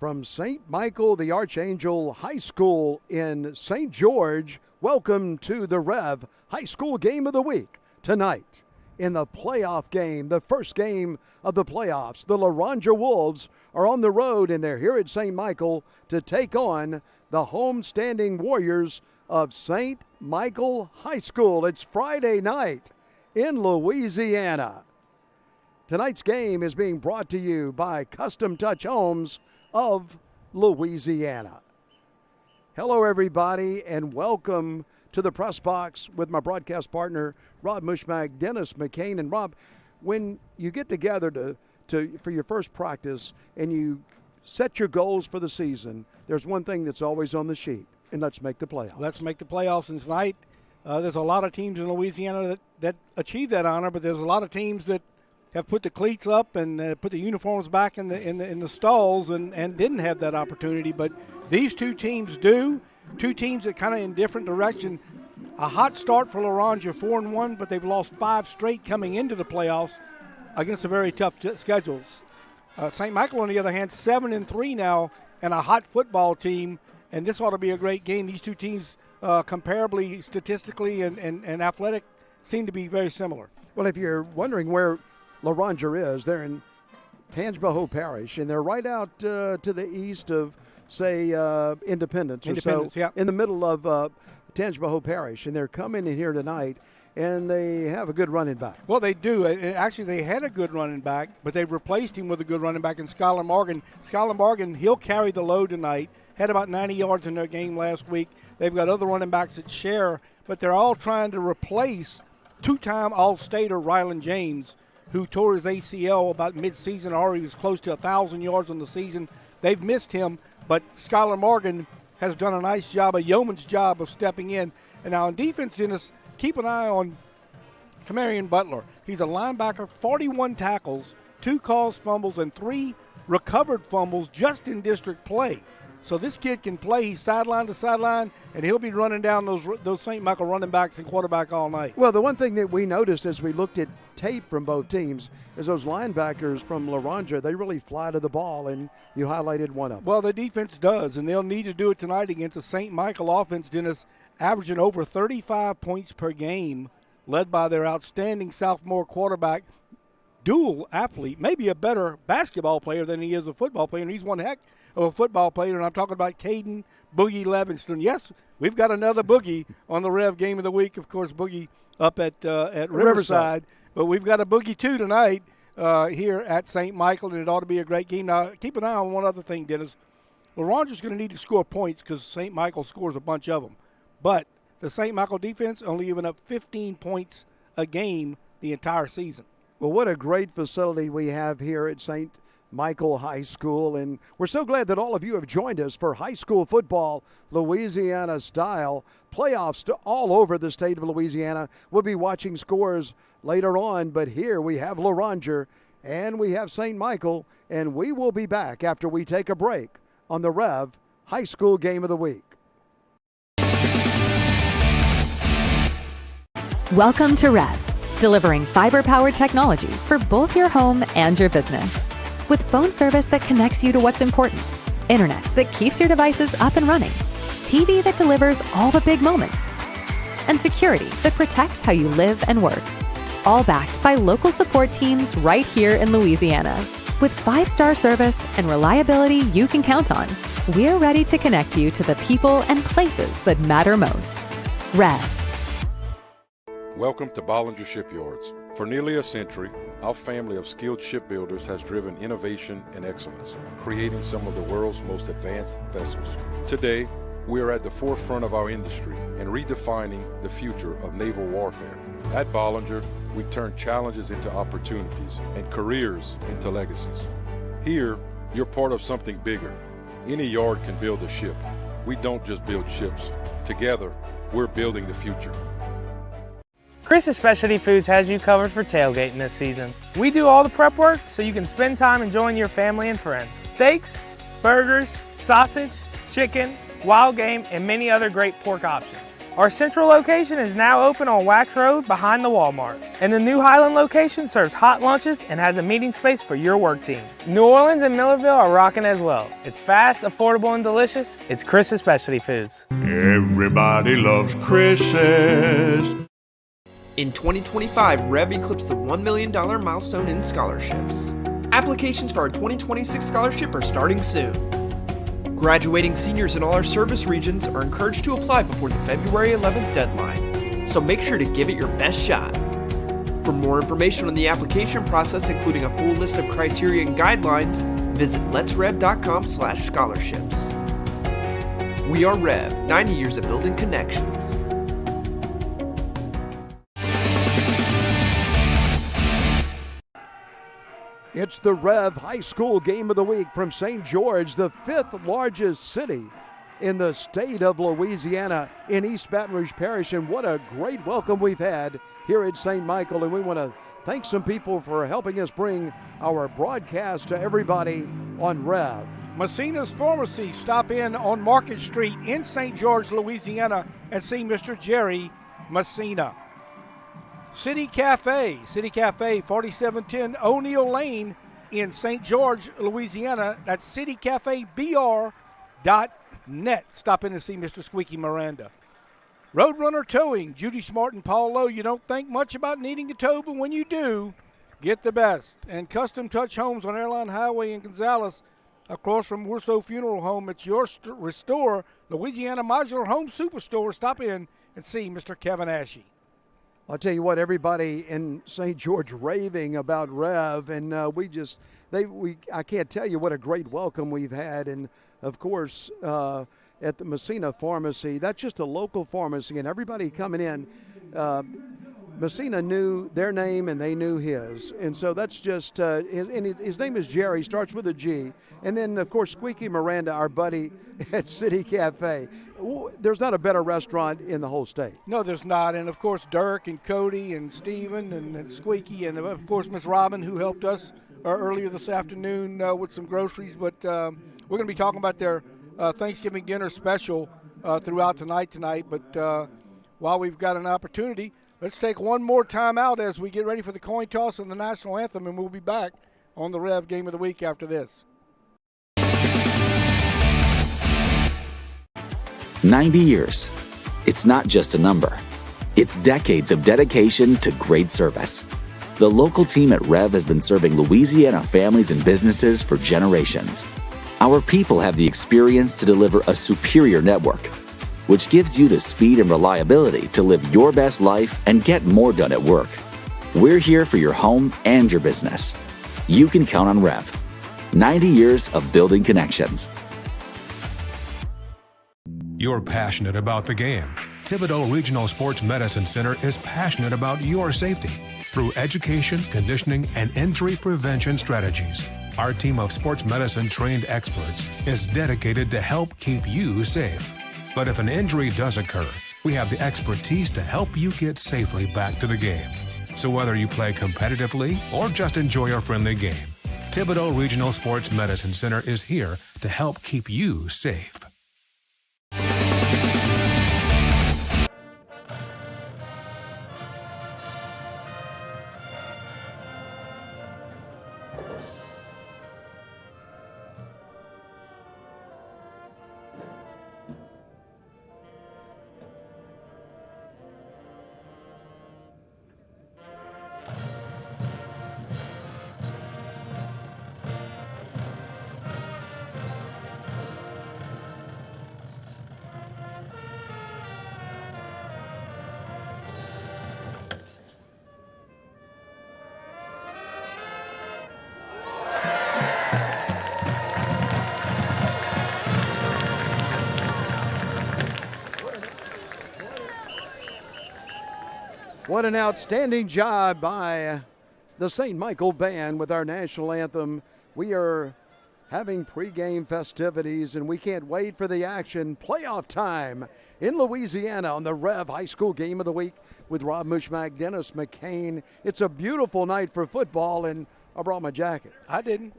from St. Michael the Archangel High School in St. George. Welcome to the REV High School Game of the Week. Tonight, in the playoff game, the first game of the playoffs, the Loranger Wolves are on the road, and they're here at St. Michael to take on the homestanding Warriors of St. Michael High School. It's Friday night in Louisiana. Tonight's game is being brought to you by Custom Touch Homes of Louisiana. Hello, everybody, and welcome to the press box with my broadcast partner, Rob Mushmag, Dennis McCain. And Rob, when you get together for your first practice and you set your goals for the season, there's one thing that's always on the sheet, and let's make the playoffs. Let's make the playoffs. And tonight, there's a lot of teams in Louisiana that achieve that honor, but there's a lot of teams that have put the cleats up and put the uniforms back in the stalls and didn't have that opportunity. But these two teams do. Two teams that kind of in different direction. A hot start for Loranger, 4-1, but they've lost 5 straight coming into the playoffs against a very tough schedule. St. Michael, on the other hand, 7-3 now, and a hot football team, and this ought to be a great game. These two teams, comparably, statistically, and athletic, seem to be very similar. Well, if you're wondering where Loranger is, they're in Tangipahoa Parish, and they're right out to the east of, say, Independence or so, yeah. In the middle of Tangipahoa Parish, and they're coming in here tonight, and they have a good running back. Well, they do. Actually, they had a good running back, but they've replaced him with a good running back in Skylar Morgan. Skylar Morgan, he'll carry the load tonight. Had about 90 yards in their game last week. They've got other running backs that share, but they're all trying to replace two-time All-Stater Rylan James, who tore his ACL about mid-season, already was close to 1,000 yards on the season. They've missed him, but Skylar Morgan has done a nice job, a yeoman's job of stepping in. And now on defense, Dennis, keep an eye on Camarion Butler. He's a linebacker, 41 tackles, 2 caused fumbles, and 3 recovered fumbles just in district play. So this kid can play. He's sideline to sideline, and he'll be running down those St. Michael running backs and quarterback all night. Well, the one thing that we noticed as we looked at tape from both teams is those linebackers from Loranger, they really fly to the ball, and you highlighted one of them. Well, the defense does, and they'll need to do it tonight against a St. Michael offense, Dennis, averaging over 35 points per game, led by their outstanding sophomore quarterback, dual athlete, maybe a better basketball player than he is a football player, and he's one heck of a football player, and I'm talking about Caden Boogie Levingston. Yes, we've got another Boogie on the Rev Game of the Week. Of course, Boogie up at Riverside, but we've got a Boogie too tonight here at St. Michael, and it ought to be a great game. Now, keep an eye on one other thing, Dennis. Loranger's going to need to score points because St. Michael scores a bunch of them, but the St. Michael defense only giving up 15 points a game the entire season. Well, what a great facility we have here at St. Michael High School, and we're so glad that all of you have joined us for high school football, Louisiana style, playoffs to all over the state of Louisiana. We'll be watching scores later on, but here we have Loranger and we have St. Michael, and we will be back after we take a break on the Rev High School Game of the Week. Welcome to REV, delivering fiber-powered technology for both your home and your business. With phone service that connects you to what's important, internet that keeps your devices up and running, TV that delivers all the big moments, and security that protects how you live and work. All backed by local support teams right here in Louisiana. With 5-star service and reliability you can count on, we're ready to connect you to the people and places that matter most. REV. Welcome to Bollinger Shipyards. For nearly a century, our family of skilled shipbuilders has driven innovation and excellence, creating some of the world's most advanced vessels. Today, we are at the forefront of our industry and redefining the future of naval warfare. At Bollinger, we turn challenges into opportunities and careers into legacies. Here, you're part of something bigger. Any yard can build a ship. We don't just build ships. Together, we're building the future. Chris's Specialty Foods has you covered for tailgating this season. We do all the prep work so you can spend time enjoying your family and friends. Steaks, burgers, sausage, chicken, wild game, and many other great pork options. Our central location is now open on Wax Road behind the Walmart. And the new Highland location serves hot lunches and has a meeting space for your work team. New Orleans and Millerville are rocking as well. It's fast, affordable, and delicious. It's Chris's Specialty Foods. Everybody loves Chris's. In 2025, REV eclipsed the $1 million milestone in scholarships. Applications for our 2026 scholarship are starting soon. Graduating seniors in all our service regions are encouraged to apply before the February 11th deadline, so make sure to give it your best shot. For more information on the application process, including a full list of criteria and guidelines, visit letsrev.com/scholarships. We are REV, 90 years of building connections. It's the REV High School Game of the Week from St. George, the 5th largest city in the state of Louisiana in East Baton Rouge Parish. And what a great welcome we've had here at St. Michael. And we want to thank some people for helping us bring our broadcast to everybody on REV. Messina's Pharmacy. Stop in on Market Street in St. George, Louisiana, and see Mr. Jerry Messina. City Cafe, 4710 O'Neill Lane in St. George, Louisiana. That's citycafebr.net. Stop in and see Mr. Squeaky Miranda. Roadrunner Towing, Judy Smart and Paul Lowe. You don't think much about needing a tow, but when you do, get the best. And Custom Touch Homes on Airline Highway in Gonzales, across from Worso Funeral Home. It's your Restore, Louisiana Modular Home Superstore. Stop in and see Mr. Kevin Ashey. I'll tell you what, everybody in St. George raving about REV, and I can't tell you what a great welcome we've had. And of course, at the Messina Pharmacy, that's just a local pharmacy, and everybody coming in, Messina knew their name and they knew his. And so that's just, his name is Jerry, starts with a G. And then, of course, Squeaky Miranda, our buddy at City Cafe. There's not a better restaurant in the whole state. No, there's not. And, of course, Dirk and Cody and Steven and Squeaky and, of course, Miss Robin, who helped us earlier this afternoon with some groceries. But we're going to be talking about their Thanksgiving dinner special throughout tonight. But while we've got an opportunity, let's take one more time out as we get ready for the coin toss and the national anthem, and we'll be back on the REV Game of the Week after this. 90 years. It's not just a number. It's decades of dedication to great service. The local team at REV has been serving Louisiana families and businesses for generations. Our people have the experience to deliver a superior network, which gives you the speed and reliability to live your best life and get more done at work. We're here for your home and your business. You can count on REV. 90 years of building connections. You're passionate about the game. Thibodaux Regional Sports Medicine Center is passionate about your safety through education, conditioning, and injury prevention strategies. Our team of sports medicine trained experts is dedicated to help keep you safe. But if an injury does occur, we have the expertise to help you get safely back to the game. So whether you play competitively or just enjoy a friendly game, Thibodaux Regional Sports Medicine Center is here to help keep you safe. What an outstanding job by the St. Michael Band with our national anthem. We are having pregame festivities, and we can't wait for the action. Playoff time in Louisiana on the REV High School Game of the Week with Rob Mushmack, Dennis McCain. It's a beautiful night for football, and I brought my jacket. I didn't.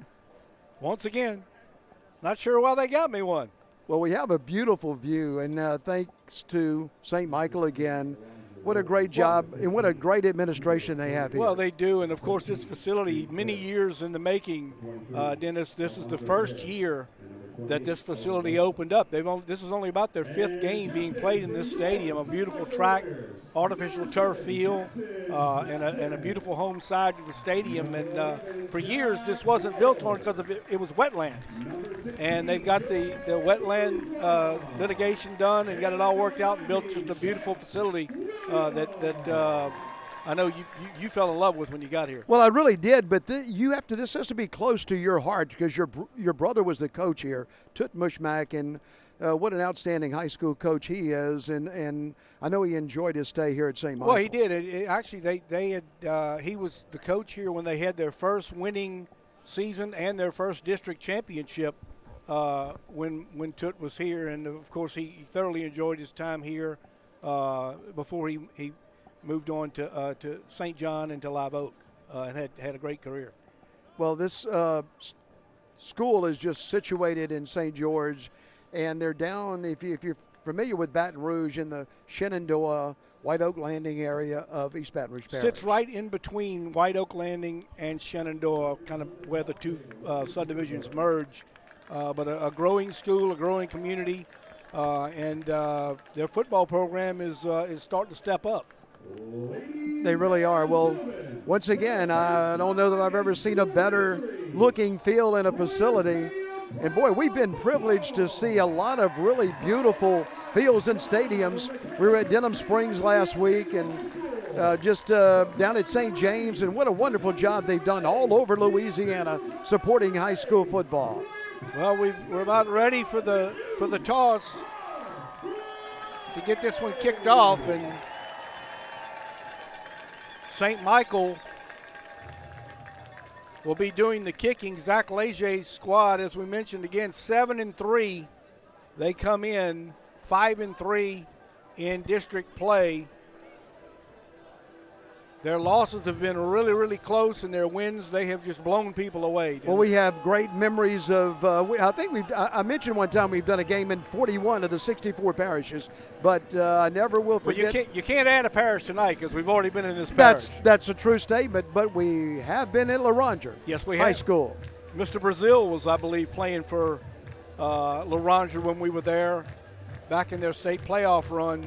Once again, not sure why they got me one. Well, we have a beautiful view, and thanks to St. Michael again. What a great job and what a great administration they have here. Well, they do, and of course this facility, many years in the making, Dennis. This is the first year that this facility opened up. This is only about their 5th game being played in this stadium. A beautiful track, artificial turf field, and a beautiful home side to the stadium. And for years, this wasn't built on because it was wetlands. And they've got the wetland litigation done and got it all worked out and built just a beautiful facility that I know you fell in love with when you got here. Well, I really did, but this has to be close to your heart because your brother was the coach here, Tut Mushmak, and what an outstanding high school coach he is, and I know he enjoyed his stay here at St. Michael. Well, he did. Actually, they had he was the coach here when they had their first winning season and their first district championship when Tut was here, and of course he thoroughly enjoyed his time here before he moved on to St. John and to Live Oak, and had a great career. Well, this school is just situated in St. George, and they're down, if you're familiar with Baton Rouge, in the Shenandoah, White Oak Landing area of East Baton Rouge Parish. Sits right in between White Oak Landing and Shenandoah, kind of where the two subdivisions merge. But a growing school, a growing community, and their football program is starting to step up. They really are. Well, once again, I don't know that I've ever seen a better looking field in a facility. And boy, we've been privileged to see a lot of really beautiful fields and stadiums. We were at Denham Springs last week and just down at St. James, and what a wonderful job they've done all over Louisiana supporting high school football. Well, we're about ready for the toss to get this one kicked off, and St. Michael will be doing the kicking. Zach Leger's squad, as we mentioned again, 7-3. They come in 5-3 in district play. Their losses have been really, really close, and their wins, they have just blown people away. Well, we have great memories of, I think I mentioned one time we've done a game in 41 of the 64 parishes, but I never will forget. Well, you can't add a parish tonight because we've already been in this parish. That's a true statement, but we have been in Loranger. Yes, we have. High school. Mr. Brazil was, I believe, playing for Loranger when we were there back in their state playoff run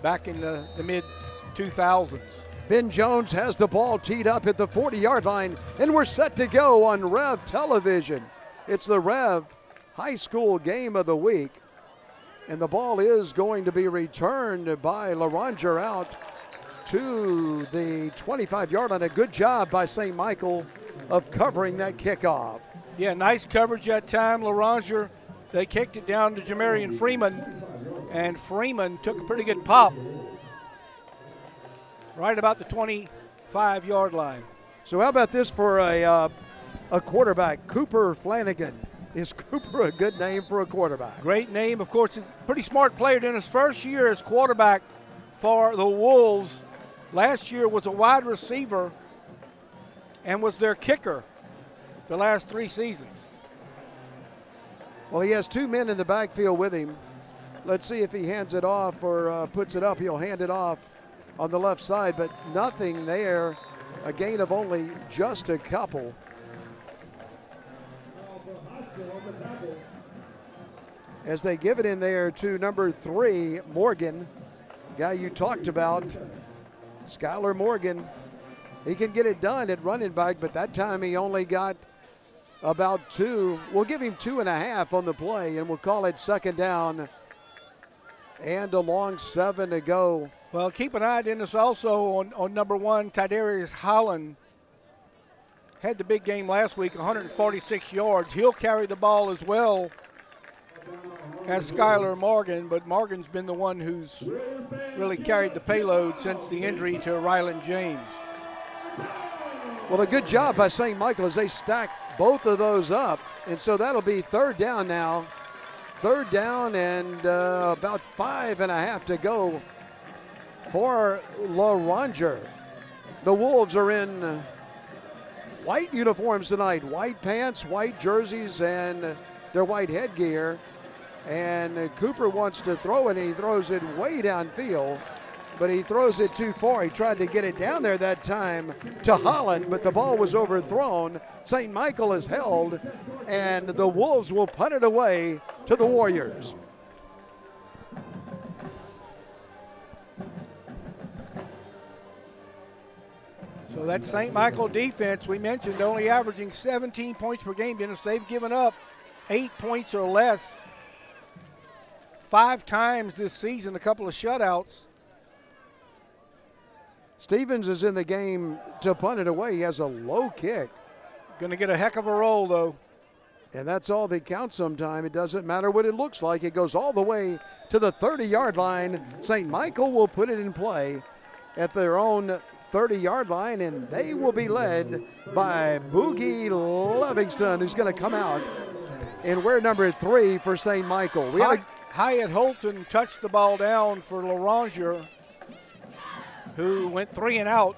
back in the mid-2000s. Ben Jones has the ball teed up at the 40-yard line, and we're set to go on REV Television. It's the REV High School Game of the Week, and the ball is going to be returned by Loranger out to the 25-yard line. A good job by St. Michael of covering that kickoff. Yeah, nice coverage that time. Loranger, they kicked it down to Jamarian Freeman, and Freeman took a pretty good pop right about the 25-yard line. So how about this for a quarterback, Cooper Flanagan? Is Cooper a good name for a quarterback? Great name. Of course, he's a pretty smart player. In his first year as quarterback for the Wolves, last year was a wide receiver and was their kicker the last 3 seasons. Well, he has 2 men in the backfield with him. Let's see if he hands it off or puts it up. He'll hand it off on the left side, but nothing there. A gain of only just a couple. As they give it in there to number 3, Morgan, guy you talked about, Skylar Morgan. He can get it done at running back, but that time he only got about 2. We'll give him 2.5 on the play, and we'll call it second down and a long 7 to go. Well, keep an eye on this also on number 1, Tidarius Holland. Had the big game last week, 146 yards. He'll carry the ball as well as Skylar Morgan, but Morgan's been the one who's really carried the payload since the injury to Ryland James. Well, a good job by St. Michael as they stack both of those up, and so that'll be third down now. Third down and about 5.5 to go for Loranger. The Wolves are in white uniforms tonight, white pants, white jerseys, and their white headgear. And Cooper wants to throw it, and he throws it way downfield, but he throws it too far. He tried to get it down there that time to Holland, but the ball was overthrown. St. Michael is held, and the Wolves will punt it away to the Warriors. So that St. Michael defense we mentioned only averaging 17 points per game. Dennis, they've given up 8 points or less 5 times this season, a couple of shutouts. Stevens is in the game to punt it away. He has a low kick. Going to get a heck of a roll, though. And that's all that counts sometime. It doesn't matter what it looks like. It goes all the way to the 30-yard line. St. Michael will put it in play at their own 30-yard line, and they will be led by Boogie Livingston, who's going to come out and wear number 3 for St. Michael. Hyatt Holton touched the ball down for Loranger, who went 3 and out.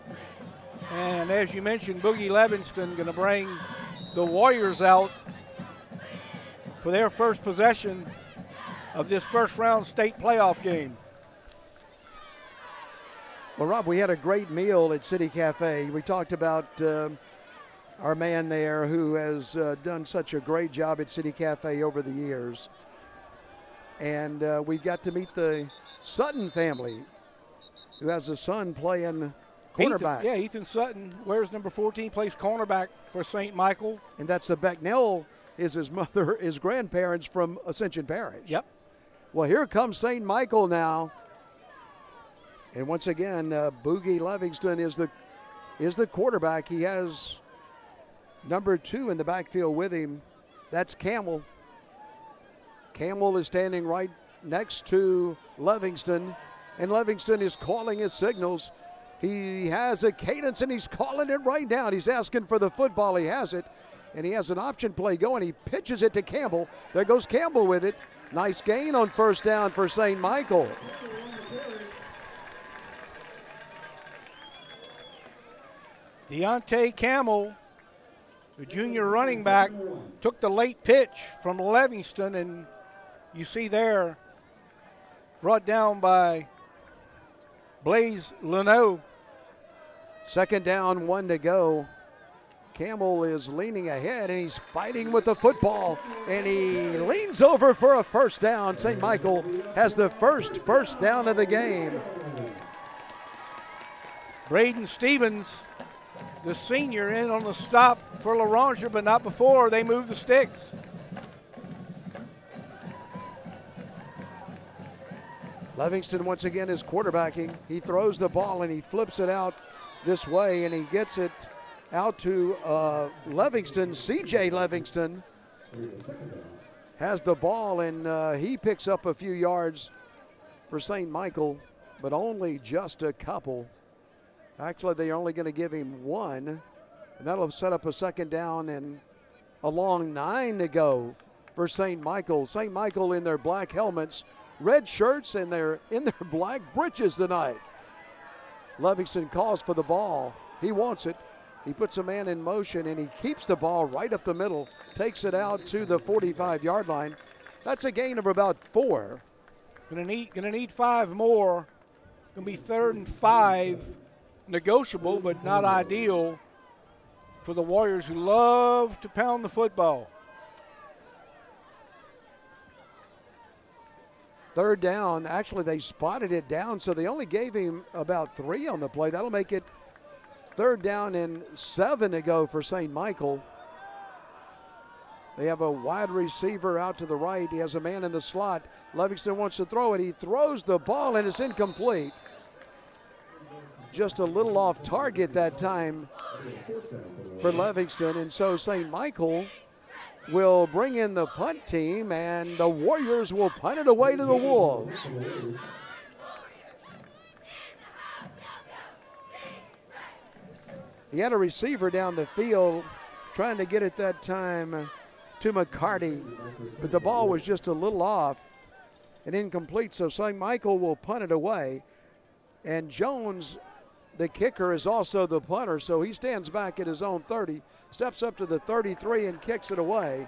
And as you mentioned, Boogie Livingston going to bring the Warriors out for their first possession of this first-round state playoff game. Well, Rob, we had a great meal at City Cafe. We talked about our man there who has done such a great job at City Cafe over the years. And we got to meet the Sutton family, who has a son playing cornerback. Ethan Sutton wears number 14, plays cornerback for St. Michael. And that's the Becknell, is his mother, his grandparents from Ascension Parish. Yep. Well, here comes St. Michael now. And once again, Boogie Livingston is the quarterback. He has number 2 in the backfield with him. That's Camel. Camel is standing right next to Livingston, and Livingston is calling his signals. He has a cadence, and he's calling it right down. He's asking for the football. He has it, and he has an option play going. He pitches it to Campbell. There goes Campbell with it. Nice gain on first down for St. Michael. Deontay Camel, the junior running back, took the late pitch from Livingston, and you see there, brought down by Blaze Leno. Second down, 1 to go. Campbell is leaning ahead, and he's fighting with the football, and he leans over for a first down. St. Michael has the first down of the game. Braden Stevens, the senior, in on the stop for Loranger, but not before they move the sticks. Livingston once again is quarterbacking. He throws the ball and he flips it out this way, and he gets it out to Livingston. CJ Livingston has the ball, and he picks up a few yards for St. Michael, but only just a couple. Actually, they're only going to give him 1, and that'll set up a second down and a long 9 to go for St. Michael. St. Michael in their black helmets, red shirts, and they're in their black breeches tonight. Livingston calls for the ball. He wants it. He puts a man in motion, and he keeps the ball right up the middle, takes it out to the 45-yard line. That's a gain of about 4. Gonna need 5 more. Gonna be 3rd and 5. Negotiable, but not ideal for the Warriors, who love to pound the football. 3rd down. Actually, they spotted it down, so they only gave him about 3 on the play. That'll make it 3rd down and 7 to go for St. Michael. They have a wide receiver out to the right. He has a man in the slot. Livingston wants to throw it. He throws the ball, and it's incomplete. Just a little off target that time for Livingston, and so St. Michael will bring in the punt team, and the Warriors will punt it away to the Wolves. He had a receiver down the field trying to get it that time to McCarty, but the ball was just a little off and incomplete, so St. Michael will punt it away. And Jones, the kicker, is also the punter, so he stands back at his own 30, steps up to the 33 and kicks it away.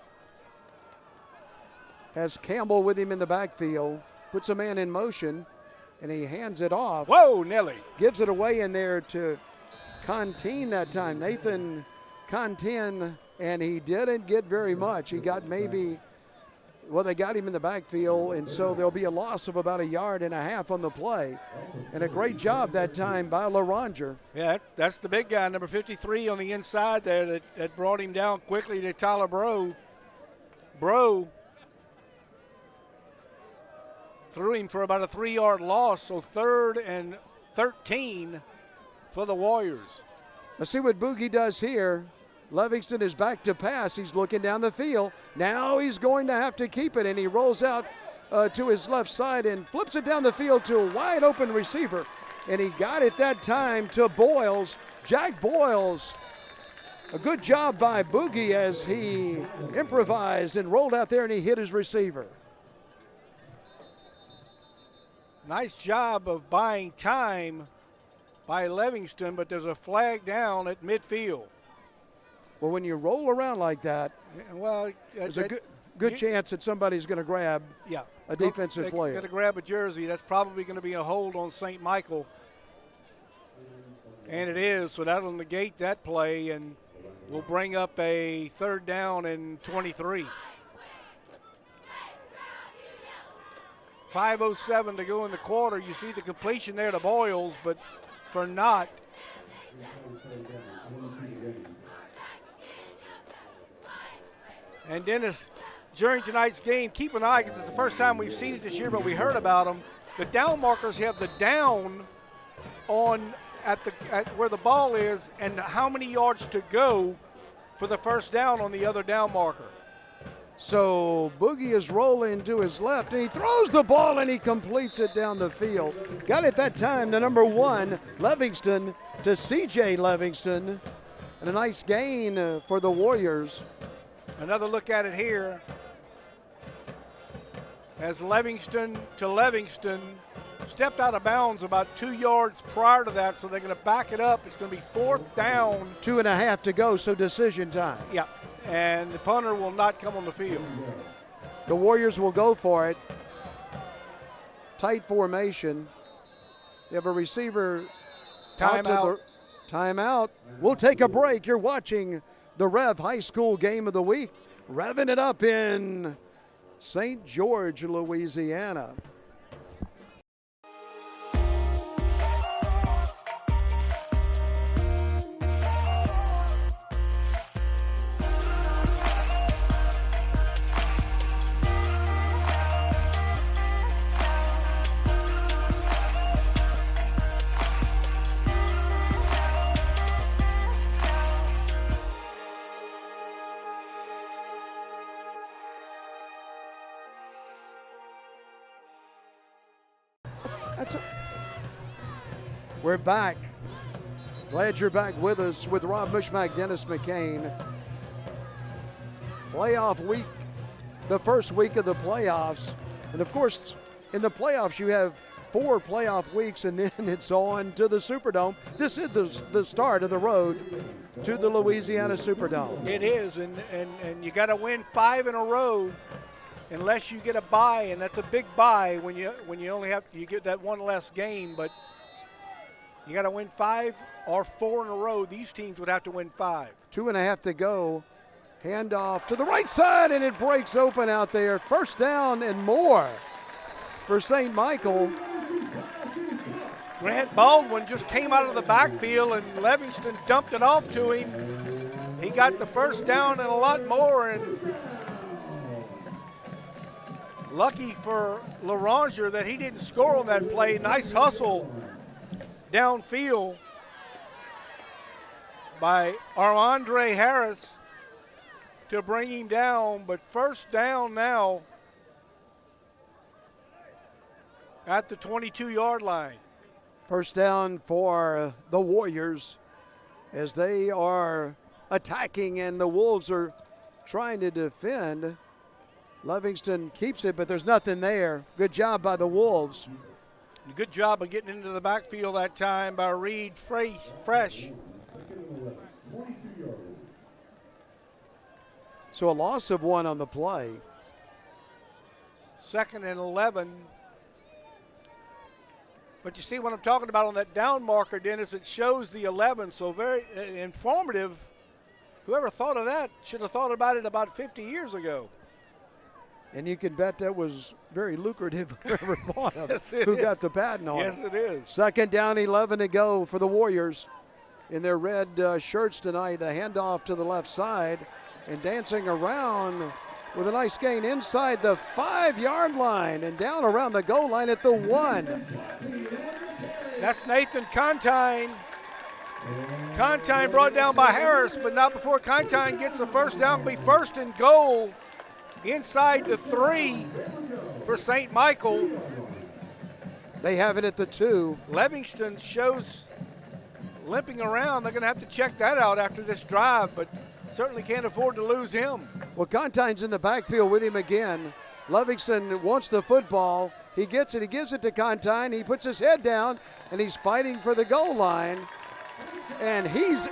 has Campbell with him in the backfield, puts a man in motion, and he hands it off. Whoa, Nelly. Gives it away in there to Conteen that time. Nathan Conteen, and he didn't get very much. He got maybe, well, they got him in the backfield, and so there'll be a loss of about 1.5 yards on the play. And a great job that time by Loranger. Yeah, that's the big guy, number 53 on the inside there that brought him down quickly to Tyler Bro. Bro threw him for about a 3-yard loss, so 3rd and 13 for the Warriors. Let's see what Boogie does here. Livingston is back to pass. He's looking down the field. Now he's going to have to keep it, and he rolls out to his left side and flips it down the field to a wide open receiver. And he got it that time to Boyles, Jack Boyles. A good job by Boogie as he improvised and rolled out there and he hit his receiver. Nice job of buying time by Livingston, but there's a flag down at midfield. Well, when you roll around like that, well, there's a good chance that somebody's going to grab a defensive player. Going to grab a jersey. That's probably going to be a hold on St. Michael. And it is, so that'll negate that play, and we'll bring up a 3rd down and 23. 5:07 to go in the quarter. You see the completion there to Boyles, but for not. And Dennis, during tonight's game, keep an eye, because it's the first time we've seen it this year, but we heard about them. The down markers have the down on at where the ball is and how many yards to go for the first down on the other down marker. So Boogie is rolling to his left, and he throws the ball, and he completes it down the field. Got it that time to number 1, Livingston, to C.J. Livingston. And a nice gain for the Warriors. Another look at it here. As Livingston to Livingston stepped out of bounds about 2 yards prior to that, so they're going to back it up. It's going to be 4th down. 2.5 to go, so decision time. Yeah. And the punter will not come on the field. The Warriors will go for it. Tight formation. They have a receiver. Timeout. Timeout. We'll take a break. You're watching the Rev High School Game of the Week. Revving it up in St. George, Louisiana. We're back. Glad you're back with us with Rob Mushmack, Dennis McCain. Playoff week, the first week of the playoffs. And of course, in the playoffs, you have 4 playoff weeks, and then it's on to the Superdome. This is the start of the road to the Louisiana Superdome. It is, and you got to win 5 in a row unless you get a bye, and that's a big bye when you only you get that one less game, but you got to win 5 or 4 in a row. These teams would have to win 5. 2.5 to go. Handoff to the right side, and it breaks open out there. First down and more for St. Michael. Grant Baldwin just came out of the backfield, and Livingston dumped it off to him. He got the first down and a lot more, and lucky for Loranger that he didn't score on that play. Nice hustle downfield by Armandre Harris to bring him down, but first down now at the 22-yard line. First down for the Warriors as they are attacking and the Wolves are trying to defend. Livingston keeps it, but there's nothing there. Good job by the Wolves. Good job of getting into the backfield that time by Reed Fresh. So a loss of 1 on the play. 2nd and 11. But you see what I'm talking about on that down marker, Dennis, it shows the 11, so very informative. Whoever thought of that should have thought about it about 50 years ago. And you can bet that was very lucrative, whoever thought of Yes, it, it who is. got the patent on Yes, it. it is. 2nd down, 11 to go for the Warriors in their red shirts tonight. A handoff to the left side and dancing around with a nice gain inside the 5-yard line and down around the goal line at the 1. That's Nathan Contine. Contine brought down by Harris, but not before Contine gets a first down. Be 1st and goal inside the 3 for St. Michael. They have it at the 2. Livingston shows limping around. They're going to have to check that out after this drive, but certainly can't afford to lose him. Well, Contine's in the backfield with him again. Livingston wants the football. He gets it. He gives it to Contine. He puts his head down, and he's fighting for the goal line. And he's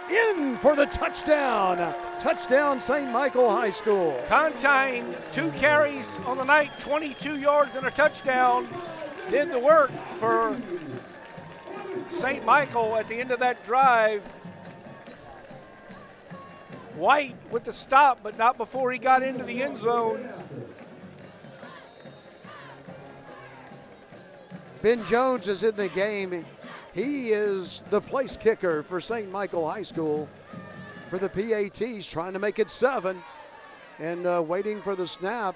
in for the touchdown. Touchdown, St. Michael High School. Contine, 2 carries on the night, 22 yards and a touchdown. Did the work for St. Michael at the end of that drive. White with the stop, but not before he got into the end zone. Ben Jones is in the game. He is the place kicker for St. Michael High School for the PATs, trying to make it 7 and waiting for the snap.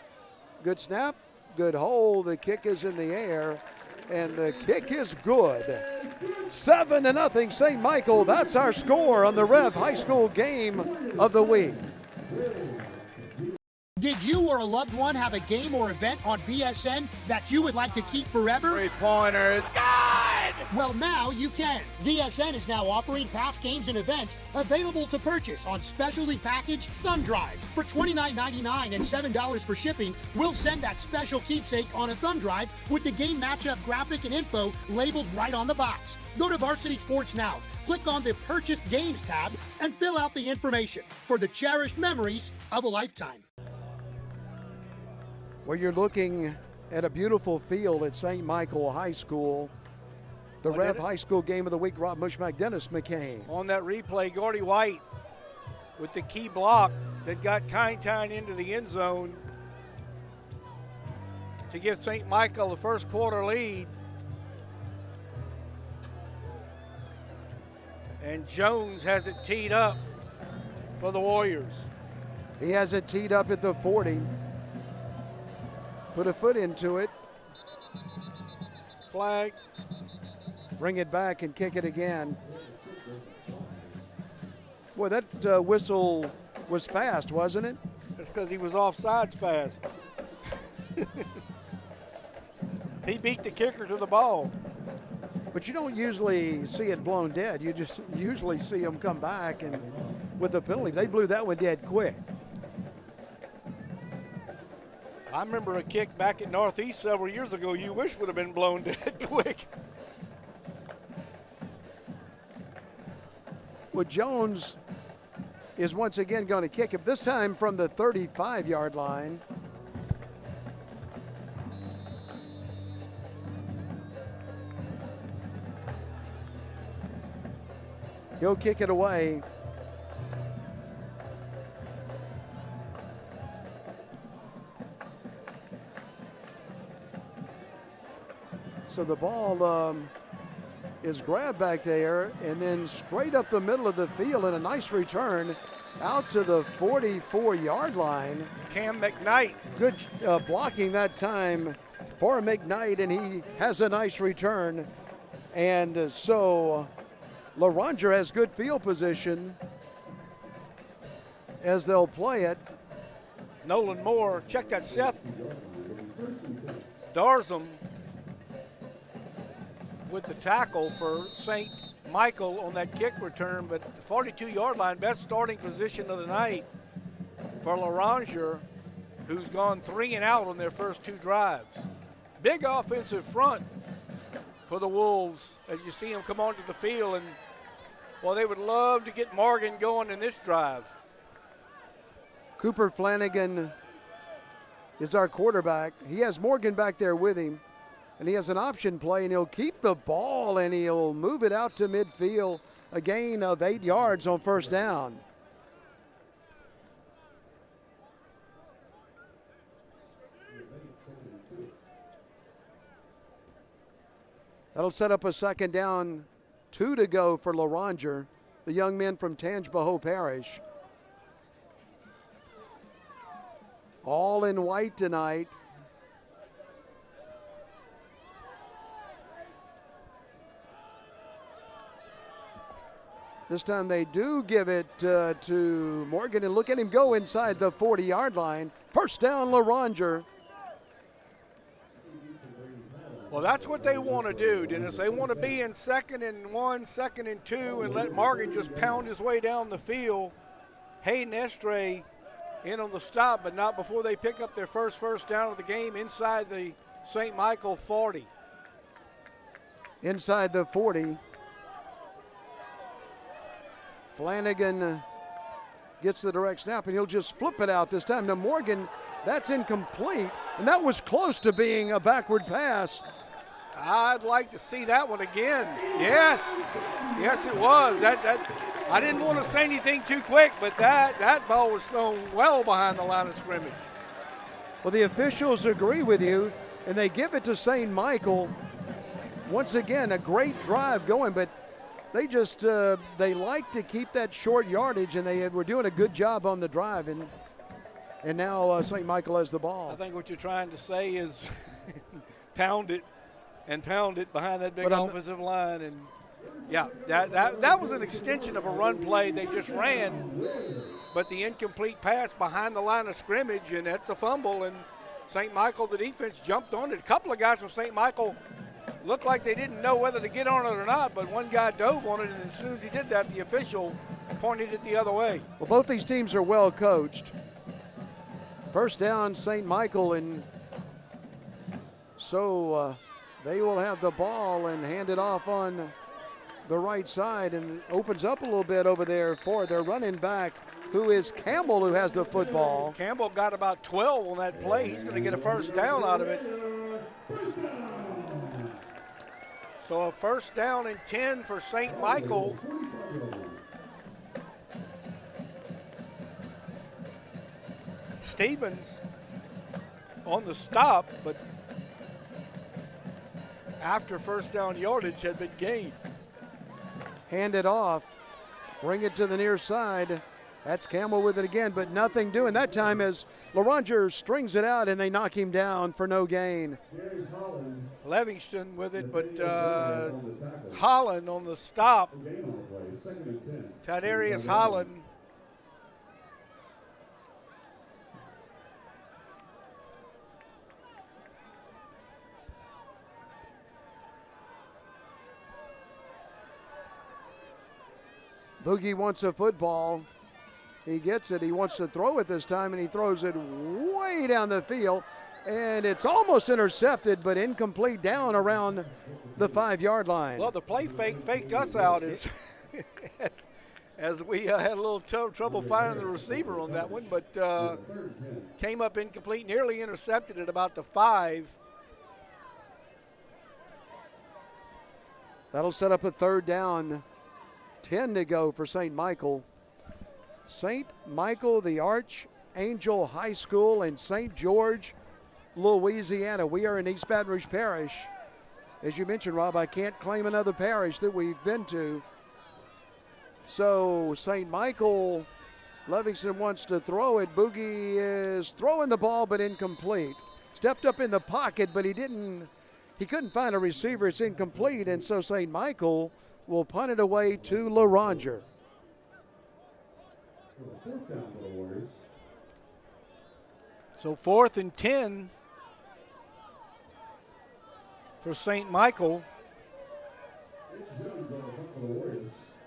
Good snap, good hold. The kick is in the air, and the kick is good. 7-0 St. Michael. That's our score on the REV High School Game of the Week. Did you or a loved one have a game or event on BSN that you would like to keep forever? 3-pointer, it's good! Well, now you can. BSN is now offering past games and events available to purchase on specially packaged thumb drives. For $29.99 and $7 for shipping, we'll send that special keepsake on a thumb drive with the game matchup graphic and info labeled right on the box. Go to Varsity Sports now. Click on the Purchased Games tab and fill out the information for the cherished memories of a lifetime. Well, you're looking at a beautiful field at St. Michael High School. The REV High School Game of the Week, Rob Mushmack, Dennis McCain. On that replay, Gordy White with the key block that got Contine into the end zone to give St. Michael the first quarter lead. And Jones has it teed up for the Warriors. He has it teed up at the 40. Put a foot into it. Flag. Bring it back and kick it again. Boy, that whistle was fast, wasn't it? That's because he was offsides fast. He beat the kicker to the ball. But you don't usually see it blown dead. You just usually see them come back and with the penalty. They blew that one dead quick. I remember a kick back at Northeast several years ago you wish would have been blown dead quick. Well, Jones is once again going to kick it, this time from the 35-yard line. He'll kick it away. So the ball is grabbed back there and then straight up the middle of the field and a nice return out to the 44-yard line. Cam McKnight. Good blocking that time for McKnight, and he has a nice return. And so Loranger has good field position as they'll play it. Nolan Moore, check that, Seth Darzum with the tackle for St. Michael on that kick return, but the 42-yard line, best starting position of the night for Loranger, who's gone 3 and out on their first 2 drives. Big offensive front for the Wolves as you see them come onto the field, and well, they would love to get Morgan going in this drive. Cooper Flanagan is our quarterback. He has Morgan back there with him, and he has an option play, and he'll keep the ball, and he'll move it out to midfield, a gain of 8 yards on first down. That'll set up a second down, 2 to go for Loranger, the young men from Tangipahoa Parish. All in white tonight. This time they do give it to Morgan, and look at him go inside the 40-yard line. First down, Loranger. Well, that's what they want to do, Dennis. They want to be in 2nd and 1, 2nd and 2, and let Morgan just pound his way down the field. Hayden Estray in on the stop, but not before they pick up their first down of the game inside the St. Michael 40. Inside the 40. Flanagan gets the direct snap, and he'll just flip it out this time to Morgan. That's incomplete, and that was close to being a backward pass. I'd like to see that one again. Yes, it was. I didn't want to say anything too quick, but that ball was thrown well behind the line of scrimmage. Well, the officials agree with you, and they give it to St. Michael. Once again, a great drive going, but they just they like to keep that short yardage, and they were doing a good job on the drive, and now St. Michael has the ball. I think what you're trying to say is pound it behind that big offensive line, and yeah, that was an extension of a run play they just ran, but the incomplete pass behind the line of scrimmage, and that's a fumble, and St. Michael, the defense, jumped on it. A couple of guys from St. Michael looked like they didn't know whether to get on it or not, but one guy dove on it, and as soon as he did that, the official pointed it the other way. Well, both these teams are well coached. First down, St. Michael, and so they will have the ball and hand it off on the right side, and opens up a little bit over there for their running back, who is Campbell, who has the football. Campbell got about 12 on that play. He's going to get a first down out of it. So a first down and 10 for St. Michael. Stevens on the stop, but after first down yardage had been gained. Hand it off, bring it to the near side. That's Campbell with it again, but nothing doing that time as Loranger strings it out and they knock him down for no gain. Livingston with it, but Holland on the stop. Tadarius Holland. Boogie wants a football. He gets it. He wants to throw it this time, and he throws it way down the field. And it's almost intercepted, but incomplete down around the 5-yard line. Well, the play faked us out as we had a little trouble finding the receiver on that one, but came up incomplete, nearly intercepted at about the 5. That'll set up a third down. 10 to go for St. Michael. St. Michael, the Archangel High School in St. George, Louisiana. We are in East Baton Rouge Parish. As you mentioned, Rob, I can't claim another parish that we've been to. So St. Michael, Livingston wants to throw it. Boogie is throwing the ball, but incomplete. Stepped up in the pocket, but he couldn't find a receiver. It's incomplete, and so St. Michael will punt it away to Loranger. So 4th and 10 for St. Michael.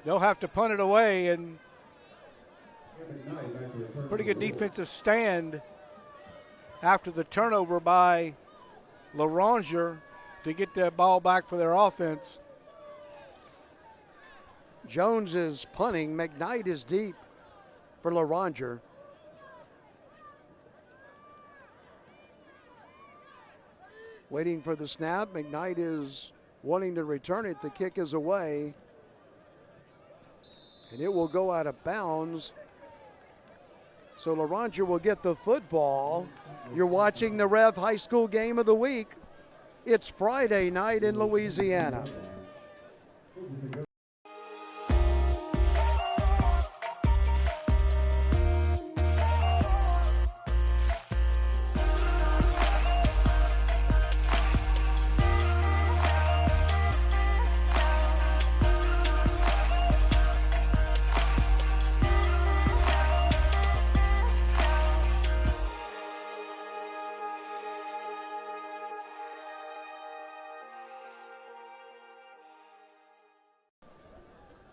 They'll have to punt it away, and pretty good defensive stand after the turnover by Loranger to get that ball back for their offense. Jones is punting. McKnight is deep for Loranger. Waiting for the snap. McKnight is wanting to return it. The kick is away. And it will go out of bounds. So Loranger will get the football. You're watching the Rev High School Game of the Week. It's Friday night in Louisiana.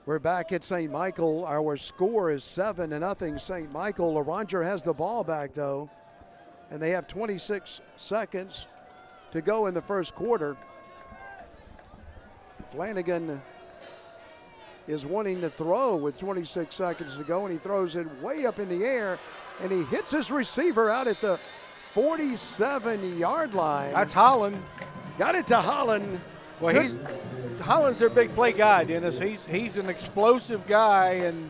We're back at St. Michael. Our score is 7-0 St. Michael. Loranger has the ball back, though, and they have 26 seconds to go in the first quarter. Flanagan is wanting to throw with 26 seconds to go, and he throws it way up in the air, and he hits his receiver out at the 47-yard line. That's Holland. Got it to Holland. Well, Holland's their big play guy, Dennis. He's an explosive guy, and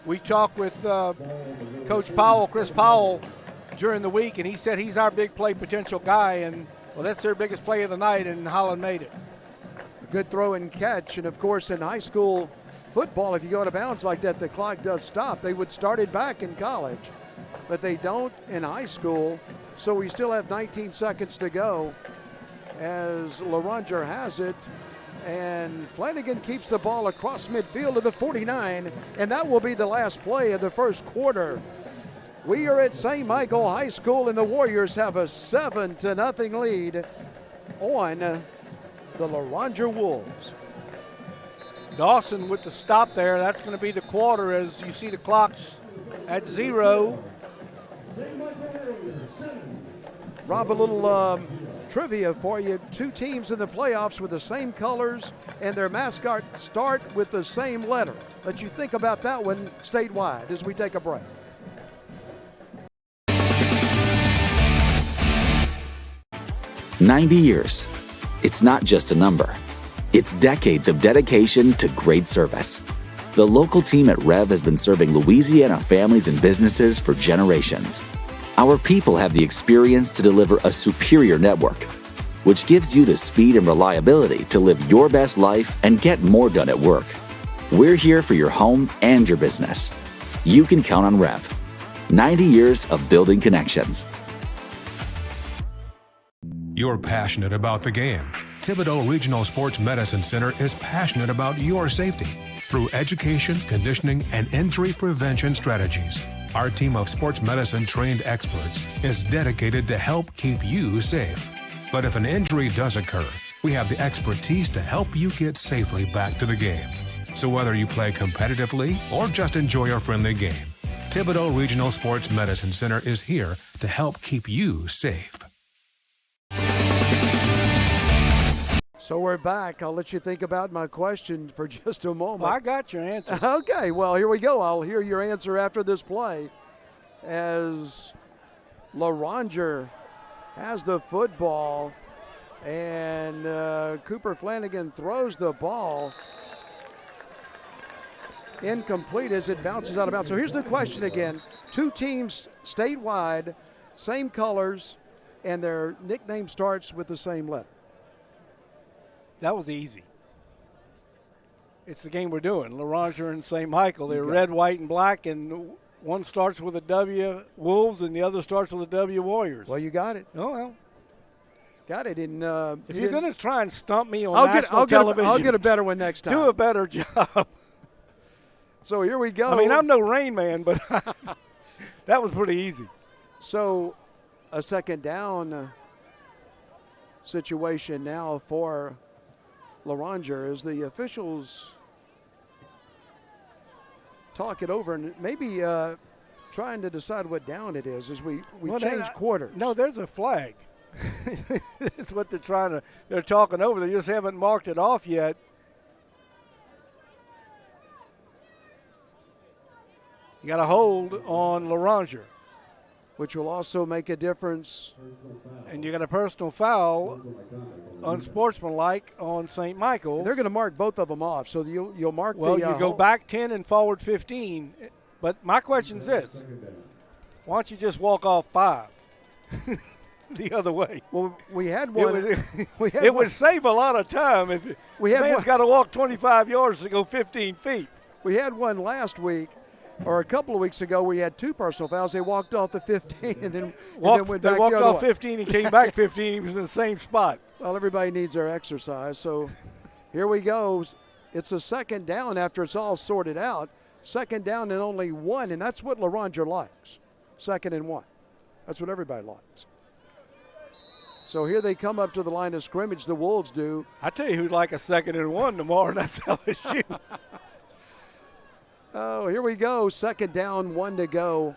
we talked with Coach Powell, Chris Powell, during the week, and he said he's our big play potential guy, and, well, that's their biggest play of the night, and Holland made it. A good throw and catch, and, of course, in high school football, if you go out of bounds like that, the clock does stop. They would start it back in college, but they don't in high school, so we still have 19 seconds to go as Loranger has it, and Flanagan keeps the ball across midfield to the 49, and that will be the last play of the first quarter. We are at St. Michael High School, and the Warriors have a 7-0 lead on the Loranger Wolves. Dawson with the stop there. That's going to be the quarter as you see the clock's at 0. Rob, a little trivia for you. Two teams in the playoffs with the same colors and their mascot start with the same letter. Let you think about that one statewide as we take a break. "90 years. It's not just a number. It's decades of dedication to great service. The local team at REV has been serving Louisiana families and businesses for generations. Our people have the experience to deliver a superior network, which gives you the speed and reliability to live your best life and get more done at work. We're here for your home and your business. You can count on REV. 90 years of building connections." You're passionate about the game. Thibodaux Regional Sports Medicine Center is passionate about your safety through education, conditioning, and injury prevention strategies. Our team of sports medicine trained experts is dedicated to help keep you safe. But if an injury does occur, we have the expertise to help you get safely back to the game. So whether you play competitively or just enjoy a friendly game, Thibodaux Regional Sports Medicine Center is here to help keep you safe. So we're back. I'll let you think about my question for just a moment. Well, I got your answer. Okay, well, here we go. I'll hear your answer after this play as Loranger has the football, and Cooper Flanagan throws the ball incomplete as it bounces out of bounds. So here's the question again. Two teams statewide, same colors, and their nickname starts with the same letter. That was easy. It's the game we're doing. Loranger and St. Michael. They're red, white, and black, and one starts with a W, Wolves, and the other starts with a W, Warriors. Well, you got it. Oh, well. Got it. And if you're going to try and stump me on national television, I'll get a better one next time. Do a better job. So here we go. I mean, I'm no Rain Man, but that was pretty easy. So a second down situation now for Loranger as the officials talk it over and maybe trying to decide what down it is as we change quarters. No, there's a flag. That's what they're talking over. They just haven't marked it off yet. You got a hold on Loranger. which will also make a difference. And you got a personal foul, unsportsmanlike, on St. Michael's. They're going to mark both of them off, so you'll mark well, the. You go back 10 and forward 15. But my question is this: why don't you just walk off 5 the other way? Well, we had one. It would save a lot of time if man's got to walk 25 yards to go 15 feet. We had one last week, or a couple of weeks ago, where you had 2 personal fouls. They walked off the 15 and then went back. They walked the other off way. 15 and came back 15. He was in the same spot. Well, everybody needs their exercise. So here we go. It's a second down after it's all sorted out. Second down and only 1, and that's what Loranger likes. 2nd and 1. That's what everybody likes. So here they come up to the line of scrimmage, the Wolves do. I tell you who'd like a 2nd and 1 tomorrow, and that's LSU. Oh, here we go. 2nd down, 1 to go.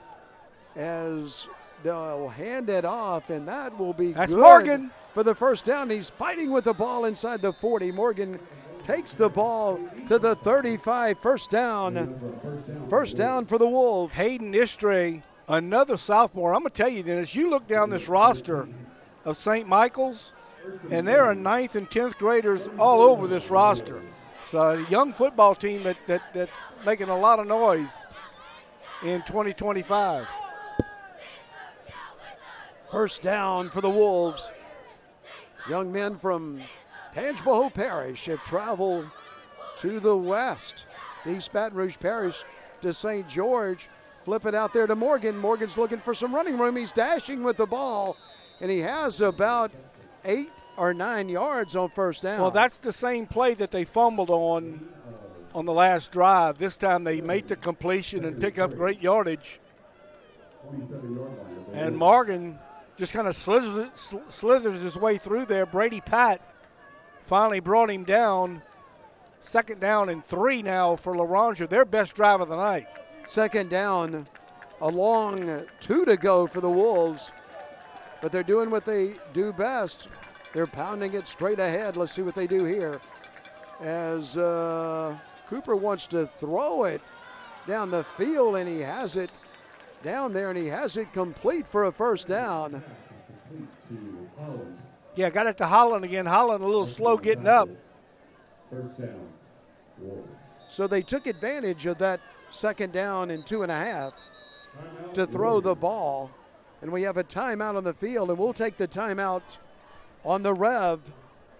As they'll hand it off, and that will be That's good Morgan for the first down. He's fighting with the ball inside the 40. Morgan takes the ball to the 35. First down. First down for the Wolves. Hayden Istre, another sophomore. I'm going to tell you, Dennis, you look down this roster of St. Michael's, and there are 9th and 10th graders all over this roster. So a young football team that's making a lot of noise in 2025. First down for the Wolves. Young men from Tangipahoa Parish have traveled to the west. East Baton Rouge Parish to St. George. Flip it out there to Morgan. Morgan's looking for some running room. He's dashing with the ball, and he has about 8 or 9 yards on first down. Well, that's the same play that they fumbled on the last drive. This time they make the completion and pick up great yardage. And Morgan just kind of slithers his way through there. Brady Pat finally brought him down. 2nd down and 3 now for Loranger, their best drive of the night. 2nd down, a long 2 to go for the Wolves. But they're doing what they do best. They're pounding it straight ahead. Let's see what they do here. As Cooper wants to throw it down the field, and he has it down there, and he has it complete for a first down. Yeah, got it to Holland again. Holland a little slow getting up. So they took advantage of that 2nd down and 2.5 to throw the ball. And we have a timeout on the field, and we'll take the timeout on the REV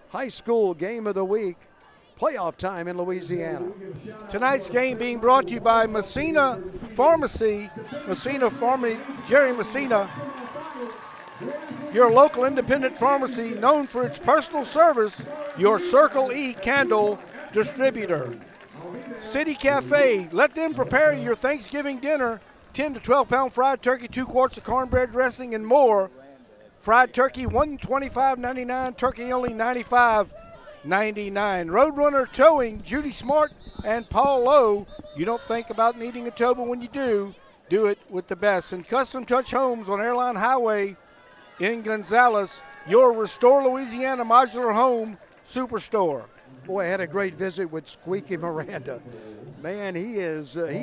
High School Game of the Week, playoff time in Louisiana. Tonight's game being brought to you by Messina Pharmacy. Jerry Messina, your local independent pharmacy known for its personal service, your Circle E candle distributor. City Cafe, let them prepare your Thanksgiving dinner. 10 to 12 pound fried turkey, 2 quarts of cornbread dressing, and more. Fried turkey, $125.99. Turkey only $95.99. Roadrunner Towing, Judy Smart and Paul Lowe. You don't think about needing a tow, but when you do it with the best. And Custom Touch Homes on Airline Highway in Gonzales, your Restore Louisiana modular home superstore. Boy, I had a great visit with Squeaky Miranda. Man, he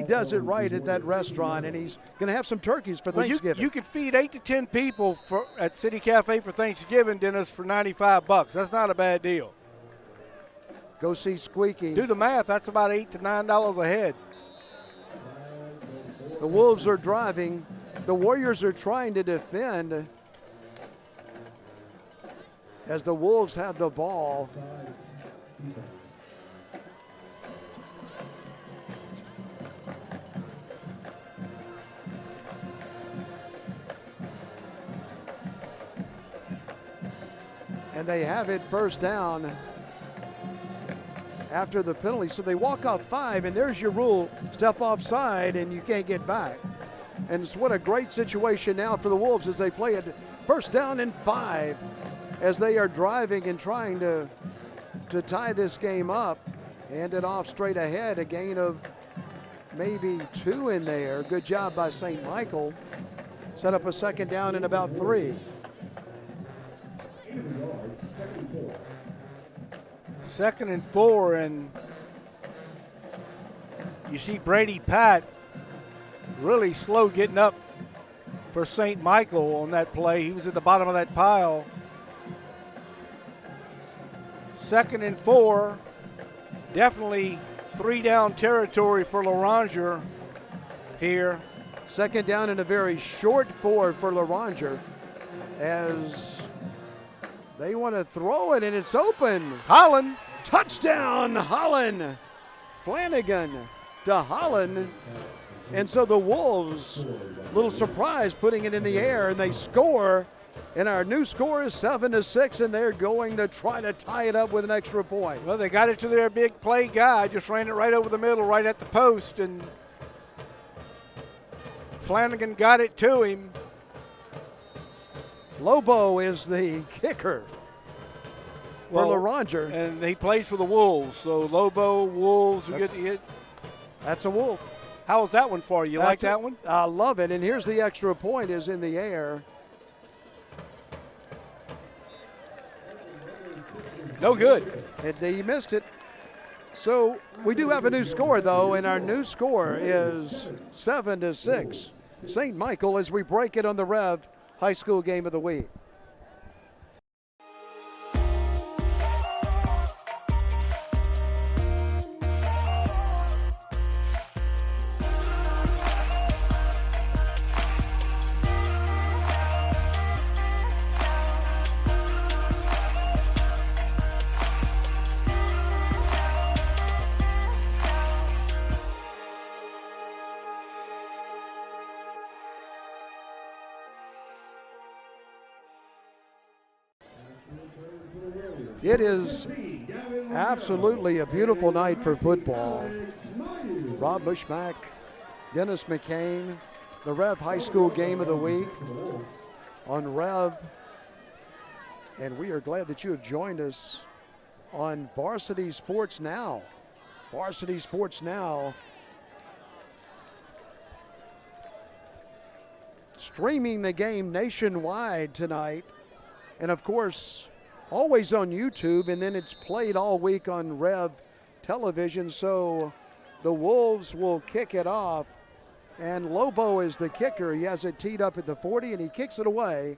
does it right at that restaurant, and he's going to have some turkeys for Thanksgiving. You can feed 8 to 10 people at City Cafe for Thanksgiving, Dennis, for $95. That's not a bad deal. Go see Squeaky. Do the math. That's about $8 to $9 a head. The Wolves are driving. The Warriors are trying to defend as the Wolves have the ball. And they have it first down after the penalty. So they walk off 5, and there's your rule. Step offside, and you can't get back. And it's what a great situation now for the Wolves as they play it first down and 5 as they are driving and trying to tie this game up. Hand it off straight ahead, a gain of maybe 2 in there. Good job by St. Michael. Set up a 2nd down and about 3. 2nd and 4, and you see Brady Pat really slow getting up for St. Michael on that play. He was at the bottom of that pile. 2nd and 4. Definitely 3-down territory for Loranger here. 2nd down and a very short 4 for Loranger as they want to throw it, and it's open. Holland. Touchdown, Holland. Flanagan to Holland. And so the Wolves, a little surprised, putting it in the air, and they score. And our new score is 7-6, and they're going to try to tie it up with an extra point. Well, they got it to their big play guy, just ran it right over the middle, right at the post, and Flanagan got it to him. Lobo is the kicker for Loranger. And he plays for the Wolves, so Lobo, Wolves, that's a Wolf. How was that one for you? You like that one? I love it, and here's the extra point is in the air. No good. And he missed it. So we do have a new score, though, and our new score is 7-6. St. Michael as we break it on the Rev High School Game of the Week. It is absolutely a beautiful night for football. Rob Bushmack, Dennis McCain, the Rev High School Game of the Week on Rev. And we are glad that you have joined us on Varsity Sports Now. Varsity Sports Now, streaming the game nationwide tonight. And of course, always on YouTube, and then it's played all week on Rev television. So the Wolves will kick it off, and Lobo is the kicker. He has it teed up at the 40, and he kicks it away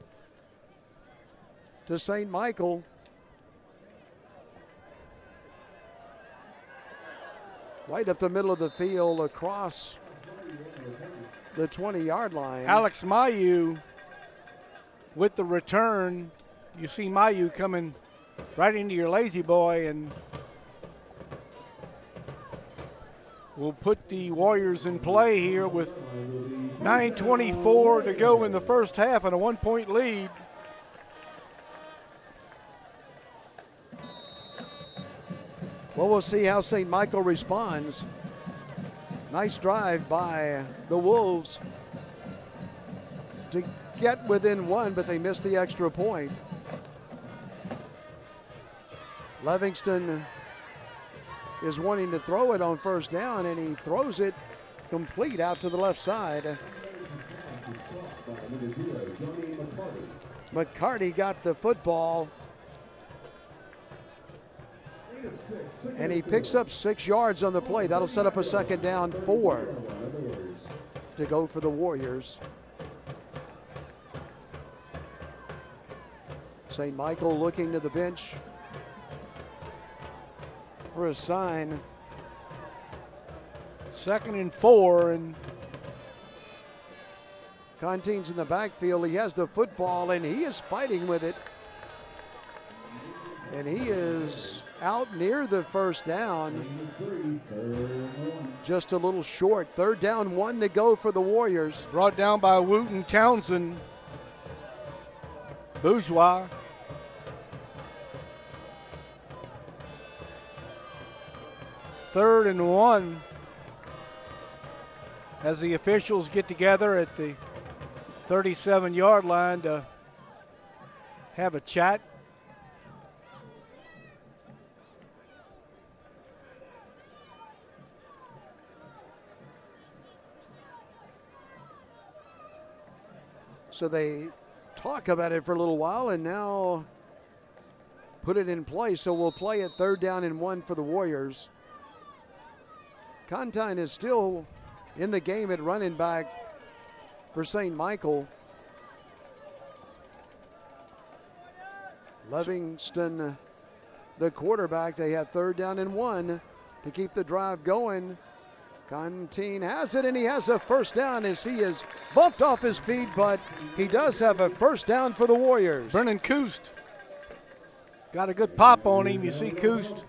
to St. Michael. Right up the middle of the field across the 20-yard line. Alex Mayu with the return. You see Mayu coming right into your lazy boy, and will put the Warriors in play here with 9:24 to go in the first half and a 1-point lead. Well, we'll see how St. Michael responds. Nice drive by the Wolves to get within one, but they missed the extra point. Livingston is wanting to throw it on first down, and he throws it complete out to the left side. McCarty got the football, and he picks up 6 yards on the play. That'll set up a 2nd down 4 to go for the Warriors. St. Michael looking to the bench for a sign. 2nd and 4, and Contine's in the backfield. He has the football, and he is fighting with it. And he is out near the first down. Just a little short. 3rd down, 1 to go for the Warriors. Brought down by Wooten Townsend. Bourgeois. Third and 1 as the officials get together at the 37-yard line to have a chat. So they talk about it for a little while and now put it in place. So we'll play it 3rd down and 1 for the Warriors. Contine is still in the game at running back for St. Michael. Livingston, the quarterback, they have 3rd down and 1 to keep the drive going. Contine has it, and he has a first down as he is bumped off his feet, but he does have a first down for the Warriors. Brennan Koost got a good pop on him. You see Koost,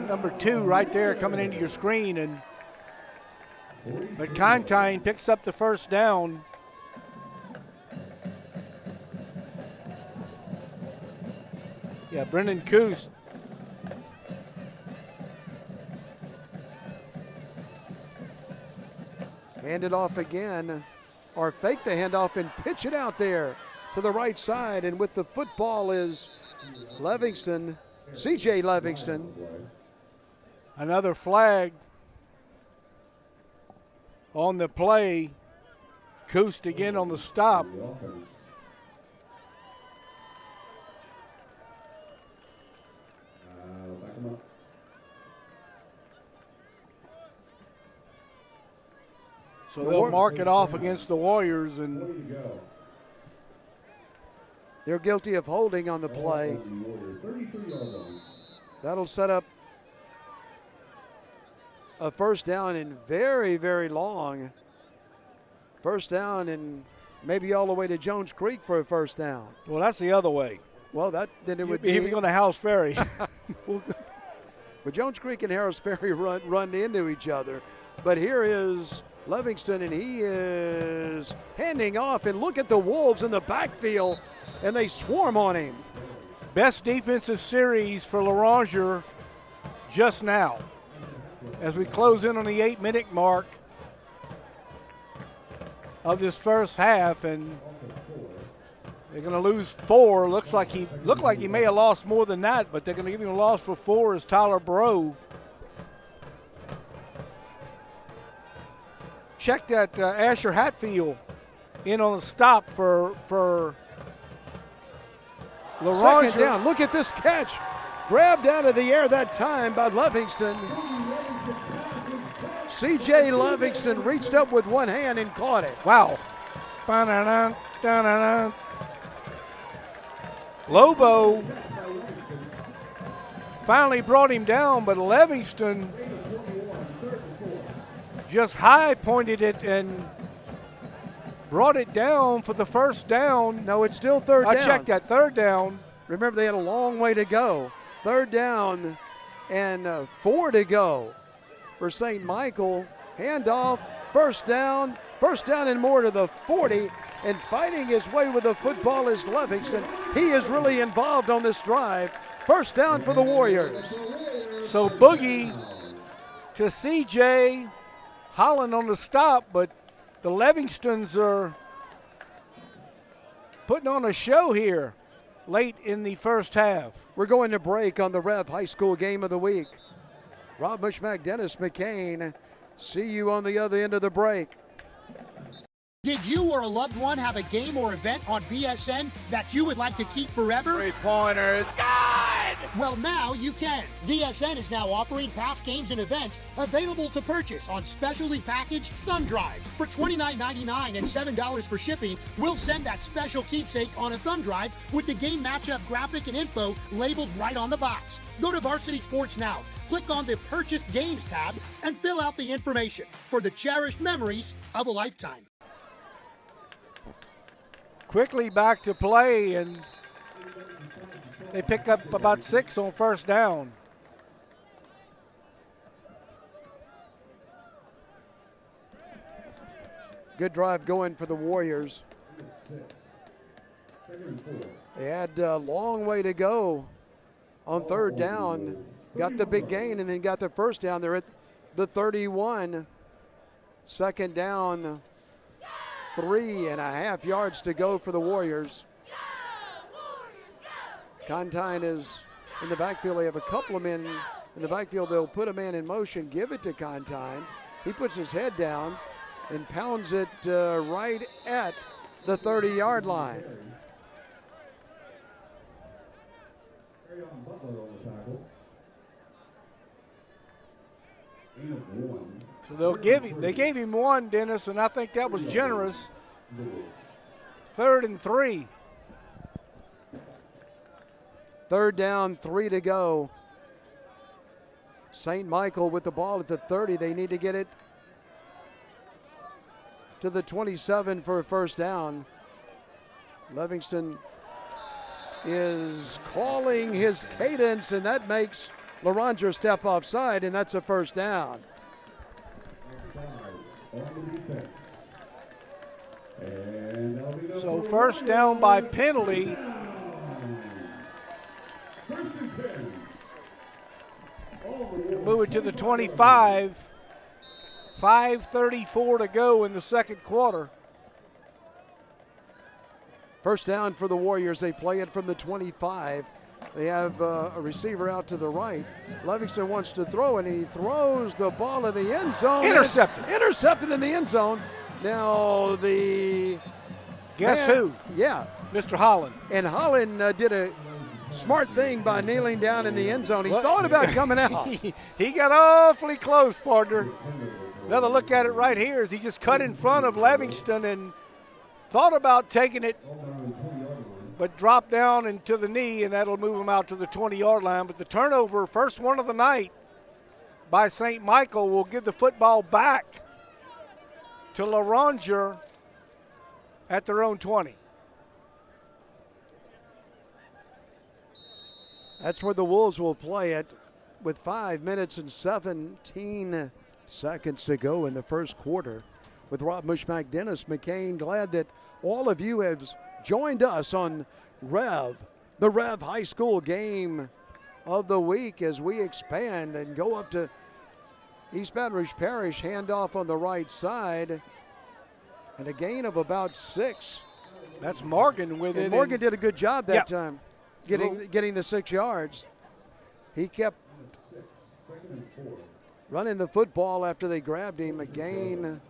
number 2, right there coming into your screen. But Contine picks up the first down. Yeah, Brennan Koost. Hand it off again, or fake the handoff and pitch it out there to the right side. And with the football is Livingston, C.J. Livingston. Another flag on the play. Koost again on the stop. So they'll mark it off against the Warriors, and they're guilty of holding on the play. That'll set up a first down and very, very long. First down and maybe all the way to Jones Creek for a first down. Well, that's the other way. Well, then it would be even going to Harris Ferry. Well, Jones Creek and Harris Ferry run into each other. But here is Livingston, and he is handing off, and look at the Wolves in the backfield, and they swarm on him. Best defensive series for Loranger just now. As we close in on the 8-minute mark of this first half, and they're going to lose 4. Looked like he may have lost more than that, but they're going to give him a loss for 4 as Tyler Breaux. Check that Asher Hatfield in on the stop for Loranger. Second down. Look at this catch. Grabbed out of the air that time by Livingston. C.J. Livingston reached up with one hand and caught it. Wow. Lobo finally brought him down, but Livingston just high pointed it and brought it down for the first down. No, it's still third down. I checked that, third down. Remember, they had a long way to go. Third down and 4 to go for St. Michael. Handoff, first down and more to the 40. And fighting his way with the football is Livingston. He is really involved on this drive. First down for the Warriors. So Boogie to CJ, Holland on the stop, but the Livingstons are putting on a show here late in the first half. We're going to break on the REV High School Game of the Week. Rob Mushmack, Dennis McCain, see you on the other end of the break. Did you or a loved one have a game or event on BSN that you would like to keep forever? 3-pointer, it's good! Well, now you can. BSN is now offering past games and events available to purchase on specially packaged thumb drives. For $29.99 and $7 for shipping, we'll send that special keepsake on a thumb drive with the game matchup graphic and info labeled right on the box. Go to Varsity Sports now. Click on the Purchased Games tab and fill out the information for the cherished memories of a lifetime. Quickly back to play, and they pick up about 6 on first down. Good drive going for the Warriors. They had a long way to go on third down. Got the big gain and then got the first down. They're at the 31. Second down, 3.5 yards to go for the Warriors. Contine is in the backfield. They have a couple of men in the backfield. They'll put a man in motion, give it to Contine. He puts his head down and pounds it right at the 30-yard line. So they gave him 1, Dennis, and I think that was generous. 3rd and 3. Third down, 3 to go. St. Michael with the ball at the 30. They need to get it to the 27 for a first down. Livingston is calling his cadence, and that makes Loranger step offside, and that's a first down. So first down by penalty. Move it to the 25. 5:34 to go in the second quarter. First down for the Warriors. They play it from the 25. They have a receiver out to the right. Livingston wants to throw, and he throws the ball in the end zone. Intercepted. Intercepted in the end zone. Now the... Guess who? Yeah. Mr. Holland. And Holland did a smart thing by kneeling down in the end zone. He thought about coming out. He got awfully close, partner. Another look at it right here is he just cut in front of Livingston and thought about taking it, but dropped down into the knee, and that'll move him out to the 20-yard line. But the turnover, first one of the night by St. Michael, will give the football back to Loranger at their own 20. That's where the Wolves will play it with 5 minutes and 17 seconds to go in the first quarter. With Rob Mushmack, Dennis McCain, glad that all of you have joined us on REV, the REV High School Game of the Week, as we expand and go up to East Baton Rouge Parish. Handoff on the right side, and a gain of about 6. That's Morgan with it. Morgan did a good job that time, getting the 6 yards. He kept running the football after they grabbed him. A gain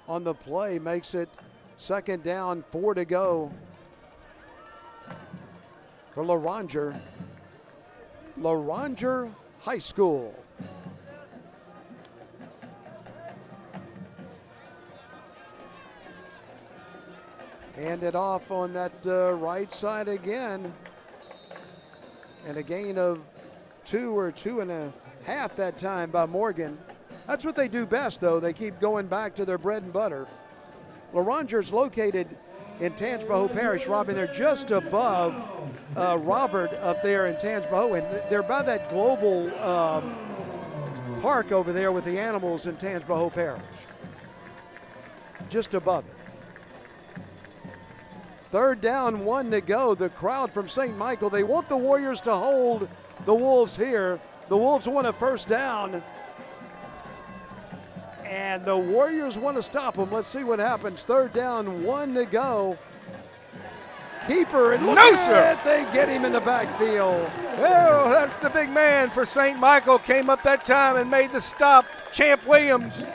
on the play makes it second down, 4 to go for Loranger. Loranger High School. Hand it off on that right side again. And a gain of 2 or 2.5 that time by Morgan. That's what they do best, though. They keep going back to their bread and butter. Loranger's located in Tangipahoa Parish, Robin. They're just above Robert up there in Tangipahoa, and they're by that global park over there with the animals in Tangipahoa Parish. Just above it. Third down, 1 to go. The crowd from St. Michael, they want the Warriors to hold the Wolves here. The Wolves want a first down, and the Warriors want to stop them. Let's see what happens. Third down, 1 to go. Keeper, and look at it, they get him in the backfield. Well, that's the big man for St. Michael. Came up that time and made the stop. Champ Williams.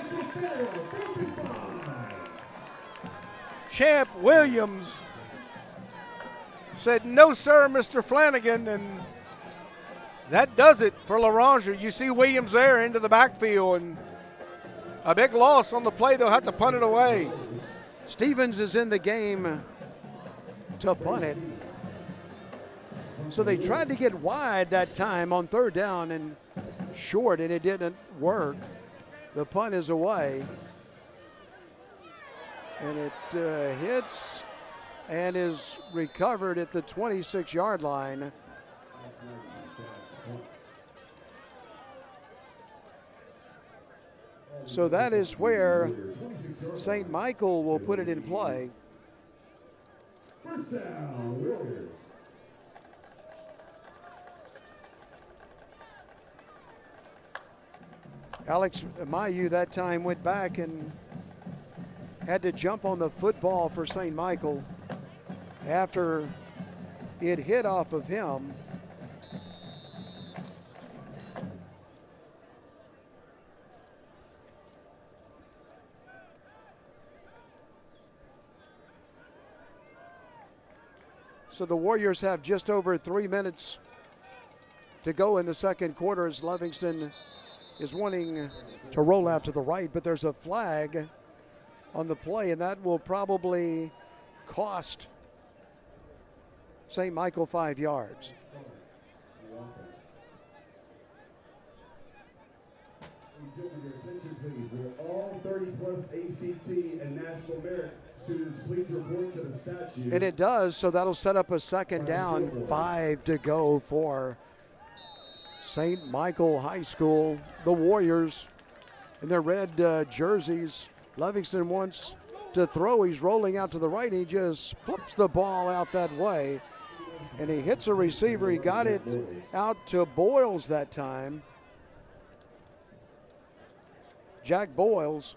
Champ Williams said, "No, sir, Mr. Flanagan," and that does it for Loranger. You see Williams there into the backfield, and a big loss on the play. They'll have to punt it away. Stevens is in the game to punt it. So they tried to get wide that time on third down and short, and it didn't work. The punt is away. And it hits and is recovered at the 26-yard line. So that is where St. Michael will put it in play. Alex Mayu that time went back and had to jump on the football for St. Michael after it hit off of him. So the Warriors have just over 3 minutes to go in the second quarter as Livingston is wanting to roll out to the right, but there's a flag on the play, and that will probably cost St. Michael 5 yards. All 30-plus ACT and National Merit students, please report to the statue. And it does, so that'll set up a second down, 5 to go for St. Michael High School. The Warriors in their red jerseys. Livingston wants to throw. He's rolling out to the right. He just flips the ball out that way. And he hits a receiver. He got it out to Boyles that time. Jack Boyles.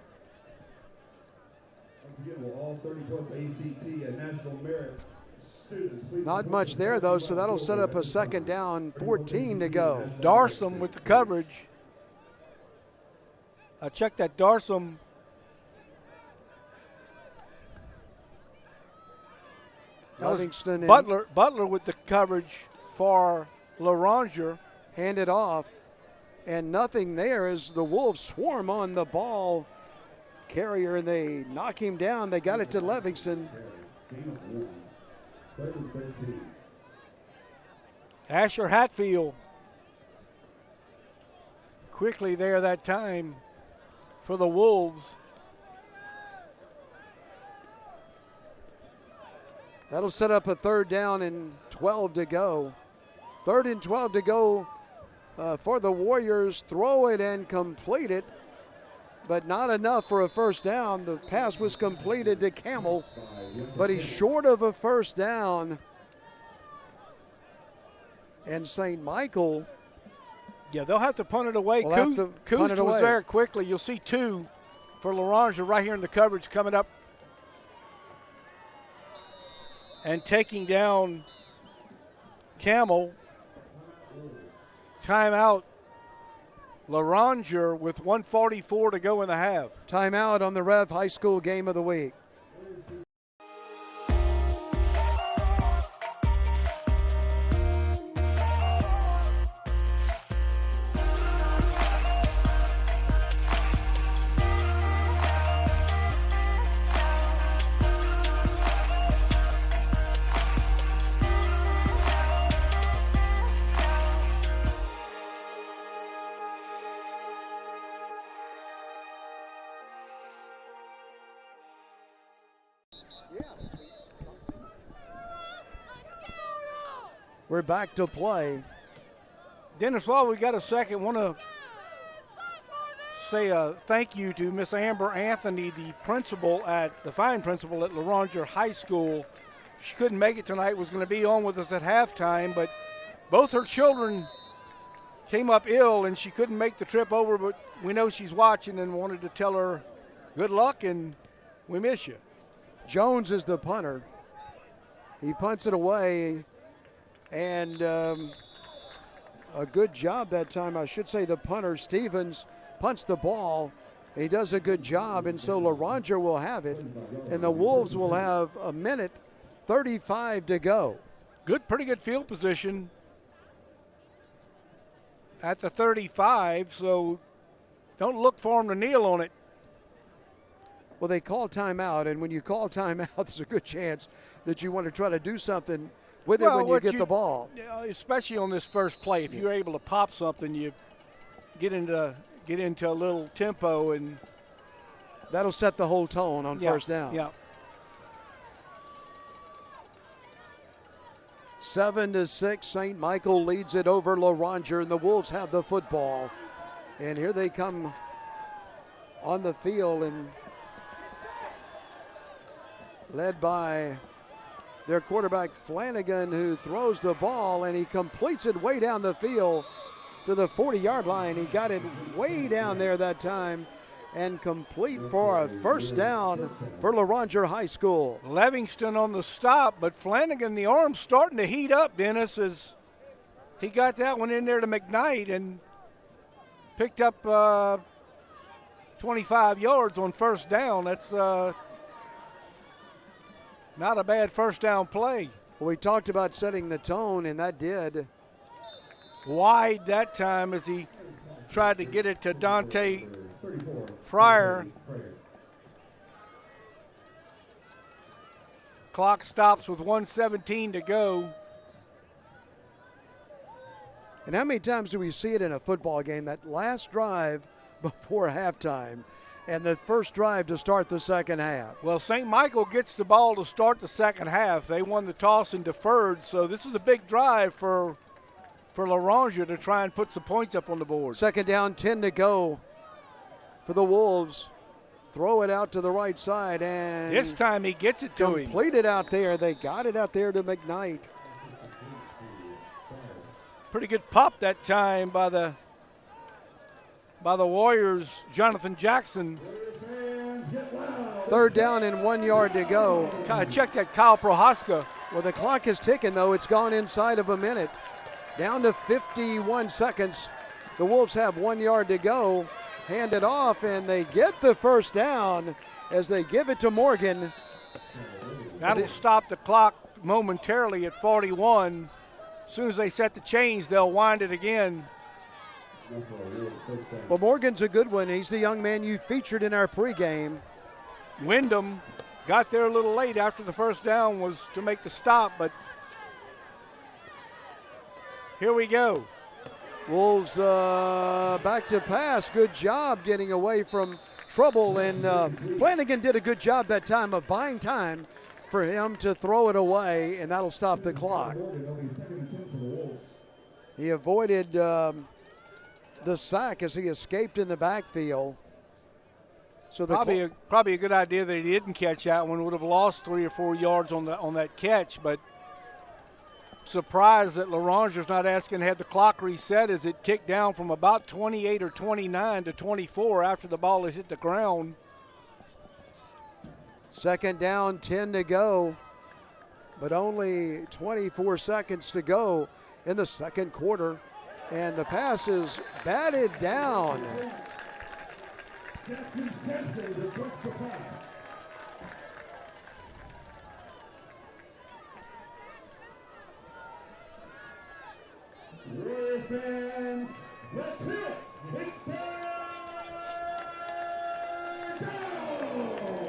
All 30-plus ACT and National Merit students, Not much there, though, so that'll set up a second down, 14 to go. Darsom with the coverage. I checked that Darsom. Livingston Butler with the coverage for Loranger. Handed off, and nothing there as the Wolves swarm on the ball carrier, and they knock him down. They got it to Livingston. Asher Hatfield quickly there that time for the Wolves. That'll set up a third down and 12 to go. 3rd and 12 to go for the Warriors. Throw it and complete it, but not enough for a first down. The pass was completed to Camel, but he's short of a first down. And St. Michael. Yeah, they'll have to punt it away. Coos was there quickly. You'll see 2 for Loranger right here in the coverage coming up and taking down Camel. Timeout. Loranger with 1:44 to go in the half. Timeout on the REV High School Game of the Week. We're back to play. Dennis, while we got a second, want to say a thank you to Miss Amber Anthony, the fine principal at Loranger High School. She couldn't make it tonight, was going to be on with us at halftime, but both her children came up ill and she couldn't make the trip over, but we know she's watching and wanted to tell her good luck and we miss you. Jones is the punter. He punts it away, and a good job that time. I should say the punter, Stevens, punts the ball. He does a good job, and so Loranger will have it, and the Wolves will have 1:35 to go. Pretty good field position at the 35, so don't look for them to kneel on it. Well, they call timeout, and when you call timeout, there's a good chance that you want to try to do something with it when you get the ball. Especially on this first play, if you're able to pop something, you get into a little tempo, and that'll set the whole tone on first down. Yeah. 7-6, St. Michael leads it over Loranger, and the Wolves have the football. And here they come on the field, and led by their quarterback Flanagan, who throws the ball, and he completes it way down the field to the 40-yard line. He got it way down there that time and complete for a first down for Loranger High School. Livingston on the stop, but Flanagan, the arm's starting to heat up, Dennis, as he got that one in there to McKnight and picked up 25 yards on first down. That's not a bad first down play. Well, we talked about setting the tone, and that did. Wide that time as he tried to get it to Dante Fryer. Clock stops with 1:17 to go. And how many times do we see it in a football game, that last drive before halftime and the first drive to start the second half? Well, St. Michael gets the ball to start the second half. They won the toss and deferred, so this is a big drive for Loranger to try and put some points up on the board. Second down, 10 to go for the Wolves. Throw it out to the right side, and this time he gets it to him. Complete it out there. They got it out there to McKnight. Pretty good pop that time by the Warriors, Jonathan Jackson. Third down and 1 yard to go. Check that Kyle Prohaska. Well, the clock is ticking, though. It's gone inside of a minute. Down to 51 seconds. The Wolves have 1 yard to go. Hand it off, and they get the first down as they give it to Morgan. That'll stop the clock momentarily at 41. As soon as they set the change, they'll wind it again. Well, Morgan's a good one. He's the young man you featured in our pregame. Wyndham got there a little late after the first down was to make the stop, but here we go. Wolves back to pass. Good job getting away from trouble, and Flanagan did a good job that time of buying time for him to throw it away, and that'll stop the clock. He avoided the sack as he escaped in the backfield. So probably a good idea that he didn't catch that one. Would have lost 3 or 4 yards on that catch, but surprised that Loranger's not asking to have the clock reset as it ticked down from about 28 or 29 to 24 after the ball had hit the ground. Second down, 10 to go, but only 24 seconds to go in the second quarter, and the pass is batted down.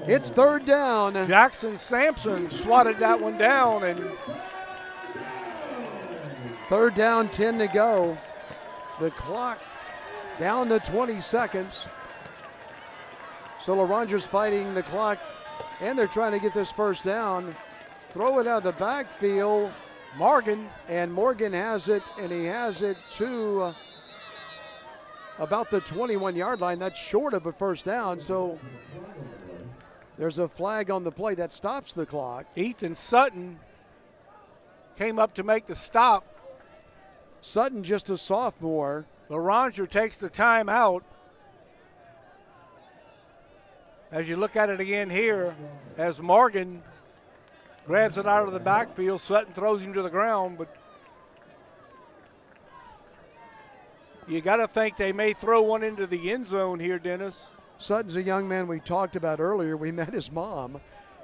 It's third down. Jackson Sampson swatted that one down, and third down, 10 to go. The clock down to 20 seconds. So Loranger's fighting the clock, and they're trying to get this first down. Throw it out of the backfield. Morgan has it, and he has it to about the 21-yard line. That's short of a first down, so there's a flag on the play that stops the clock. Ethan Sutton came up to make the stop. Sutton, just a sophomore. Loranger takes the timeout. As you look at it again here, as Morgan grabs it out of the backfield, Sutton throws him to the ground, but you got to think they may throw one into the end zone here, Dennis. Sutton's a young man we talked about earlier. We met his mom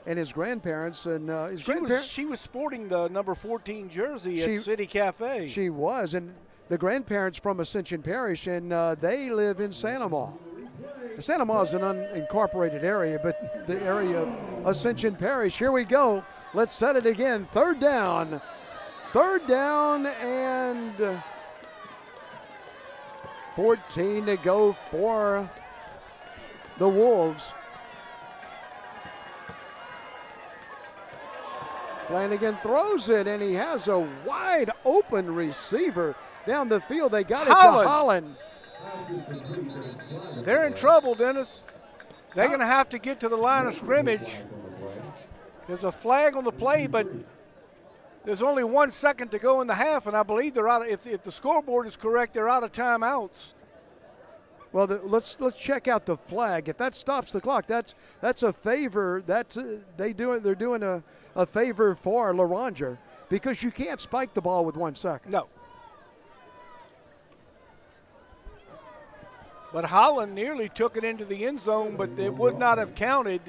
and his grandparents, and she was sporting the number 14 jersey at City Cafe. She was, and the grandparents from Ascension Parish, and they live in Santa Ma. Santa Ma is an unincorporated area, but the area of Ascension Parish. Here we go. Let's set it again. Third down. Third down and 14 to go for the Wolves. Flanagan throws it, and he has a wide open receiver down the field. They got it to Holland. They're in trouble, Dennis. They're going to have to get to the line of scrimmage. There's a flag on the play, but there's only 1 second to go in the half, and I believe they're out. If the scoreboard is correct, they're out of timeouts. Well, let's check out the flag. If that stops the clock, that's a favor. They're doing a favor for Loranger because you can't spike the ball with 1 second. No. But Holland nearly took it into the end zone, but it would not have counted.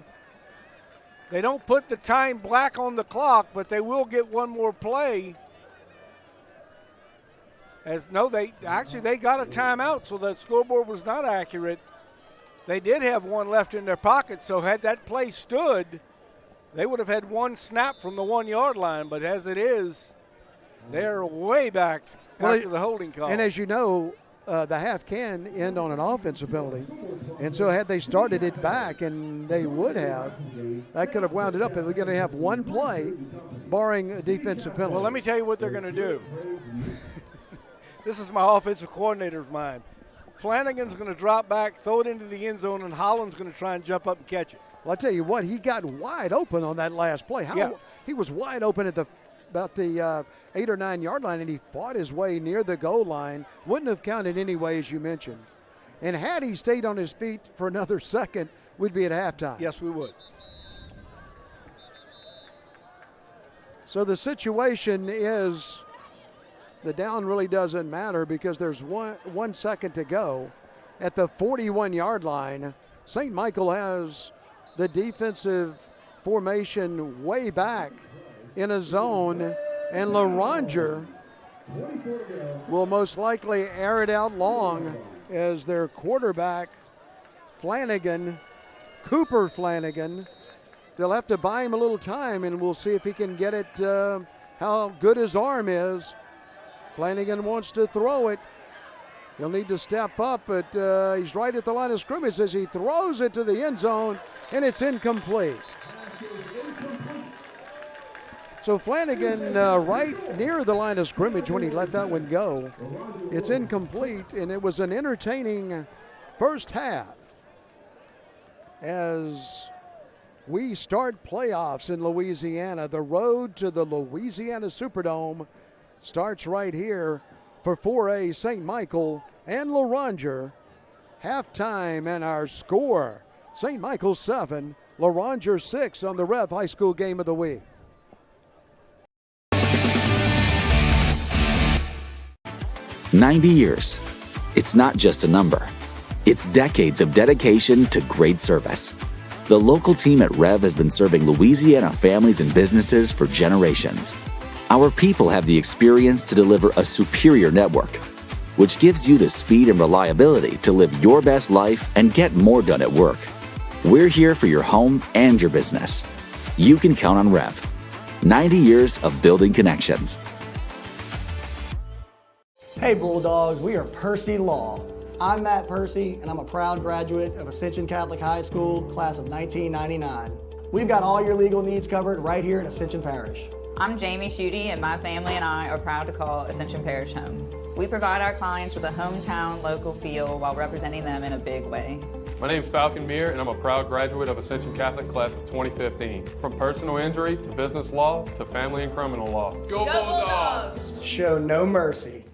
They don't put the time black on the clock, but they will get one more play. They got a timeout, so the scoreboard was not accurate. They did have one left in their pocket, so had that play stood, they would have had one snap from the 1 yard line. But as it is, they're way back after the holding call. And as you know, the half can end on an offensive penalty. And so had they started it back, and they would have, that could have wound it up. And they're going to have one play, barring a defensive penalty. Well, let me tell you what they're going to do. This is my offensive coordinator's mind. Flanagan's going to drop back, throw it into the end zone, and Holland's going to try and jump up and catch it. Well, I tell you what, he got wide open on that last play. He was wide open at about the 8 or 9 yard line, and he fought his way near the goal line. Wouldn't have counted anyway, as you mentioned. And had he stayed on his feet for another second, we'd be at halftime. Yes, we would. So the situation is the down really doesn't matter because there's 1 second to go. At the 41 yard line, St. Michael has the defensive formation way back in a zone, and Loranger will most likely air it out long as their quarterback, Cooper Flanagan, they'll have to buy him a little time, and we'll see if he can get it, how good his arm is. Flanagan wants to throw it. He'll need to step up, but he's right at the line of scrimmage as he throws it to the end zone, and it's incomplete. So Flanagan right near the line of scrimmage when he let that one go. It's incomplete, and it was an entertaining first half as we start playoffs in Louisiana. The road to the Louisiana Superdome starts right here for 4A St. Michael and Loranger. Halftime and our score, St. Michael 7, Loranger 6 on the REV High School Game of the Week. "90 years. It's not just a number. It's decades of dedication to great service. The local team at REV has been serving Louisiana families and businesses for generations. Our people have the experience to deliver a superior network, which gives you the speed and reliability to live your best life and get more done at work. We're here for your home and your business. You can count on REV. 90 years of building connections." Hey Bulldogs, we are Percy Law. I'm Matt Percy, and I'm a proud graduate of Ascension Catholic High School, class of 1999. We've got all your legal needs covered right here in Ascension Parish. I'm Jamie Schutte, and my family and I are proud to call Ascension Parish home. We provide our clients with a hometown local feel while representing them in a big way. My name is Falcon Meir, and I'm a proud graduate of Ascension Catholic class of 2015. From personal injury to business law to family and criminal law. Go Bulldogs! Show no mercy.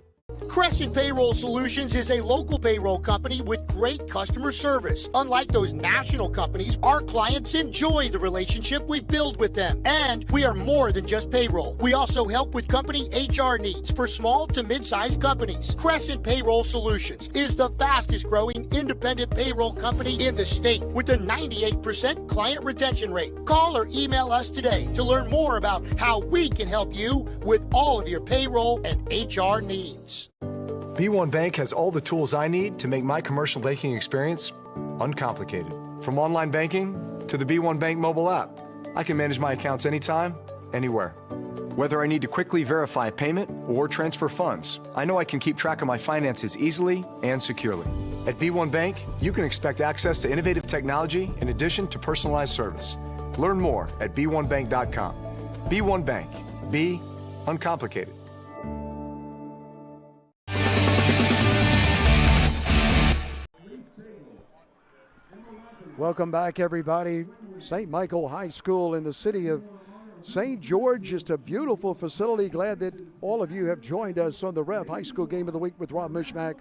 Crescent Payroll Solutions is a local payroll company with great customer service. Unlike those national companies, our clients enjoy the relationship we build with them. And we are more than just payroll. We also help with company HR needs for small to mid-sized companies. Crescent Payroll Solutions is the fastest growing independent payroll company in the state with a 98% client retention rate. Call or email us today to learn more about how we can help you with all of your payroll and HR needs. B1 Bank has all the tools I need to make my commercial banking experience uncomplicated. From online banking to the B1 Bank mobile app, I can manage my accounts anytime, anywhere. Whether I need to quickly verify a payment or transfer funds, I know I can keep track of my finances easily and securely. At B1 Bank, you can expect access to innovative technology in addition to personalized service. Learn more at b1bank.com. B1 Bank. Be uncomplicated. Welcome back, everybody. St. Michael High School in the city of St. George. Just a beautiful facility. Glad that all of you have joined us on the REV High School Game of the Week with Rob Mishmack,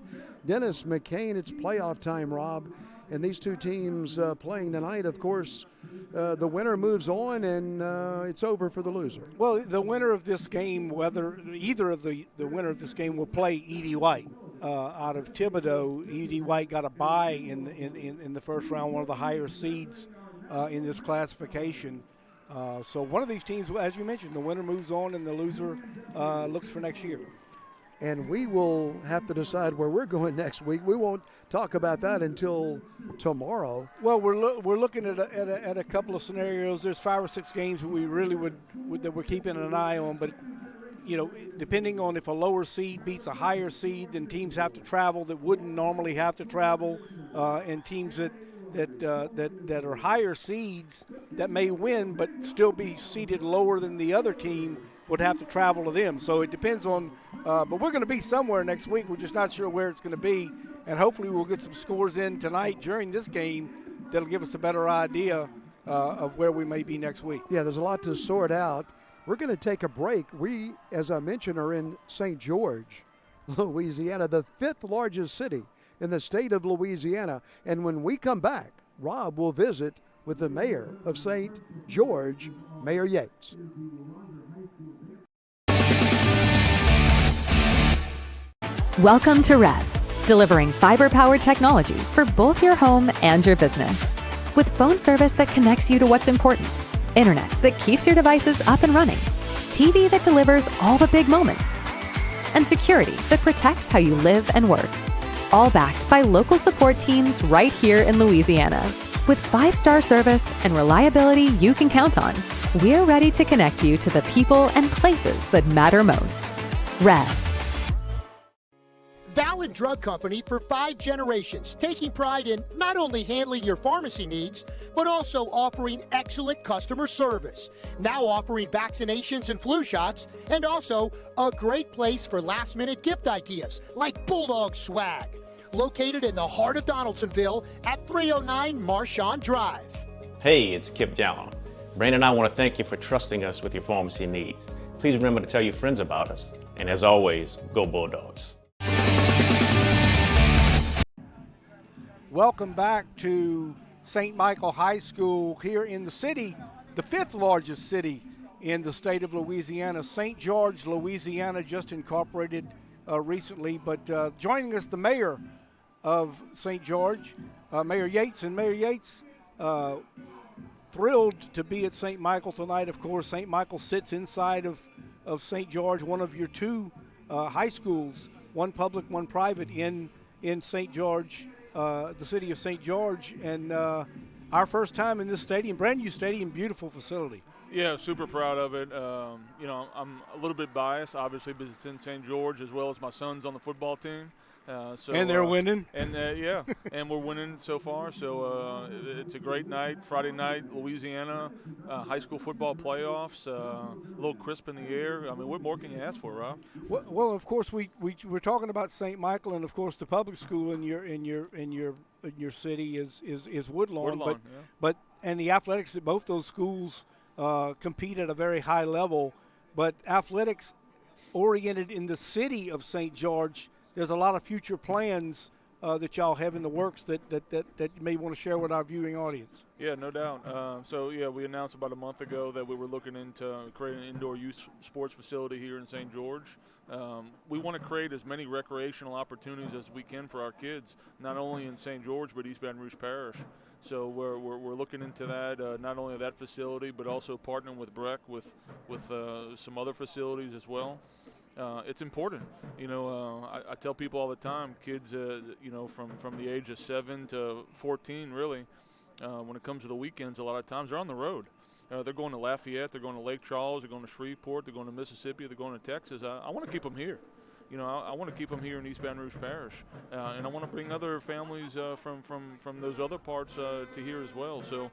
Dennis McCain. It's playoff time, Rob. And these two teams playing tonight, of course, the winner moves on, and it's over for the loser. Well, the winner of this game, whether either of the winner of this game will play E.D. White. Out of Thibodaux, E.D. White got a bye in the first round, one of the higher seeds in this classification. So one of these teams, as you mentioned, the winner moves on and the loser looks for next year. And we will have to decide where we're going next week. We won't talk about that until tomorrow. Well, we're looking at a couple of scenarios. There's 5 or 6 games that we really would that we're keeping an eye on, but depending on if a lower seed beats a higher seed, then teams have to travel that wouldn't normally have to travel, and teams that are higher seeds that may win but still be seated lower than the other team would have to travel to them. So it depends on, but we're going to be somewhere next week. We're just not sure where it's going to be, and hopefully we'll get some scores in tonight during this game that'll give us a better idea of where we may be next week. Yeah, there's a lot to sort out. We're going to take a break. We, as I mentioned, are in St. George, Louisiana, the 5th largest city in the state of Louisiana. And when we come back, Rob will visit with the mayor of St. George, Mayor Yates. Welcome to REV, delivering fiber-powered technology for both your home and your business. With phone service that connects you to what's important, internet that keeps your devices up and running, TV that delivers all the big moments, and security that protects how you live and work. All backed by local support teams right here in Louisiana. With 5-star service and reliability you can count on, we're ready to connect you to the people and places that matter most. REV. Valid Drug Company for 5 generations, taking pride in not only handling your pharmacy needs, but also offering excellent customer service. Now offering vaccinations and flu shots, and also a great place for last-minute gift ideas like Bulldog swag. Located in the heart of Donaldsonville at 309 Marchand Drive. Hey, it's Kip Jallon. Brandon and I want to thank you for trusting us with your pharmacy needs. Please remember to tell your friends about us. And as always, go Bulldogs. Welcome back to St. Michael High School here in the city, the 5th largest city in the state of Louisiana. St. George, Louisiana, just incorporated recently, but joining us, the mayor of St. George, Mayor Yates. And Mayor Yates, thrilled to be at St. Michael tonight. Of course, St. Michael sits inside of St. George, one of your 2 high schools, one public, one private in St. George, the city of St. George, and our first time in this stadium, brand new stadium, beautiful facility. Yeah, super proud of it. I'm a little bit biased, obviously, because it's in St. George, as well as my son's on the football team. And they're winning. And yeah, and we're winning so far. So it's a great night, Friday night, Louisiana, high school football playoffs. A little crisp in the air. I mean, what more can you ask for, Rob? Well, of course, we're talking about St. Michael, and of course, the public school in your city is Woodlawn. But the athletics at both those schools compete at a very high level. But athletics oriented in the city of St. George, there's a lot of future plans that y'all have in the works that you may want to share with our viewing audience. Yeah, no doubt. We announced about a month ago that we were looking into creating an indoor youth sports facility here in St. George. We want to create as many recreational opportunities as we can for our kids, not only in St. George but East Baton Rouge Parish. So we're looking into that, not only that facility, but also partnering with BREC with some other facilities as well. It's important. I tell people all the time, kids, from the age of 7 to 14, really, when it comes to the weekends, a lot of times they're on the road. They're going to Lafayette, they're going to Lake Charles, they're going to Shreveport, they're going to Mississippi, they're going to Texas. I want to keep them here. I want to keep them here in East Baton Rouge Parish, and I want to bring other families from those other parts to here as well. So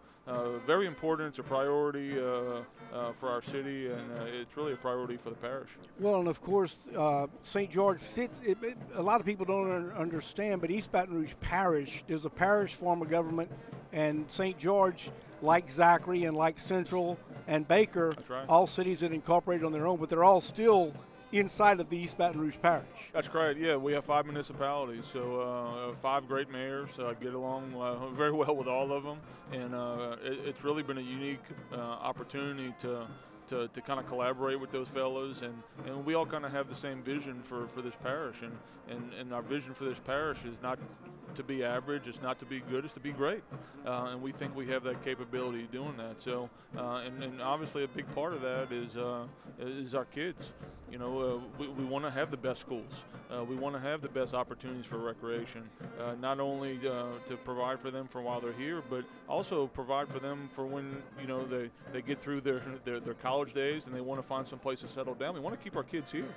very important. It's a priority for our city, and it's really a priority for the parish. Well, and of course, St. George sits, a lot of people don't understand, but East Baton Rouge Parish, there's a parish form of government, and St. George, like Zachary and like Central and Baker, That's right. All cities that incorporated on their own, but they're all still inside of the East Baton Rouge Parish. That's correct. Yeah, we have 5 municipalities, so 5 great mayors. I get along very well with all of them, and it's really been a unique opportunity to kind of collaborate with those fellows, and we all kind of have the same vision for this parish, and our vision for this parish is not to be average, it's not to be good, it's to be great, and we think we have that capability of doing that. So, and obviously a big part of that is our kids. We want to have the best schools. We want to have the best opportunities for recreation, not only to provide for them for while they're here, but also provide for them for when they get through their college college days and they want to find some place to settle down. We want to keep our kids here.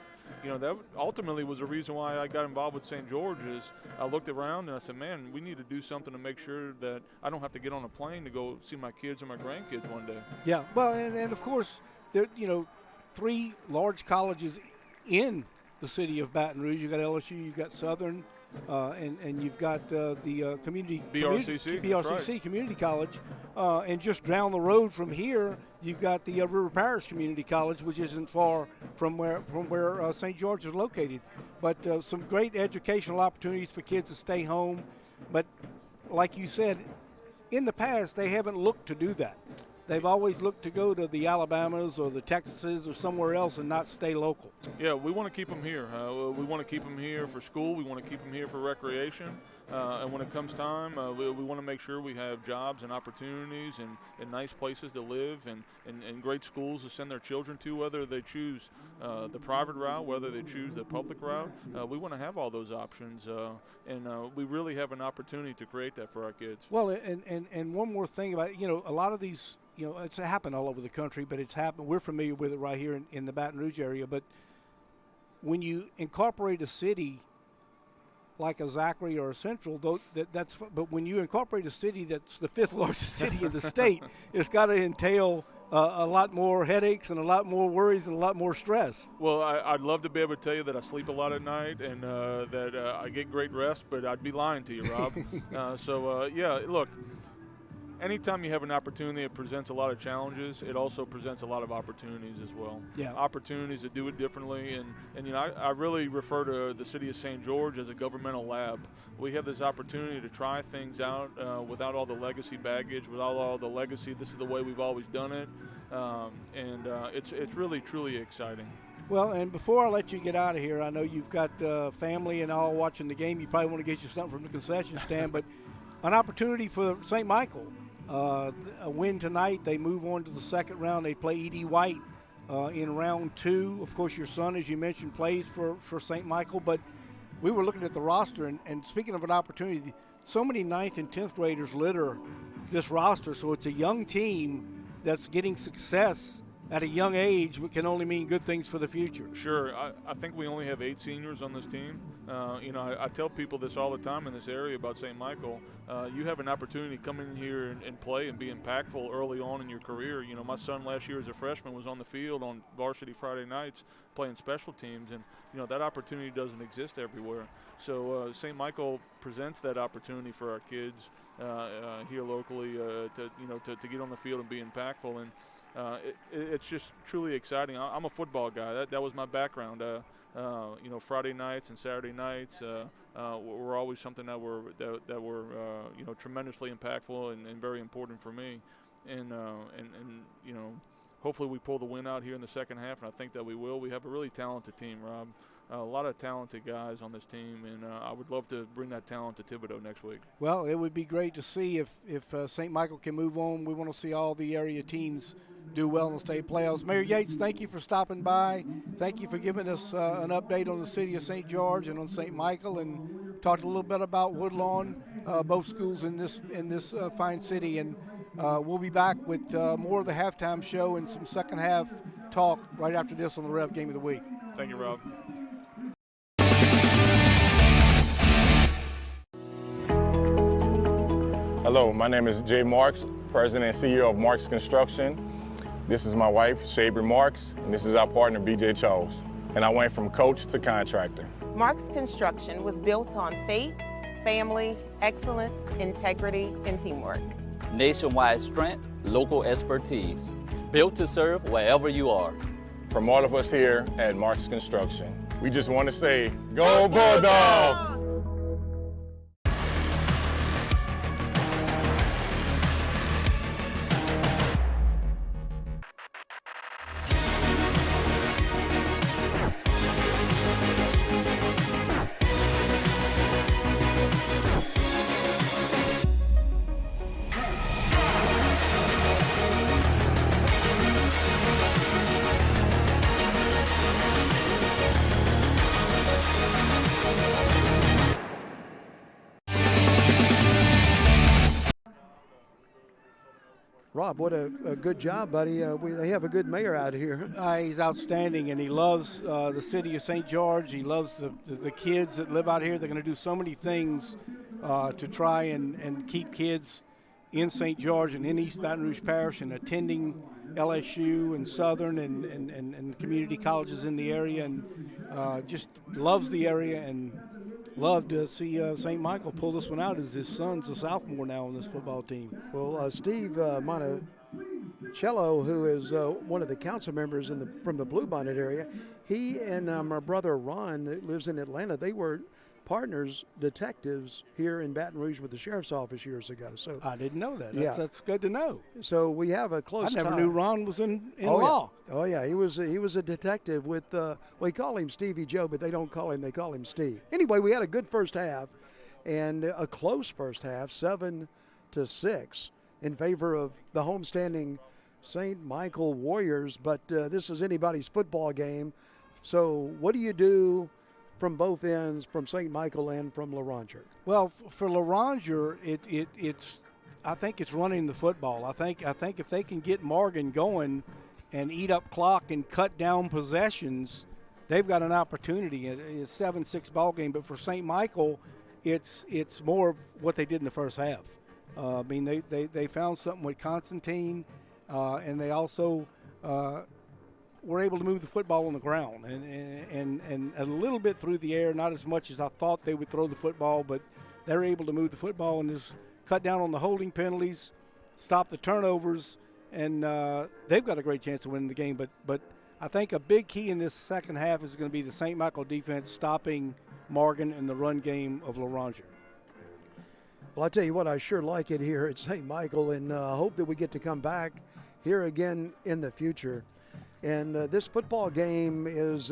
You know, that ultimately was the reason why I got involved with St. George. Is I looked around and I said, man, we need to do something to make sure that I don't have to get on a plane to go see my kids or my grandkids one day. Yeah, well, and of course, there, you know, 3 large colleges in the city of Baton Rouge. You've got LSU, you've got Southern, and you've got the BRCC, right. Community College. And just down the road from here, you've got the River Parish Community College, which isn't far from where St. George is located. But some great educational opportunities for kids to stay home. But like you said, in the past, they haven't looked to do that. They've always looked to go to the Alabamas or the Texases or somewhere else and not stay local. Yeah, we want to keep them here. We want to keep them here for school. We want to keep them here for recreation. And when it comes time, we want to make sure we have jobs and opportunities and nice places to live and great schools to send their children to, whether they choose the private route, whether they choose the public route. We want to have all those options, and we really have an opportunity to create that for our kids. Well, and one more thing about, you know, a lot of these, you know, it's happened all over the country, but it's happened. We're familiar with it right here in the Baton Rouge area. But when you incorporate a city like a Zachary or a Central, but when you incorporate a city that's the 5th largest city in the state, it's got to entail a lot more headaches and a lot more worries and a lot more stress. Well, I'd love to be able to tell you that I sleep a lot at night and that I get great rest, but I'd be lying to you, Rob. Yeah, look, anytime you have an opportunity, it presents a lot of challenges. It also presents a lot of opportunities as well. Yeah. Opportunities to do it differently. And you know, I really refer to the city of St. George as a governmental lab. We have this opportunity to try things out without all the legacy baggage, without all the legacy. This is the way we've always done it. It's really, truly exciting. Well, and before I let you get out of here, I know you've got family and all watching the game. You probably want to get you something from the concession stand, but an opportunity for St. Michael. A win tonight, they move on to the second round. They play E.D. White in round 2. Of course, your son, as you mentioned, plays for St. Michael. But we were looking at the roster, and speaking of an opportunity, so many 9th and 10th graders litter this roster. So it's a young team that's getting success at a young age, which can only mean good things for the future. Sure. I think we only have 8 seniors on this team. You know, I tell people this all the time in this area about St. Michael. You have an opportunity to come in here and play and be impactful early on in your career. You know, my son last year as a freshman was on the field on varsity Friday nights playing special teams, and, you know, that opportunity doesn't exist everywhere. So St. Michael presents that opportunity for our kids here locally to get on the field and be impactful. And it's just truly exciting. I'm a football guy. That was my background. You know, Friday nights and Saturday nights were always something that were you know, tremendously impactful and very important for me. And you know, hopefully we pull the win out here in the second half, and I think that we will. We have a really talented team, Rob. A lot of talented guys on this team, and I would love to bring that talent to Thibodaux next week. Well, it would be great to see if St. Michael can move on. We want to see all the area teams do well in the state playoffs. Mayor Yates, thank you for stopping by. Thank you for giving us an update on the city of St. George and on St. Michael, and talked a little bit about Woodlawn, both schools in this fine city. And we'll be back with more of the halftime show and some second half talk right after this on the Rev Game of the Week. Thank you, Rob. Hello, my name is Jay Marks, President and CEO of Marks Construction. This is my wife, Shabry Marks, and this is our partner, BJ Charles. And I went from coach to contractor. Marks Construction was built on faith, family, excellence, integrity, and teamwork. Nationwide strength, local expertise. Built to serve wherever you are. From all of us here at Marks Construction, we just want to say, Go Bulldogs! Rob, what a good job, buddy. They have a good mayor out here. He's outstanding, and he loves the city of St. George. He loves the kids that live out here. They're going to do so many things to try and keep kids in St. George and in East Baton Rouge Parish and attending LSU and Southern and community colleges in the area, and just loves the area and loved to see St. Michael pull this one out, as his son's a sophomore now on this football team. Well, Steve Monticello, who is one of the council members from the Bluebonnet area, he and my brother Ron, that lives in Atlanta, they were partners, detectives here in Baton Rouge with the sheriff's office years ago. So I didn't know that. Yeah. That's good to know. So we have a close I never tie. knew Ron was in Oh, law. Yeah. Oh yeah, he was a detective with we call him Stevie Joe, but they don't call him, they call him Steve. Anyway, we had a good first half and a close first half, 7-6 in favor of the homestanding St. Michael Warriors, but this is anybody's football game. So what do you do from both ends, from St. Michael and from Loranger? Well, for Loranger, it's I think it's running the football. I think if they can get Morgan going and eat up clock and cut down possessions, they've got an opportunity. It's a 7-6 ball game, but for St. Michael, it's more of what they did in the first half. I mean, they found something with Constantine, and they also were able to move the football on the ground and a little bit through the air, not as much as I thought they would throw the football, but they're able to move the football and just cut down on the holding penalties, stop the turnovers, and they've got a great chance of winning the game. But I think a big key in this second half is going to be the St. Michael defense stopping Morgan in the run game of Loranger. Well, I tell you what, I sure like it here at St. Michael, and hope that we get to come back here again in the future. And this football game is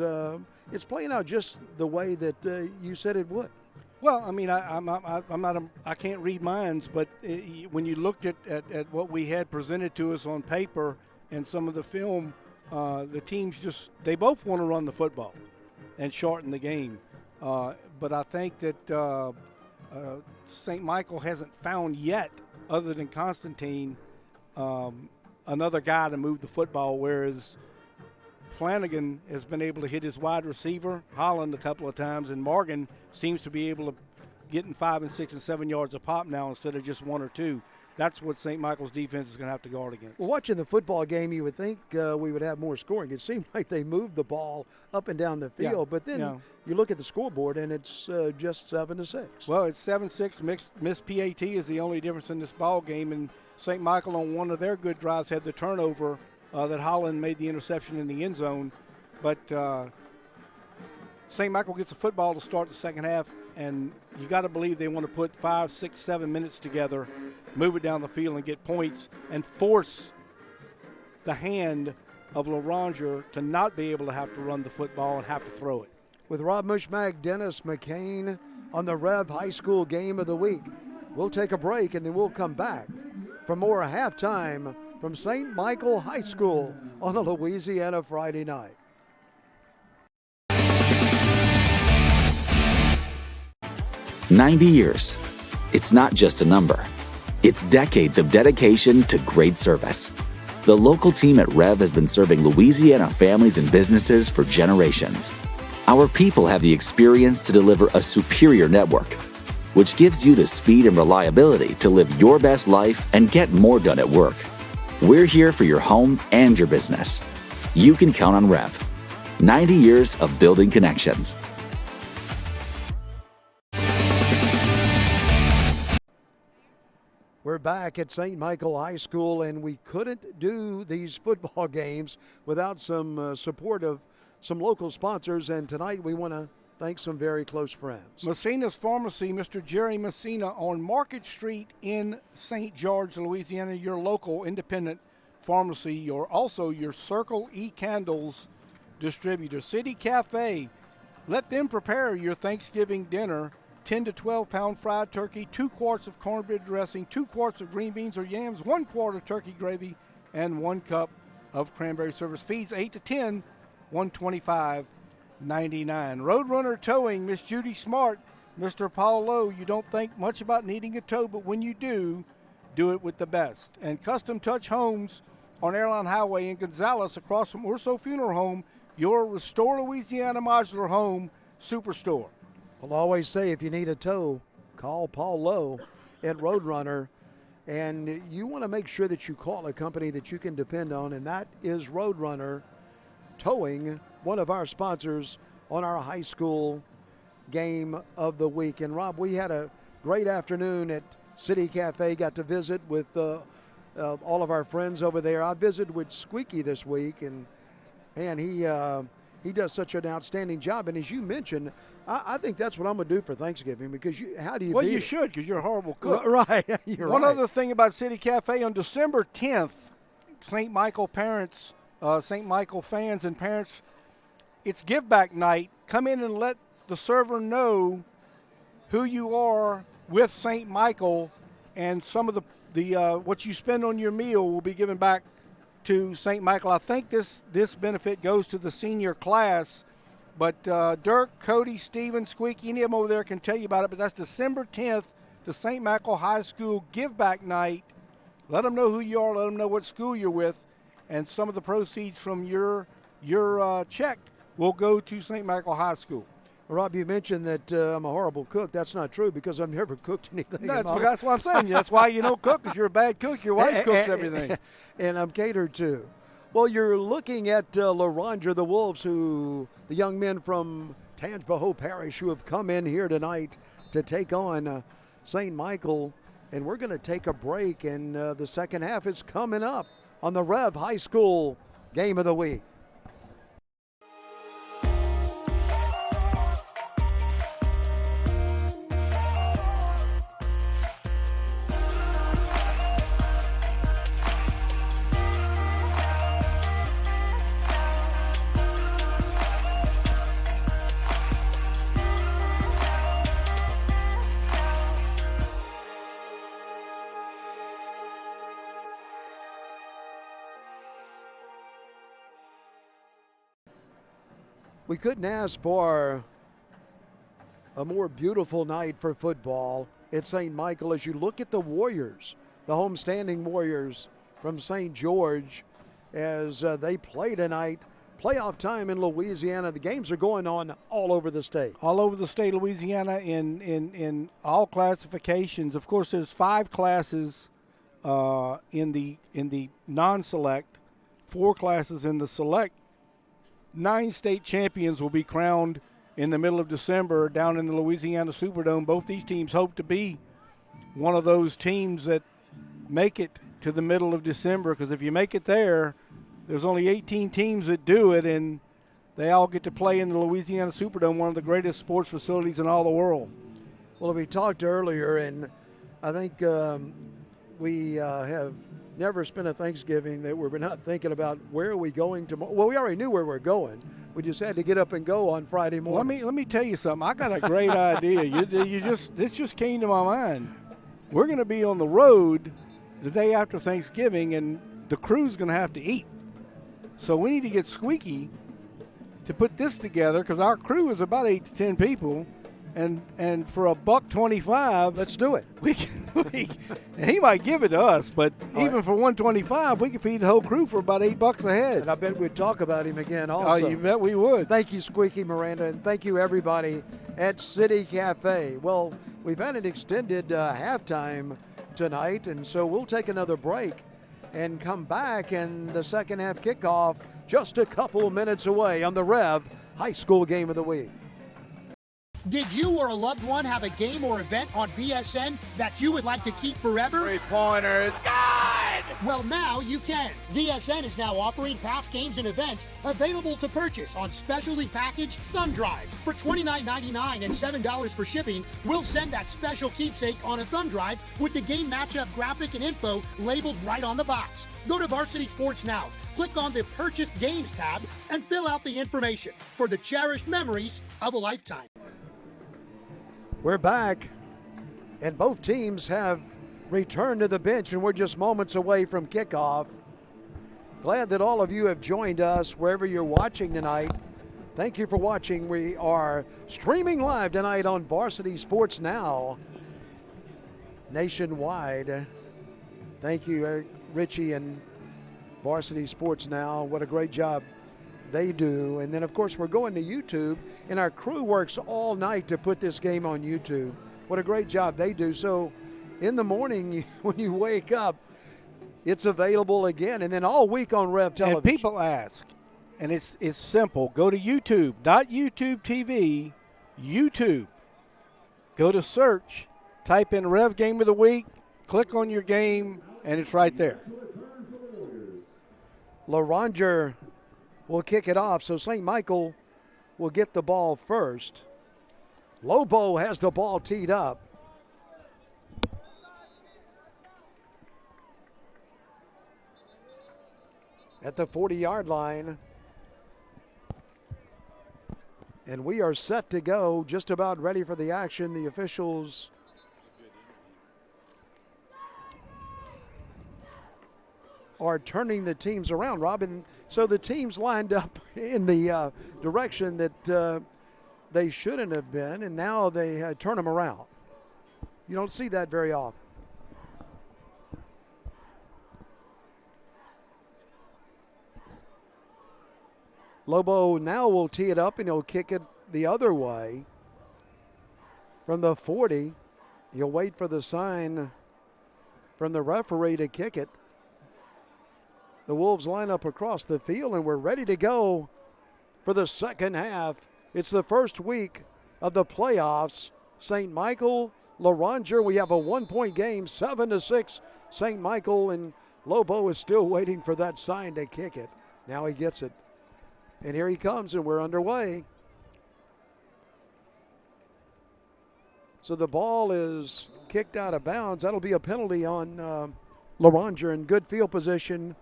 it's playing out just the way that you said it would. Well, I mean, I can't read minds, but when you looked at what we had presented to us on paper and some of the film, the teams they both want to run the football and shorten the game. But I think that St. Michael hasn't found yet, other than Constantine, another guy to move the football, whereas Flanagan has been able to hit his wide receiver, Holland, a couple of times, and Morgan seems to be able to get in 5 and 6 and 7 yards a pop now instead of just 1 or 2. That's what St. Michael's defense is going to have to guard against. Well, watching the football game, you would think we would have more scoring. It seemed like they moved the ball up and down the field, but then you look at the scoreboard and it's just 7-6. Well, it's 7-6. Missed PAT is the only difference in this ball game, and St. Michael on one of their good drives had the turnover that Holland made the interception in the end zone. But St. Michael gets the football to start the second half, and you got to believe they want to put 5, 6, 7 minutes together, move it down the field and get points and force the hand of Loranger to not be able to have to run the football and have to throw it. With Rob Mushmag, Dennis McCain on the REV High School Game of the Week. We'll take a break and then we'll come back for more halftime from St. Michael High School on a Louisiana Friday night. "90 years. It's not just a number. It's decades of dedication to great service. The local team at REV has been serving Louisiana families and businesses for generations. Our people have the experience to deliver a superior network, which gives you the speed and reliability to live your best life and get more done at work. We're here for your home and your business. You can count on REV. 90 years of building connections." We're back at St. Michael High School, and we couldn't do these football games without some support of some local sponsors, and tonight we want to thank some very close friends. Messina's Pharmacy, Mr. Jerry Messina on Market Street in St. George, Louisiana, your local independent pharmacy, also your Circle E Candles distributor. City Cafe, let them prepare your Thanksgiving dinner. 10 to 12 pound fried turkey, 2 quarts of cornbread dressing, 2 quarts of green beans or yams, 1 quart of turkey gravy, and 1 cup of cranberry service. Feeds 8 to 10, $125.99. Roadrunner Towing, Miss Judy Smart, Mr. Paul Lowe. You don't think much about needing a tow, but when you do, do it with the best. And Custom Touch Homes on Airline Highway in Gonzales across from Urso Funeral Home, your Restore Louisiana Modular Home Superstore. I'll always say if you need a tow, call Paul Lowe at Roadrunner. And you want to make sure that you call a company that you can depend on, and that is Roadrunner Towing, one of our sponsors on our high school game of the week. And Rob, we had a great afternoon at City Cafe, got to visit with all of our friends over there. I visited with Squeaky this week, and man, he does such an outstanding job. And as you mentioned, I think that's what I'm going to do for Thanksgiving, because how do you Well, beat you it? should, because you're a horrible cook. Right. You're One right. other thing about City Cafe, on December 10th, St. Michael parents, St. Michael fans and parents, it's Give Back Night. Come in and let the server know who you are with St. Michael, and some of the what you spend on your meal will be given back to St. Michael. I think this benefit goes to the senior class, but Dirk, Cody, Steven, Squeaky, any of them over there can tell you about it. But that's December 10th, the St. Michael High School Give Back Night. Let them know who you are. Let them know what school you're with, and some of the proceeds from your check will go to St. Michael High School. Rob, you mentioned that I'm a horrible cook. That's not true, because I've never cooked anything. That's what I'm saying. That's why you don't cook, because you're a bad cook. Your wife cooks everything. And I'm catered to. Well, you're looking at Loranger, the Wolves, the young men from Tangipahoa Parish who have come in here tonight to take on St. Michael. And we're going to take a break, and the second half is coming up on the REV High School Game of the Week. We couldn't ask for a more beautiful night for football at St. Michael. As you look at the Warriors, the homestanding Warriors from St. George, as they play tonight, playoff time in Louisiana. The games are going on all over the state. All over the state of Louisiana in all classifications. Of course, there's 5 classes in the non-select, 4 classes in the select. 9 state champions will be crowned in the middle of December down in the Louisiana Superdome. Both these teams hope to be one of those teams that make it to the middle of December, because if you make it there's only 18 teams that do it, and they all get to play in the Louisiana Superdome, one of the greatest sports facilities in all the world. Well, we talked earlier, and I think we have never spent a Thanksgiving that we're not thinking about where are we going tomorrow. Well, we already knew where we're going. We just had to get up and go on Friday morning. Let me tell you something. I got a great idea. This just came to my mind. We're going to be on the road the day after Thanksgiving, and the crew's going to have to eat. So we need to get Squeaky to put this together, because our crew is about 8 to 10 people. And for $1.25, let's do it. And he might give it to us, but even for $1.25, we can feed the whole crew for about $8 a head. And I bet we'd talk about him again also. Oh, you bet we would. Thank you, Squeaky Miranda, and thank you, everybody at City Cafe. Well, we've had an extended halftime tonight, and so we'll take another break and come back, and the second half kickoff just a couple minutes away on the REV High School Game of the Week. Did you or a loved one have a game or event on VSN that you would like to keep forever? Three-pointer, it's good! Well, now you can. VSN is now offering past games and events available to purchase on specially packaged thumb drives. For $29.99 and $7 for shipping, we'll send that special keepsake on a thumb drive with the game matchup graphic and info labeled right on the box. Go to Varsity Sports now. Click on the Purchased Games tab and fill out the information for the cherished memories of a lifetime. We're back, and both teams have returned to the bench, and we're just moments away from kickoff. Glad that all of you have joined us wherever you're watching tonight. Thank you for watching. We are streaming live tonight on Varsity Sports Now nationwide. Thank you, Eric Ritchie and Varsity Sports Now. What a great job they do. And then, of course, we're going to YouTube, and our crew works all night to put this game on YouTube. What a great job they do. So in the morning, when you wake up, it's available again, and then all week on Rev Television. And people ask, and it's simple. Go to YouTube, not YouTube TV, YouTube. Go to search, type in Rev Game of the Week, click on your game, and it's right there. Loranger will kick it off, so St. Michael will get the ball first. Lobo has the ball teed up. At the 40-yard line. And we are set to go, just about ready for the action. The officials are turning the teams around, Robin. So the teams lined up in the direction that they shouldn't have been, and now they turn them around. You don't see that very often. Lobo now will tee it up, and he'll kick it the other way from the 40. He'll wait for the sign from the referee to kick it. The Wolves line up across the field, and we're ready to go for the second half. It's the first week of the playoffs. St. Michael, Loranger, we have a 1-point game, 7-6. St. Michael, and Lobo is still waiting for that sign to kick it. Now he gets it. And here he comes, and we're underway. So the ball is kicked out of bounds. That'll be a penalty on Loranger, in good field position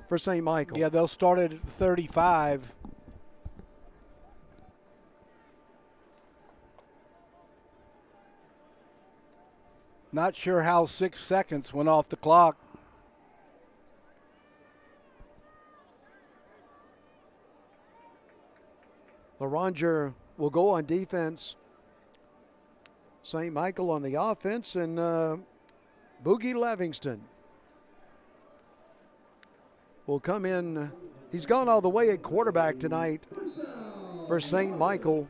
for St. Michael. Yeah, they'll start it at 35. Not sure how 6 seconds went off the clock. Loranger will go on defense. St. Michael on the offense, and Boogie Livingston will come in. He's gone all the way at quarterback tonight for St. Michael.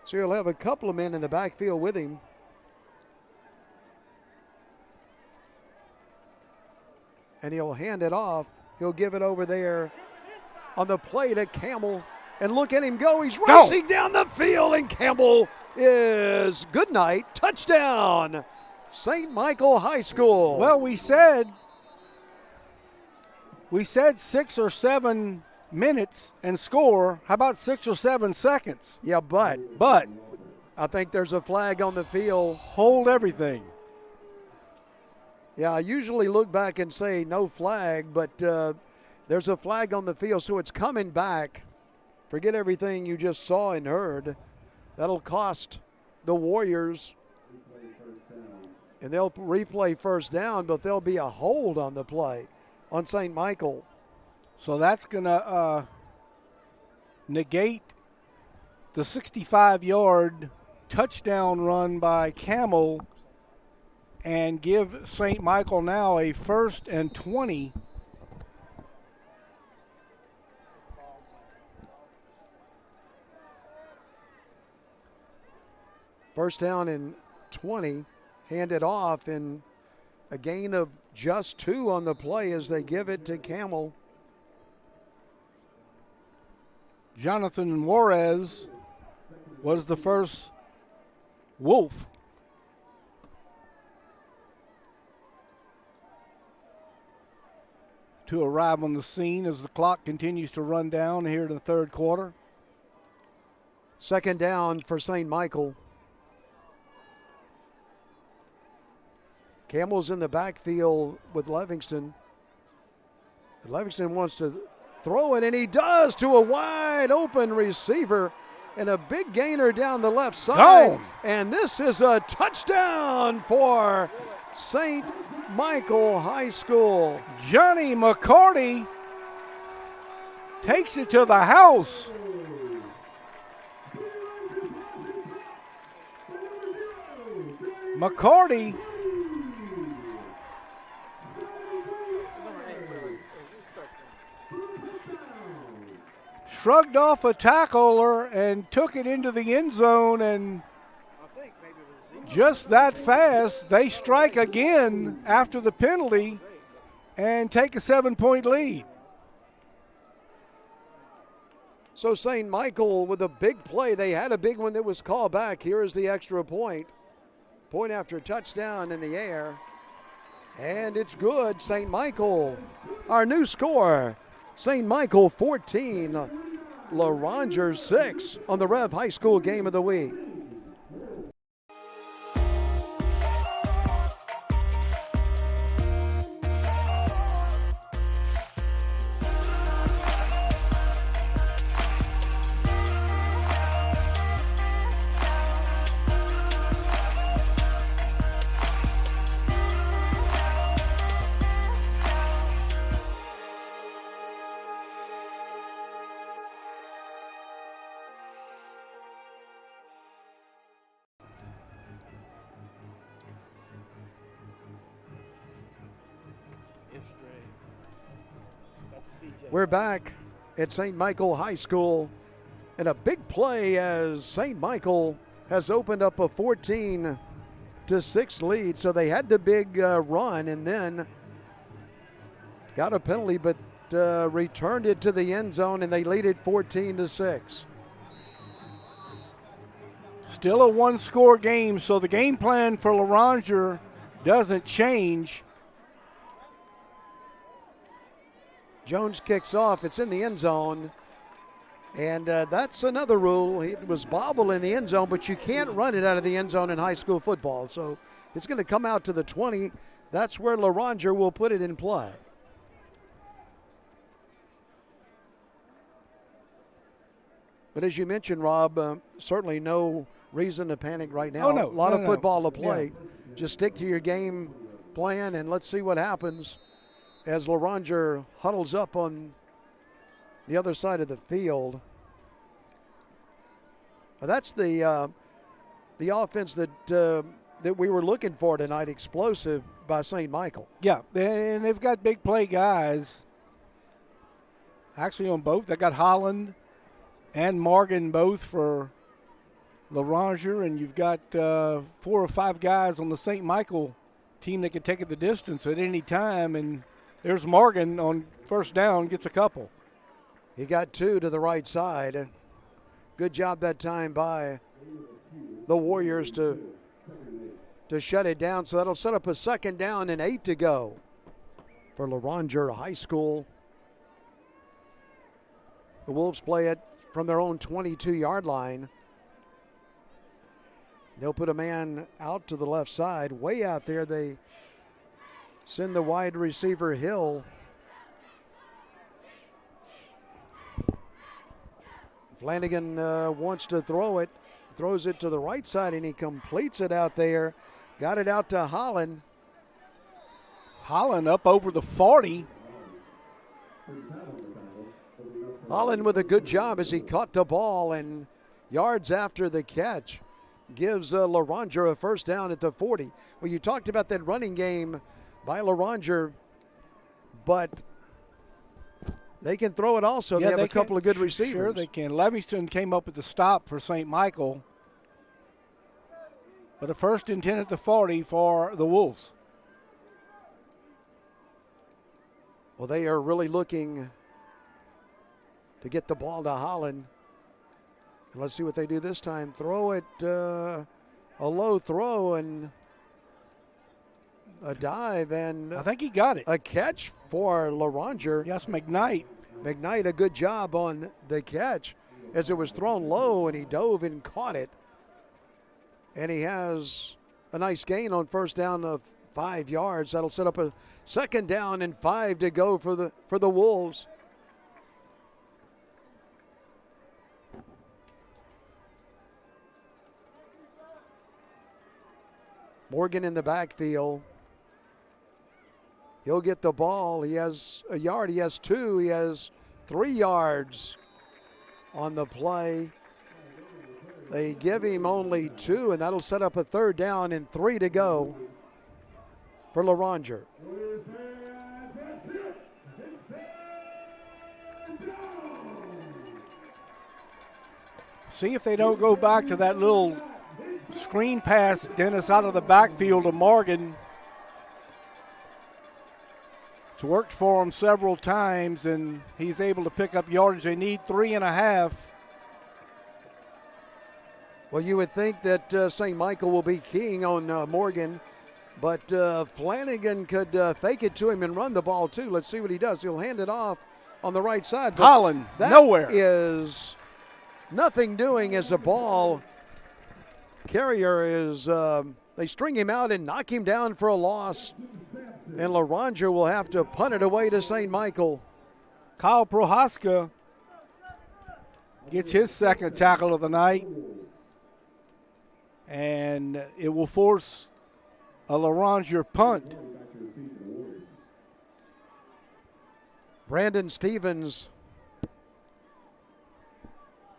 So he'll have a couple of men in the backfield with him. And he'll hand it off. He'll give it over there on the play to Campbell. And look at him go. He's racing down the field, and Campbell is good night. Touchdown, St. Michael High School. Well, we said 6 or 7 minutes and score. How about 6 or 7 seconds? Yeah, but I think there's a flag on the field. Hold everything. Yeah, I usually look back and say no flag, but there's a flag on the field, so it's coming back. Forget everything you just saw and heard. That'll cost the Warriors, and they'll replay first down, but there'll be a hold on the play on St. Michael. So that's going to negate the 65-yard touchdown run by Camel and give St. Michael now a 1st and 20. First down and 20, handed off, and a gain of just 2 on the play as they give it to Camel. Jonathan Juarez was the first Wolf. To arrive on the scene as the clock continues to run down here in the third quarter. Second down for St. Michael. Camel's in the backfield with Livingston. Livingston wants to throw it, and he does to a wide open receiver and a big gainer down the left side. And this is a touchdown for St. Michael High School. Johnny McCarty takes it to the house. McCarty shrugged off a tackler and took it into the end zone, and just that fast, they strike again after the penalty and take a 7-point lead. So St. Michael with a big play. They had a big one that was called back. Here is the extra point. Point after a touchdown in the air. And it's good. St. Michael, our new score. St. Michael 14, Loranger 6 on the Rev High School Game of the Week. We're back at St. Michael High School, and a big play as St. Michael has opened up a 14-6 lead. So they had the big run and then got a penalty, but returned it to the end zone, and they lead it 14-6. Still a one-score game, so the game plan for Loranger doesn't change. Jones kicks off. It's in the end zone. And that's another rule. It was bobble in the end zone, but you can't run it out of the end zone in high school football. So it's going to come out to the 20. That's where Loranger will put it in play. But as you mentioned, Rob, certainly no reason to panic right now. Oh, no. A lot of football to play. Yeah. Just stick to your game plan, and let's see what happens as Loranger huddles up on the other side of the field. That's the offense that we were looking for tonight, explosive by St. Michael. Yeah, and they've got big play guys. Actually on both. They got Holland and Morgan both for Loranger, and you've got 4 or 5 guys on the St. Michael team that can take it the distance at any time, and there's Morgan on first down, gets a couple. He got 2 to the right side. Good job that time by the Warriors to shut it down. So that'll set up a 2nd down and 8 to go for Loranger High School. The Wolves play it from their own 22-yard line. They'll put a man out to the left side. Way out there, they send the wide receiver Hill. Flanagan wants to throw it. Throws it to the right side, and he completes it out there. Got it out to Holland. Holland up over the 40. Holland with a good job as he caught the ball, and yards after the catch gives Loranger a 1st down at the 40. Well, you talked about that running game by Loranger, but they can throw it also. Yeah, they have a couple of good receivers. Sure, they can. Livingston came up with the stop for St. Michael. But a 1st and 10 at the 40 for the Wolves. Well, they are really looking to get the ball to Holland. And let's see what they do this time. Throw it, a low throw, and a dive, and I think he got it. A catch for Loranger. Yes, McKnight. McKnight, a good job on the catch as it was thrown low, and he dove and caught it. And he has a nice gain on 1st down of 5 yards. That'll set up a 2nd down and 5 to go for the Wolves. Morgan in the backfield. He'll get the ball. He has a yard. He has 2. He has 3 yards on the play. They give him only 2, and that'll set up a 3rd down and 3 to go for Loranger. See if they don't go back to that little screen pass, Dennis, out of the backfield to Morgan. It's worked for him several times, and he's able to pick up yardage. They need 3.5. Well, you would think that St. Michael will be keying on Morgan, but Flanagan could fake it to him and run the ball too. Let's see what he does. He'll hand it off on the right side. But Holland, that nowhere. Is nothing doing as the ball carrier is, they string him out and knock him down for a loss. And Loranger will have to punt it away to St. Michael. Kyle Prohaska gets his 2nd tackle of the night. And it will force a Loranger punt. Brandon Stevens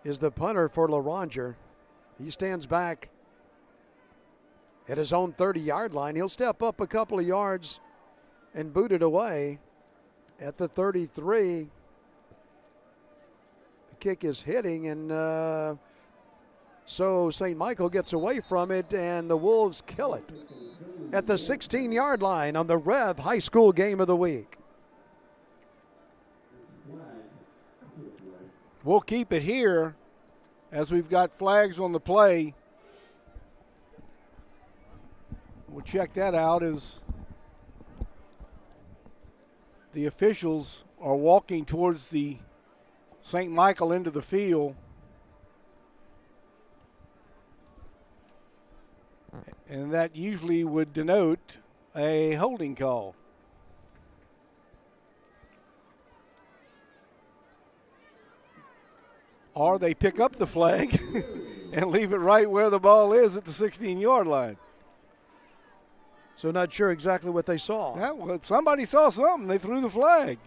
is the punter for Loranger. He stands back at his own 30-yard line. He'll step up a couple of yards and boot it away at the 33. The kick is hitting, and so St. Michael gets away from it, and the Wolves kill it at the 16-yard line on the REV High School Game of the Week. We'll keep it here as we've got flags on the play. We'll check that out as the officials are walking towards the St. Michael into the field. And that usually would denote a holding call. Or they pick up the flag and leave it right where the ball is at the 16-yard line. So not sure exactly what they saw. Yeah, well, somebody saw something. They threw the flag.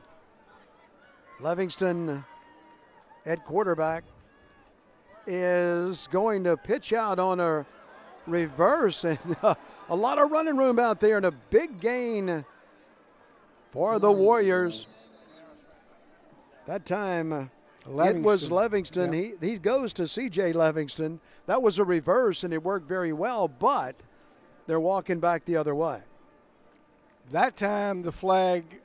Livingston at quarterback is going to pitch out on a reverse, and a lot of running room out there, and a big gain for the Warriors. That time it was Livingston. Yeah. He goes to C.J. Livingston. That was a reverse, and it worked very well, but they're walking back the other way. That time the flag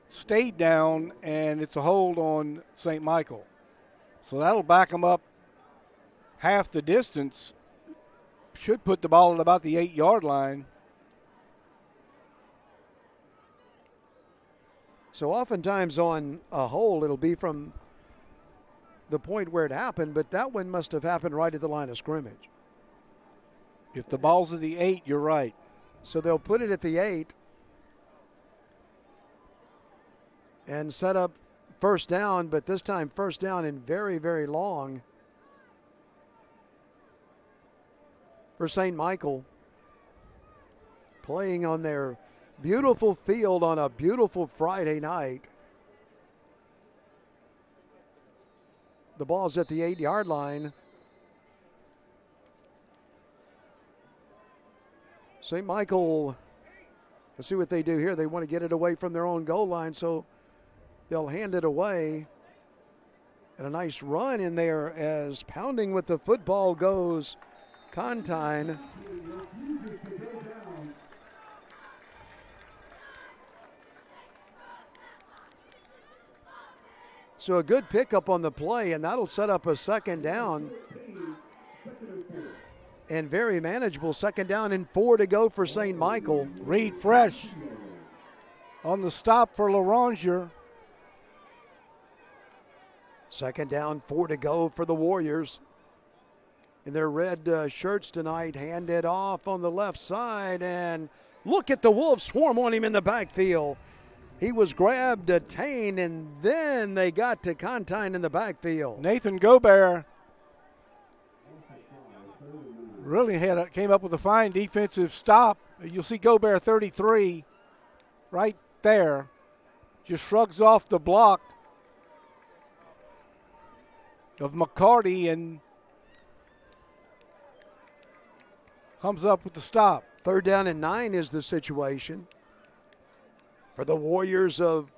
stayed down, and it's a hold on St. Michael. So that'll back them up half the distance. Should put the ball at about the 8-yard line. So oftentimes on a hold, it'll be from the point where it happened, but that one must have happened right at the line of scrimmage. If the ball's at the 8, you're right. So they'll put it at the 8 and set up first down, but this time first down and very, very long for St. Michael, playing on their beautiful field on a beautiful Friday night. The ball's at the 8-yard line. St. Michael, let's see what they do here. They want to get it away from their own goal line, so they'll hand it away. And a nice run in there as pounding with the football goes Contine. So a good pickup on the play, and that'll set up a second down. And very manageable. Second down and 4 to go for St. Michael. Reed Fresh on the stop for Loranger. Second down, 4 to go for the Warriors. In their red shirts tonight, hand it off on the left side, and look at the Wolves swarm on him in the backfield. He was grabbed, detained, and then they got to Contine in the backfield. Nathan Gobert really came up with a fine defensive stop. You'll see Gobert 33 right there. Just shrugs off the block of McCarty and comes up with the stop. 3rd down and 9 is the situation for the Warriors of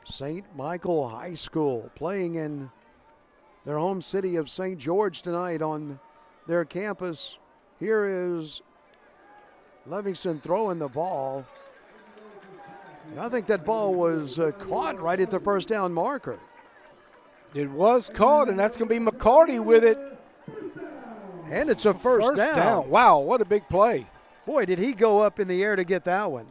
St. Michael High School, playing in their home city of St. George tonight on their campus. Here is Livingston throwing the ball. And I think that ball was caught right at the 1st down marker. It was caught, and that's going to be McCarty with it. And it's a first down. Wow, what a big play. Boy, did he go up in the air to get that one.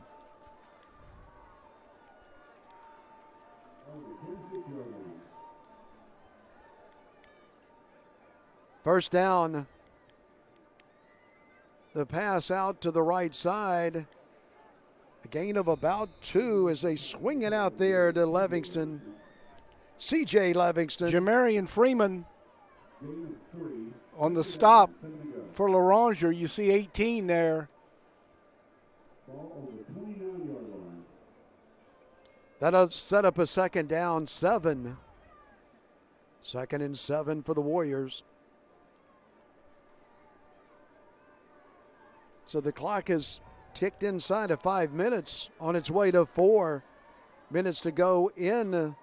First down. The pass out to the right side. A gain of about 2 as they swing it out there to Livingston. C.J. Livingston. Jamarian Freeman on the stop for Loranger. You see 18 there. That'll set up a 2nd down, 7. 2nd and 7 for the Warriors. So the clock is ticked inside of 5 minutes, on its way to 4 minutes to go in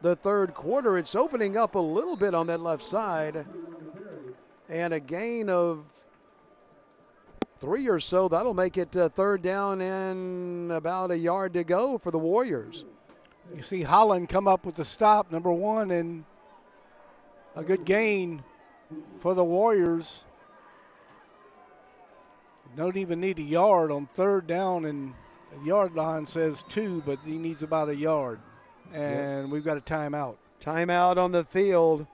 the 3rd quarter. It's opening up a little bit on that left side. And a gain of 3 or so. That'll make it 3rd down and about a yard to go for the Warriors. You see Holland come up with the stop, number 1, and a good gain for the Warriors. Don't even need a yard on 3rd down, and the yard line says 2, but he needs about a yard. And we've got a timeout. Timeout on the field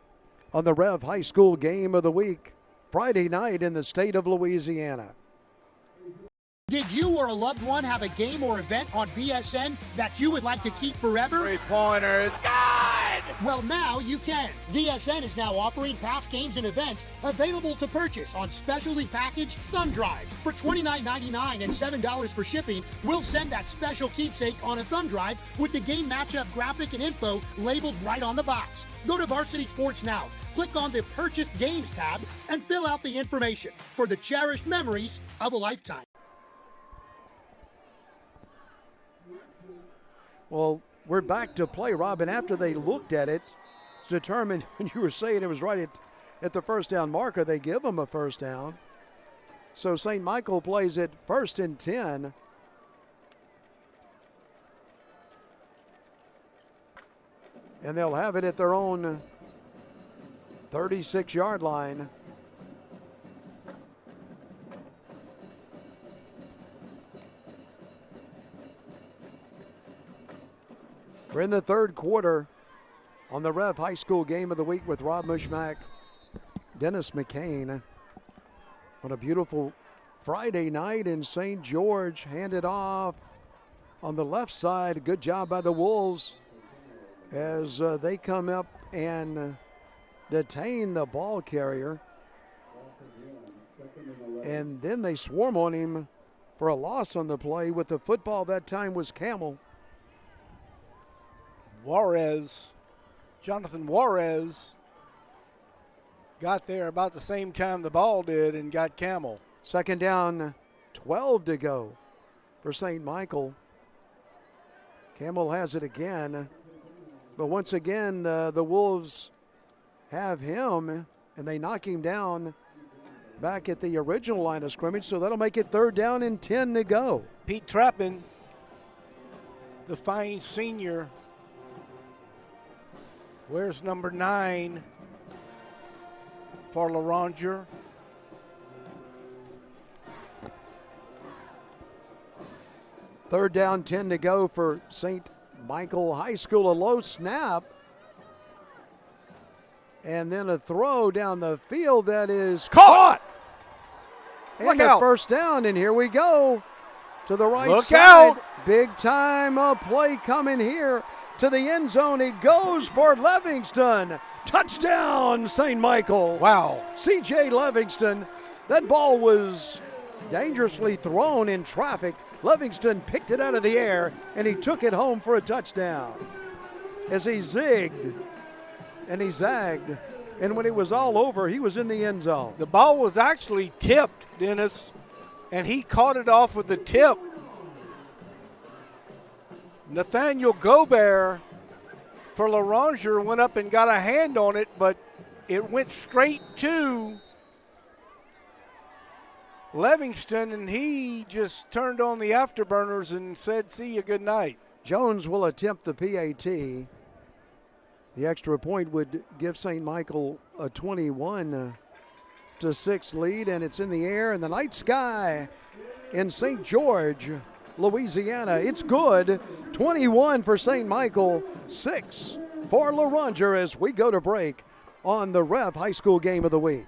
on the REV High School Game of the Week, Friday night in the state of Louisiana. Did you or a loved one have a game or event on BSN that you would like to keep forever? 3-pointer, it's good! Well, now you can. BSN is now offering past games and events available to purchase on specially packaged thumb drives. For $29.99 and $7 for shipping, we'll send that special keepsake on a thumb drive with the game matchup graphic and info labeled right on the box. Go to Varsity Sports now. Click on the Purchased Games tab and fill out the information for the cherished memories of a lifetime. Well, we're back to play, Robin. After they looked at it, it's determined, when you were saying it was right at the 1st down marker, they give them a 1st down. So St. Michael plays it 1st and 10. And they'll have it at their own 36-yard line. We're in the 3rd quarter on the REV High School Game of the Week with Rob Mushmack, Dennis McCain. On a beautiful Friday night in St. George, handed off on the left side. Good job by the Wolves as they come up and detain the ball carrier. And then they swarm on him for a loss on the play. With the football that time was Camel. Jonathan Juarez got there about the same time the ball did and got Camel. 2nd down, 12 to go for St. Michael. Camel has it again. But once again, the Wolves have him, and they knock him down back at the original line of scrimmage, so that'll make it 3rd down and 10 to go. Pete Trappin, the fine senior, wears number 9 for Loranger. Third down, 10 to go for St. Michael High School. A low snap. And then a throw down the field that is caught. And Look a out. first down, and here we go to the right Look side. out. Big time play coming here to the end zone. He goes for Livingston. Touchdown, St. Michael. Wow. C.J. Livingston. That ball was dangerously thrown in traffic. Livingston picked it out of the air, and he took it home for a touchdown. As he zigged and he zagged And when it was all over, he was in the end zone. The ball was actually tipped, Dennis, and he caught it off with the tip. Nathaniel Gobert for Loranger went up and got a hand on it, but it went straight to Livingston, and he just turned on the afterburners and said, see you, good night. Jones will attempt the PAT. The extra point would give St. Michael a 21-6 lead, and it's in the air in the night sky in St. George, Louisiana. It's good. 21 for St. Michael, 6 for Loranger as we go to break on the REV High School Game of the Week.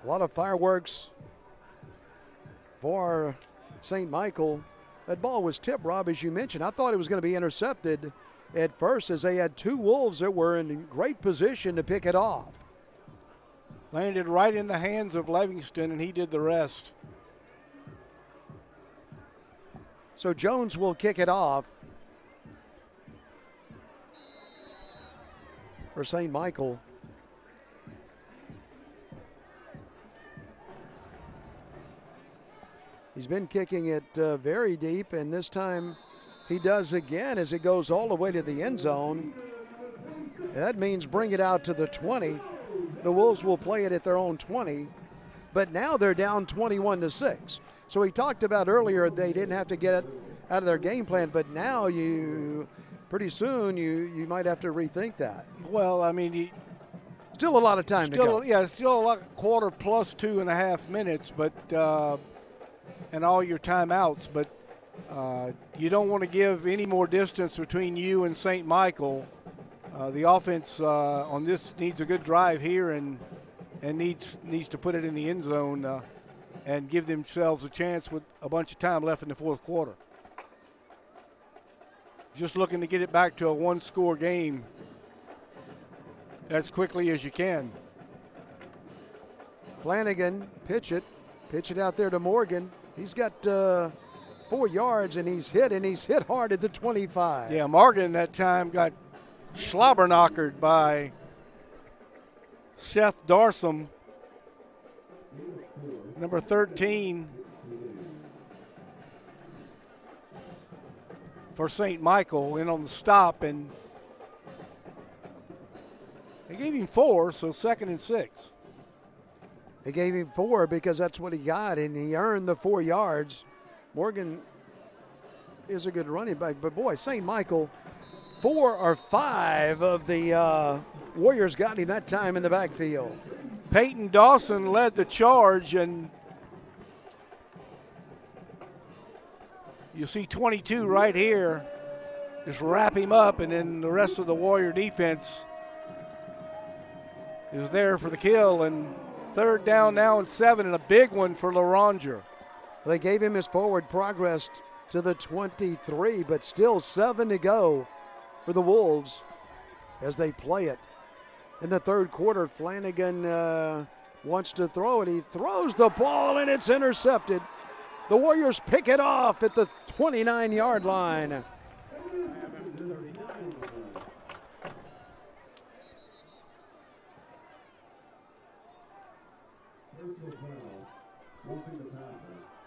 A lot of fireworks for St. Michael. That ball was tipped, Rob, as you mentioned. I thought it was going to be intercepted at first as they had two Wolves that were in great position to pick it off. Landed right in the hands of Livingston, and he did the rest. So Jones will kick it off for St. Michael. He's been kicking it very deep, and this time he does again as it goes all the way to the end zone. That means bring it out to the 20. The Wolves will play it at their own 20, but now they're down 21-6. So we talked about earlier they didn't have to get it out of their game plan, but now pretty soon you might have to rethink that. Well, I mean, still a lot of time to go. Yeah, still a lot, quarter plus 2.5 minutes, but and all your timeouts, but you don't want to give any more distance between you and St. Michael. The offense on this needs a good drive here and needs to put it in the end zone and give themselves a chance with a bunch of time left in the fourth quarter. Just looking to get it back to a one-score game as quickly as you can. Flanagan, pitch it out there to Morgan. He's got 4 yards, and he's hit hard at the 25. Yeah, Morgan that time got slobber-knockered by Seth Darsom, number 13 for St. Michael, in on the stop, and they gave him 4, so 2nd and 6. They gave him 4 because that's what he got, and he earned the 4 yards. Morgan is a good running back, but boy, St. Michael, 4 or 5 of the Warriors got him that time in the backfield. Peyton Dawson led the charge, and you see 22 right here. Just wrap him up, and then the rest of the Warrior defense is there for the kill, and 3rd down now and 7, and a big one for Loranger. They gave him his forward progress to the 23, but still 7 to go for the Wolves as they play it. In the 3rd quarter, Flanagan wants to throw it. He throws the ball, and it's intercepted. The Warriors pick it off at the 29-yard line.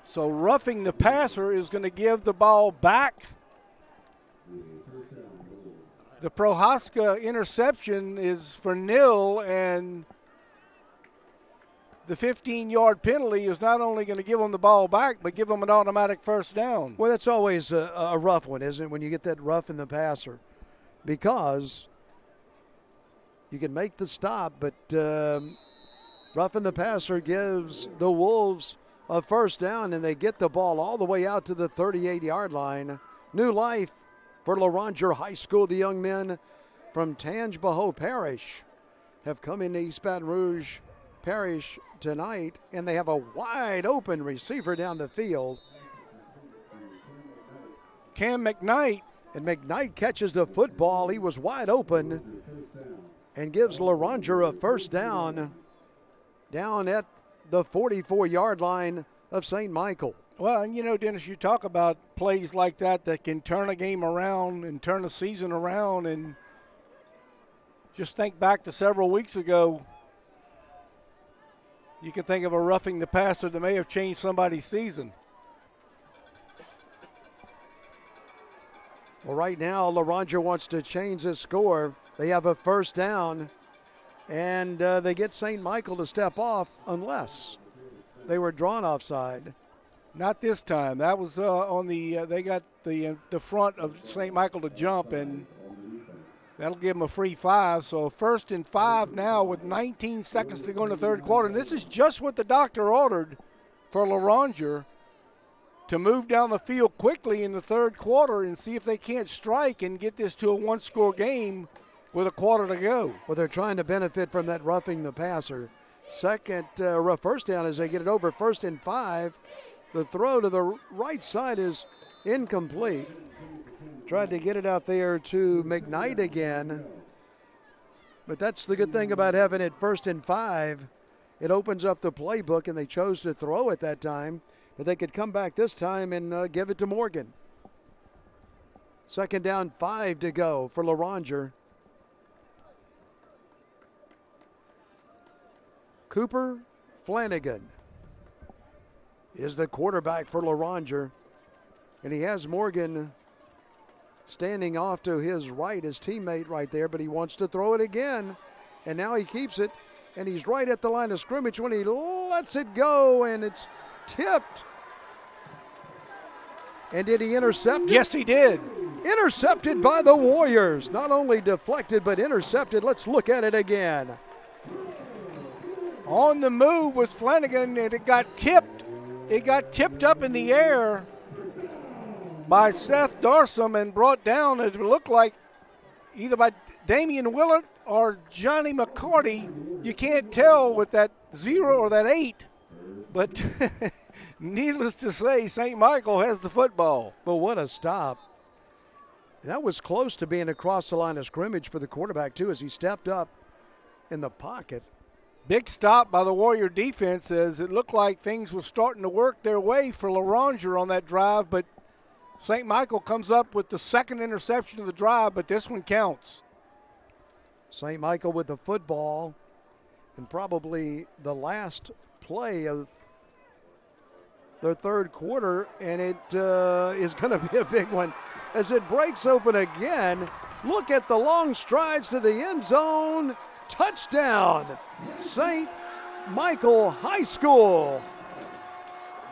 So roughing the passer is going to give the ball back. The Prohaska interception is for nil, and the 15-yard penalty is not only going to give them the ball back, but give them an automatic 1st down. Well, that's always a rough one, isn't it, when you get that rough in the passer? Because you can make the stop, but roughing the passer gives the Wolves a 1st down, and they get the ball all the way out to the 38-yard line. New life for Loranger High School. The young men from Tangipahoa Parish have come into East Baton Rouge Parish tonight, and they have a wide open receiver down the field. Cam McKnight. And McKnight catches the football. He was wide open and gives Loranger a first down at the 44-yard line of St. Michael. Well, and you know, Dennis, you talk about plays like that can turn a game around and turn a season around, and just think back to several weeks ago. You can think of a roughing the passer that may have changed somebody's season. Well, right now, Loranger wants to change the score. They have a first down, and they get St. Michael to step off unless they were drawn offside. Not this time. That was on the they got the front of St. Michael to jump, and that'll give them a free 5. So 1st and 5 now with 19 seconds to go in the third quarter. And this is just what the doctor ordered for Loranger, to move down the field quickly in the third quarter and see if they can't strike and get this to a one-score game with a quarter to go. Well, they're trying to benefit from that roughing the passer. First down as they get it over 1st and 5. The throw to the right side is incomplete. Tried to get it out there to McKnight again. But that's the good thing about having it 1st and 5. It opens up the playbook, and they chose to throw it that time. But they could come back this time and give it to Morgan. 2nd down, 5 to go for Loranger. Cooper Flanagan is the quarterback for Loranger. And he has Morgan standing off to his right, his teammate right there, but he wants to throw it again. And now he keeps it, and he's right at the line of scrimmage when he lets it go, and it's tipped. And did he intercept it? Yes, he did. Intercepted by the Warriors. Not only deflected, but intercepted. Let's look at it again. On the move was Flanagan, and it got tipped. It got tipped up in the air by Seth Darsom and brought down, it looked like, either by Damian Willett or Johnny McCarty. You can't tell with that 0 or that 8, but needless to say, St. Michael has the football. But what a stop. That was close to being across the line of scrimmage for the quarterback, too, as he stepped up in the pocket. Big stop by the Warrior defense, as it looked like things were starting to work their way for Loranger on that drive, but St. Michael comes up with the second interception of the drive, but this one counts. St. Michael with the football, and probably the last play of their third quarter, and it is going to be a big one as it breaks open again. Look at the long strides to the end zone. Touchdown, St. Michael High School.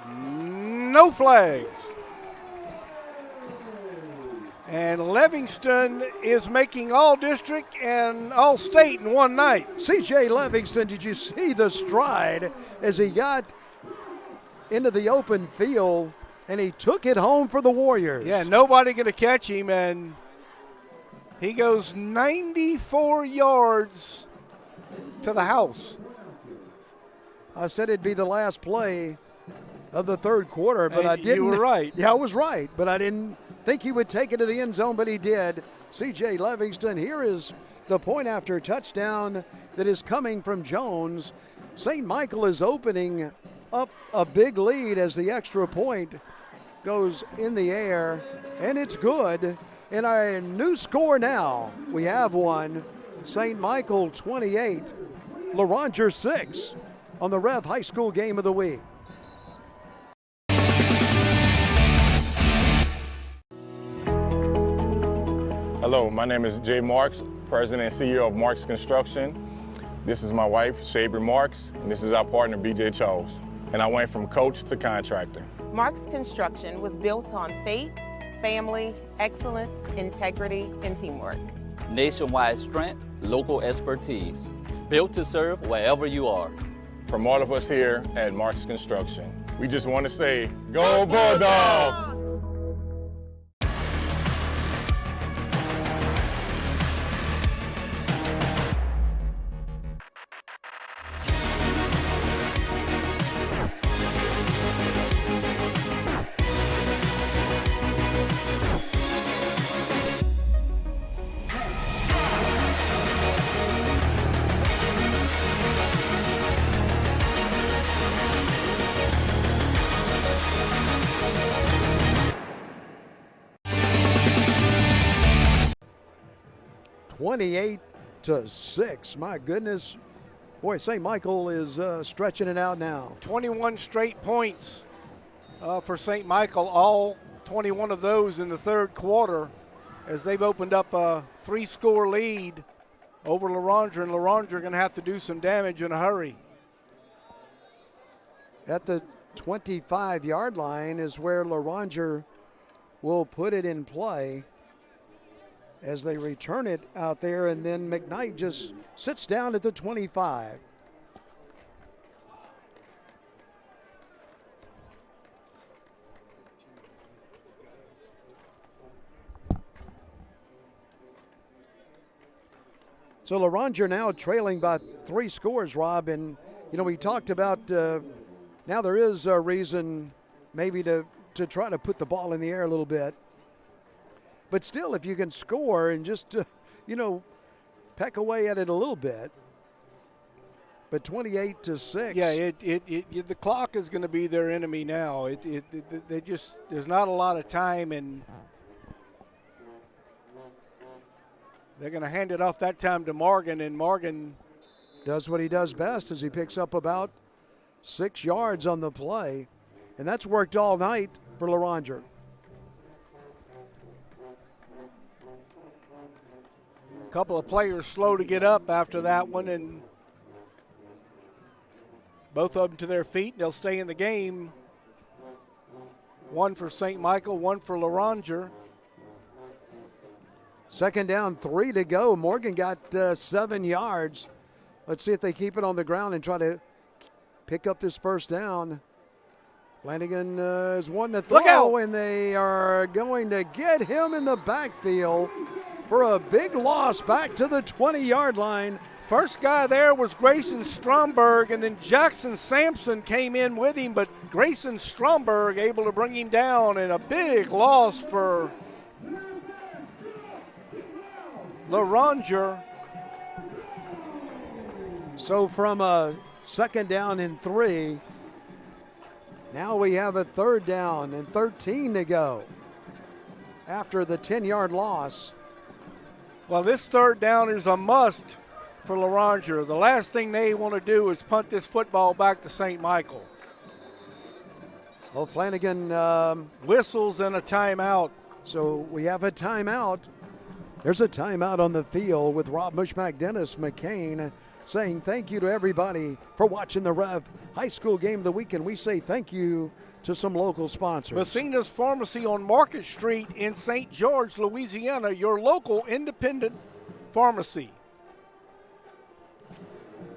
No flags. And Livingston is making all district and all state in one night. C.J. Livingston, did you see the stride as he got into the open field and he took it home for the Warriors? Yeah, nobody going to catch him, and he goes 94 yards to the house. I said it'd be the last play of the third quarter, but and I didn't. You were right. Yeah, I was right, but I didn't think he would take it to the end zone, but he did. C.J. Livingston, here is the point after touchdown that is coming from Jones. St. Michael is opening up a big lead as the extra point goes in the air, and it's good. And our new score now, we have one. St. Michael 28, Loranger 6 on the REV High School Game of the Week. Hello, my name is Jay Marks, President and CEO of Marks Construction. This is my wife, Shabry Marks, and this is our partner, BJ Charles. And I went from coach to contractor. Marks Construction was built on faith, family, excellence, integrity, and teamwork. Nationwide strength, local expertise. Built to serve wherever you are. From all of us here at Marks Construction, we just want to say, Go Bulldogs! 28-6. My goodness. Boy, St. Michael is stretching it out now. 21 straight points for St. Michael, all 21 of those in the third quarter, as they've opened up a 3-score lead over Loranger, and Loranger going to have to do some damage in a hurry. At the 25-yard line is where Loranger will put it in play as they return it out there, and then McKnight just sits down at the 25. So Loranger now trailing by 3 scores, Rob, and we talked about now there is a reason maybe to try to put the ball in the air a little bit. But still, if you can score and just, peck away at it a little bit. But 28-6. Yeah, the clock is going to be their enemy now. There's not a lot of time, and they're going to hand it off that time to Morgan, and Morgan does what he does best as he picks up about 6 yards on the play, and that's worked all night for Loranger. A couple of players slow to get up after that one, and both of them to their feet. They'll stay in the game. One for St. Michael, one for Loranger. Second down, 3 to go. Morgan got 7 yards. Let's see if they keep it on the ground and try to pick up this first down. Flanagan is one to throw, and they are going to get him in the backfield for a big loss back to the 20-yard line. First guy there was Grayson Stromberg, and then Jackson Sampson came in with him, but Grayson Stromberg able to bring him down, and a big loss for Loranger. So from a second down and 3, now we have a third down and 13 to go after the 10-yard loss. Well, this third down is a must for Loranger. The last thing they want to do is punt this football back to St. Michael. Oh, Flanagan whistles and a timeout. So we have a timeout. There's a timeout on the field with Rob Mushmack, Dennis McCain saying thank you to everybody for watching the Rev High School Game of the Week, and we say thank you to some local sponsors. Messina's Pharmacy on Market Street in St. George, Louisiana, your local independent pharmacy.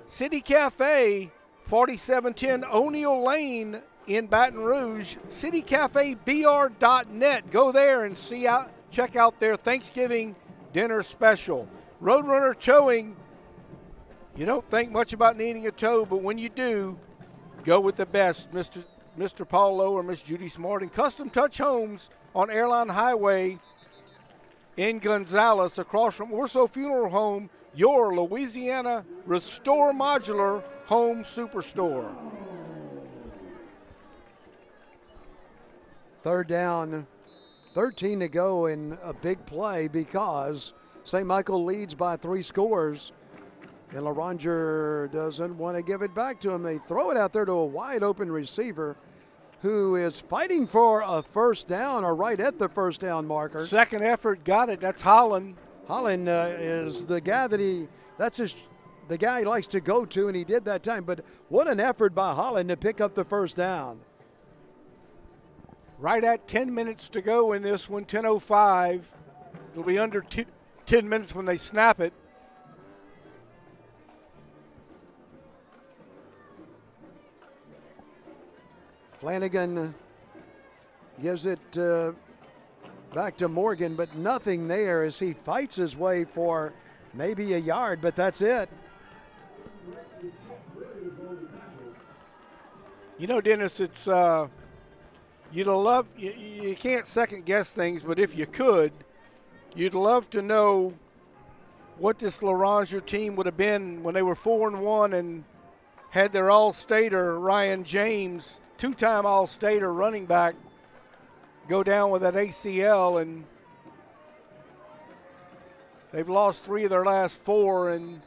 City Cafe, 4710 O'Neill Lane in Baton Rouge. citycafebr.net. Go there and check out their Thanksgiving dinner special. Roadrunner Towing. You don't think much about needing a tow, but when you do, go with the best, Mr. Paul Lowe or Miss Judy Smart. And Custom Touch Homes on Airline Highway in Gonzales, across from Orso Funeral Home, your Louisiana Restore Modular Home Superstore. Third down, 13 to go in a big play because St. Michael leads by 3 scores. And Loranger doesn't want to give it back to him. They throw it out there to a wide open receiver who is fighting for a first down or right at the first down marker. Second effort, got it. That's Holland. Holland is the guy the guy he likes to go to, and he did that time. But what an effort by Holland to pick up the first down. Right at 10 minutes to go in this one, 10:05. It'll be under 10 minutes when they snap it. Flanagan gives it back to Morgan, but nothing there as he fights his way for maybe a yard, but that's it. You know, Dennis, it's you can't second guess things, but if you could, you'd love to know what this Loranger team would have been when they were 4-1 and had their All-Stater Ryan James, 2-time All-Stater running back, go down with that ACL, and They've lost 3 of their last 4, and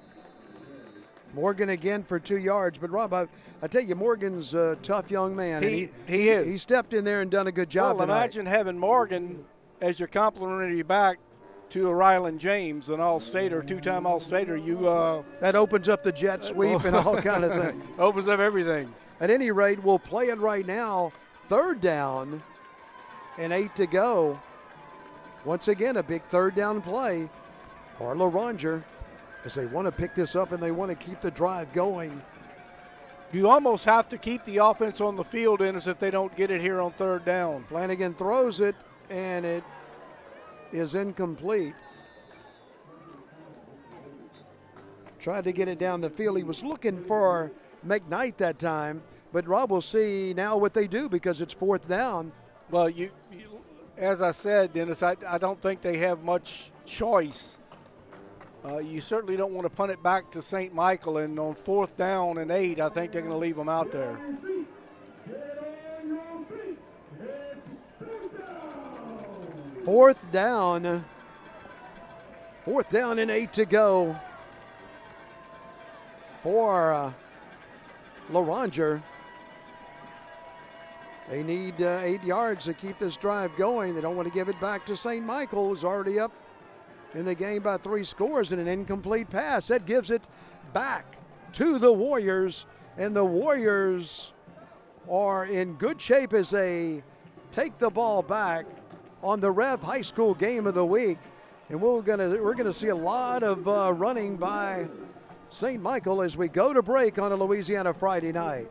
Morgan again for 2 yards. But, Rob, I tell you, Morgan's a tough young man. He is. is. He stepped in there and done a good job Well, tonight. imagine having Morgan as your complimentary back to a Ryland James, an All-Stater, 2-time All-Stater. That opens up the jet sweep and all kind of things. Opens up everything. At any rate, we'll play it right now. 3rd down and 8 to go. Once again, a big 3rd down play for Loranger as they want to pick this up and they want to keep the drive going. You almost have to keep the offense on the field in as if they don't get it here on 3rd down. Flanagan throws it, and it is incomplete. Tried to get it down the field. He was looking for McKnight that time, but Rob will see now what they do because it's 4th down. Well, as I said, Dennis, I don't think they have much choice. You certainly don't want to punt it back to St. Michael, and on 4th down and 8, I think they're going to leave them out there. 4th down. 4th down and 8 to go for Loranger. They need 8 yards to keep this drive going. They don't want to give it back to St. Michael, who's already up in the game by 3 scores, and an incomplete pass. That gives it back to the Warriors, and the Warriors are in good shape as they take the ball back on the REV High School Game of the Week. And we're gonna see a lot of running by St. Michael as we go to break on a Louisiana Friday night.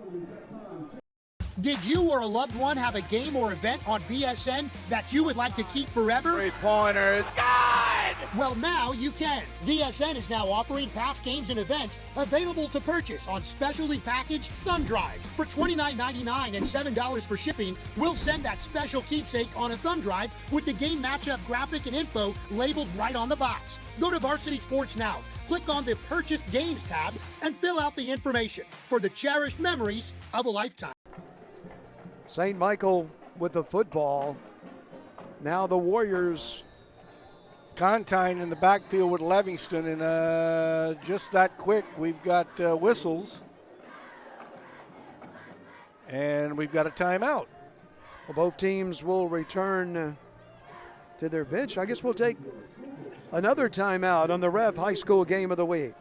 Did you or a loved one have a game or event on BSN that you would like to keep forever? 3-pointer, it's good! Well, now you can. VSN is now offering past games and events available to purchase on specially packaged thumb drives. For $29.99 and $7 for shipping, we'll send that special keepsake on a thumb drive with the game matchup graphic and info labeled right on the box. Go to Varsity Sports now, click on the Purchased Games tab, and fill out the information for the cherished memories of a lifetime. St. Michael with the football. Now the Warriors. Contine in the backfield with Livingston, and just that quick, we've got whistles, and we've got a timeout. Well, both teams will return to their bench. I guess we'll take another timeout on the REV High School Game of the Week.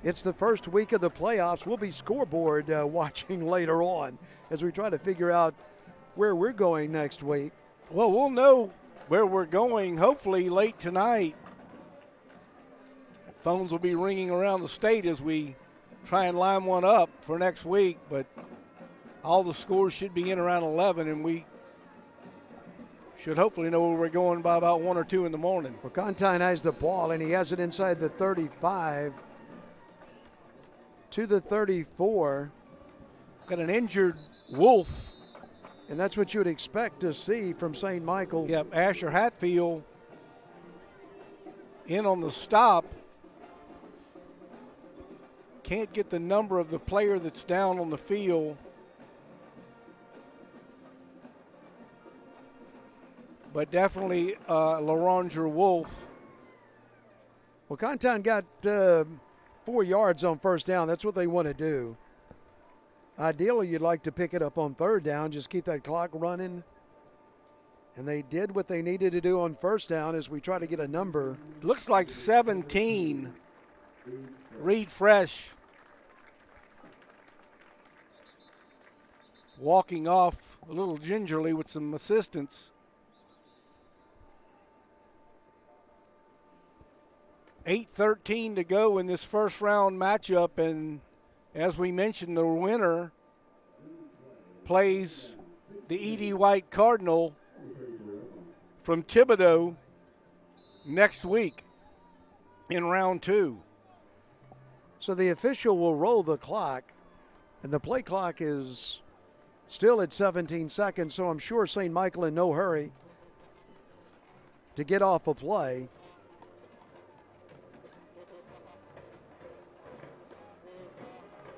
It's the first week of the playoffs. We'll be scoreboard watching later on as we try to figure out where we're going next week. Well, we'll know where we're going hopefully late tonight. Phones will be ringing around the state as we try and line one up for next week, but all the scores should be in around 11, and we should hopefully know where we're going by about 1 or 2 in the morning. Well, Contine has the ball, and he has it inside the 35 to the 34. Got an injured Wolf. And that's what you would expect to see from St. Michael. Yep, Asher Hatfield in on the stop. Can't get the number of the player that's down on the field. But definitely Loranger Wolf. Well, Contine got 4 yards on first down. That's what they want to do. Ideally, you'd like to pick it up on third down, just keep that clock running. And they did what they needed to do on first down as we try to get a number. Looks like 17. Reed Fresh walking off a little gingerly with some assistance. 8:13 to go in this first round matchup, and as we mentioned, the winner plays the E.D. White Cardinal from Thibodaux next week in round 2. So the official will roll the clock, and the play clock is still at 17 seconds, so I'm sure St. Michael in no hurry to get off a play.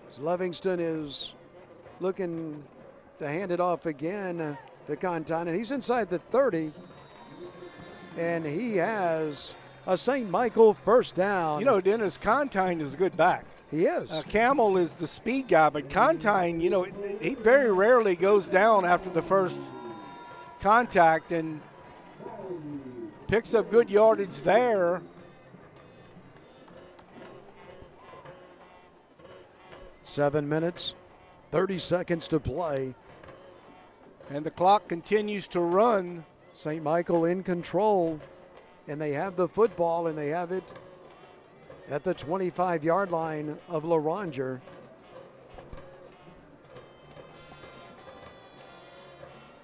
So Livingston is looking to hand it off again to Contine, and he's inside the 30, and he has a St. Michael first down. You know, Dennis, Contine is a good back. He is. Camel is the speed guy, but Contine, you know, he very rarely goes down after the first contact and picks up good yardage there. Seven minutes, 30 seconds to play. And the clock continues to run. St. Michael in control, and they have the football, and they have it at the 25-yard line of Loranger.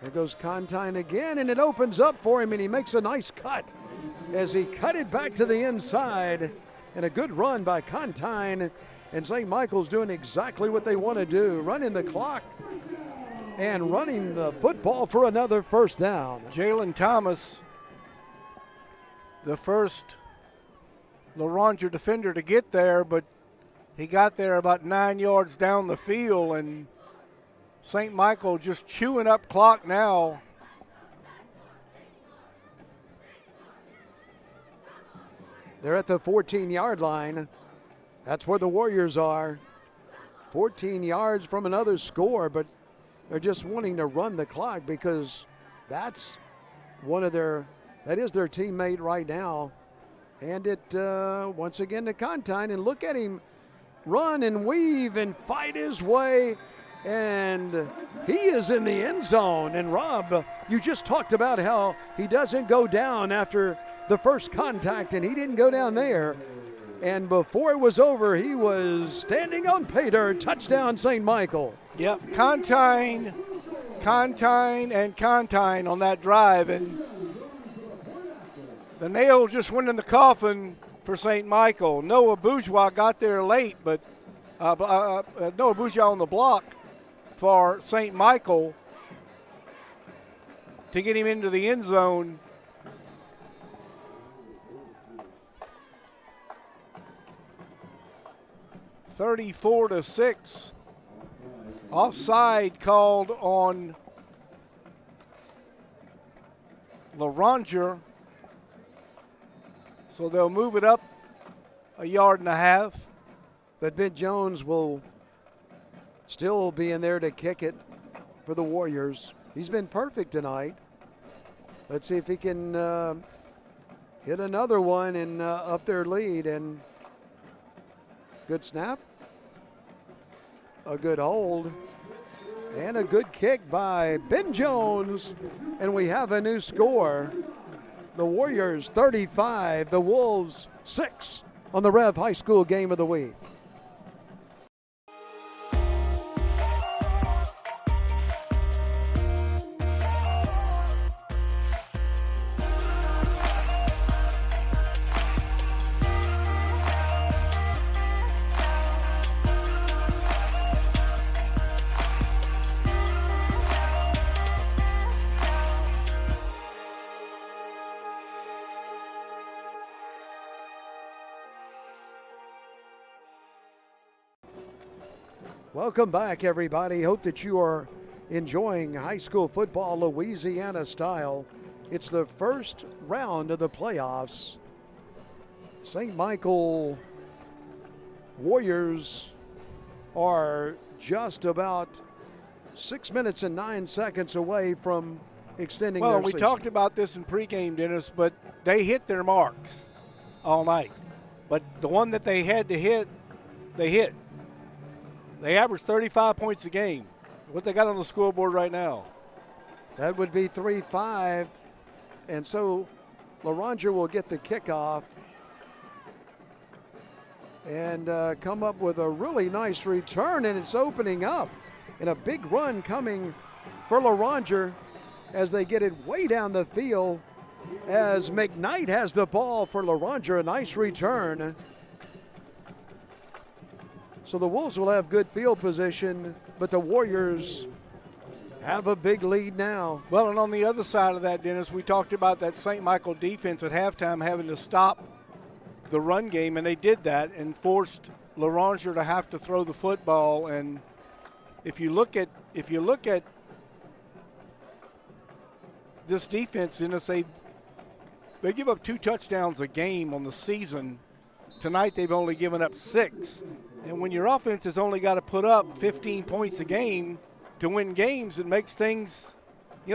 There goes Contine again, and it opens up for him, and he makes a nice cut as he cut it back to the inside. And a good run by Contine, and St. Michael's doing exactly what they want to do, running the clock and running the football for another first down. Jalen Thomas, the first Loranger defender to get there, but he got there about 9 yards down the field, and St. Michael just chewing up clock now. They're at the 14-yard line. That's where the Warriors are. 14 yards from another score, but they're just wanting to run the clock because that's that is their teammate right now. Hand it once again to Contine, and look at him run and weave and fight his way, and he is in the end zone. And Rob, you just talked about how he doesn't go down after the first contact, and he didn't go down there. And before it was over, he was standing on pay dirt. Touchdown, St. Michael. Yep, Contine on that drive, and the nail just went in the coffin for St. Michael. Noah Bourgeois got there late, but Noah Bourgeois on the block for St. Michael to get him into the end zone. (34-6). Offside called on Loranger. So they'll move it up a yard and a half. But Ben Jones will still be in there to kick it for the Warriors. He's been perfect tonight. Let's see if he can hit another one and up their lead. And good snap, a good hold, and a good kick by Ben Jones. And we have a new score. The Warriors 35, the Wolves 6 on the REV High School Game of the Week. Welcome back, everybody. Hope that you are enjoying high school football Louisiana style. It's the first round of the playoffs. St. Michael Warriors are just about 6 minutes and 9 seconds away from extending their we season. talked about this in pregame, Dennis, but they hit their marks all night. But the one that they had to hit, they hit. They average 35 points a game. What they got on the scoreboard right now? That would be 3-5. And so Loranger will get the kickoff and come up with a really nice return, and it's opening up. And a big run coming for Loranger as they get it way down the field. as McKnight has the ball for Loranger. A nice return. So the Wolves will have good field position, but the Warriors have a big lead now. Well, and on the other side of that, Dennis, we talked about that St. Michael defense at halftime having to stop the run game, and they did that and forced Loranger to have to throw the football. And if you look at this defense, Dennis, they give up 2 touchdowns a game on the season. Tonight they've only given up 6. And when your offense has only got to put up 15 points a game to win games, it makes things,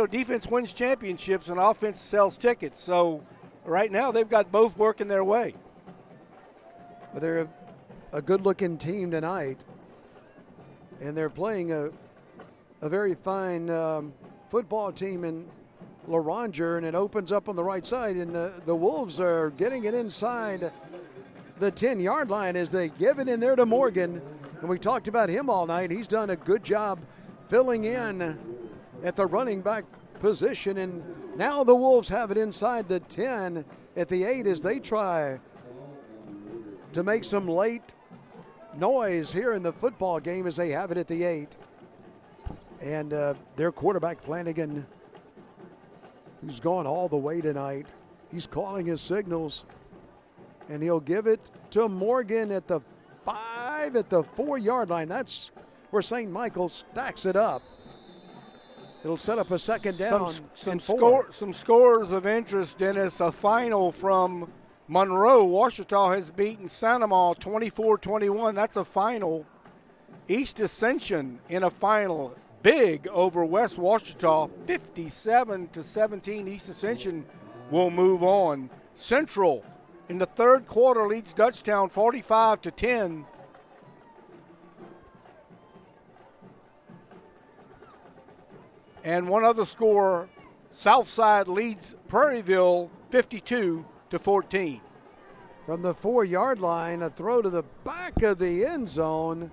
defense wins championships and offense sells tickets. So right now they've got both working their way. But they're a good-looking team tonight, and they're playing a very fine football team in Loranger, and it opens up on the right side, and the Wolves are getting it inside the 10-yard line as they give it in there to Morgan. And we talked about him all night. He's done a good job filling in at the running back position, and now the Wolves have it inside the 10 at the 8 as they try to make some late noise here in the football game as they have it at the 8. And their quarterback, Flanagan, who's gone all the way tonight, he's calling his signals, and he'll give it to Morgan at the 5 at the 4-yard line. That's where St. Michael stacks it up. It'll set up a second down. Some scores of interest, Dennis. A final from Monroe. Ouachita has beaten Sanamaw 24-21. That's a final. East Ascension in a final. Big over West Ouachita, 57-17. East Ascension will move on. Central in the third quarter leads Dutchtown 45-10. And one other score, Southside leads Prairieville 52-14. From the 4-yard line, a throw to the back of the end zone.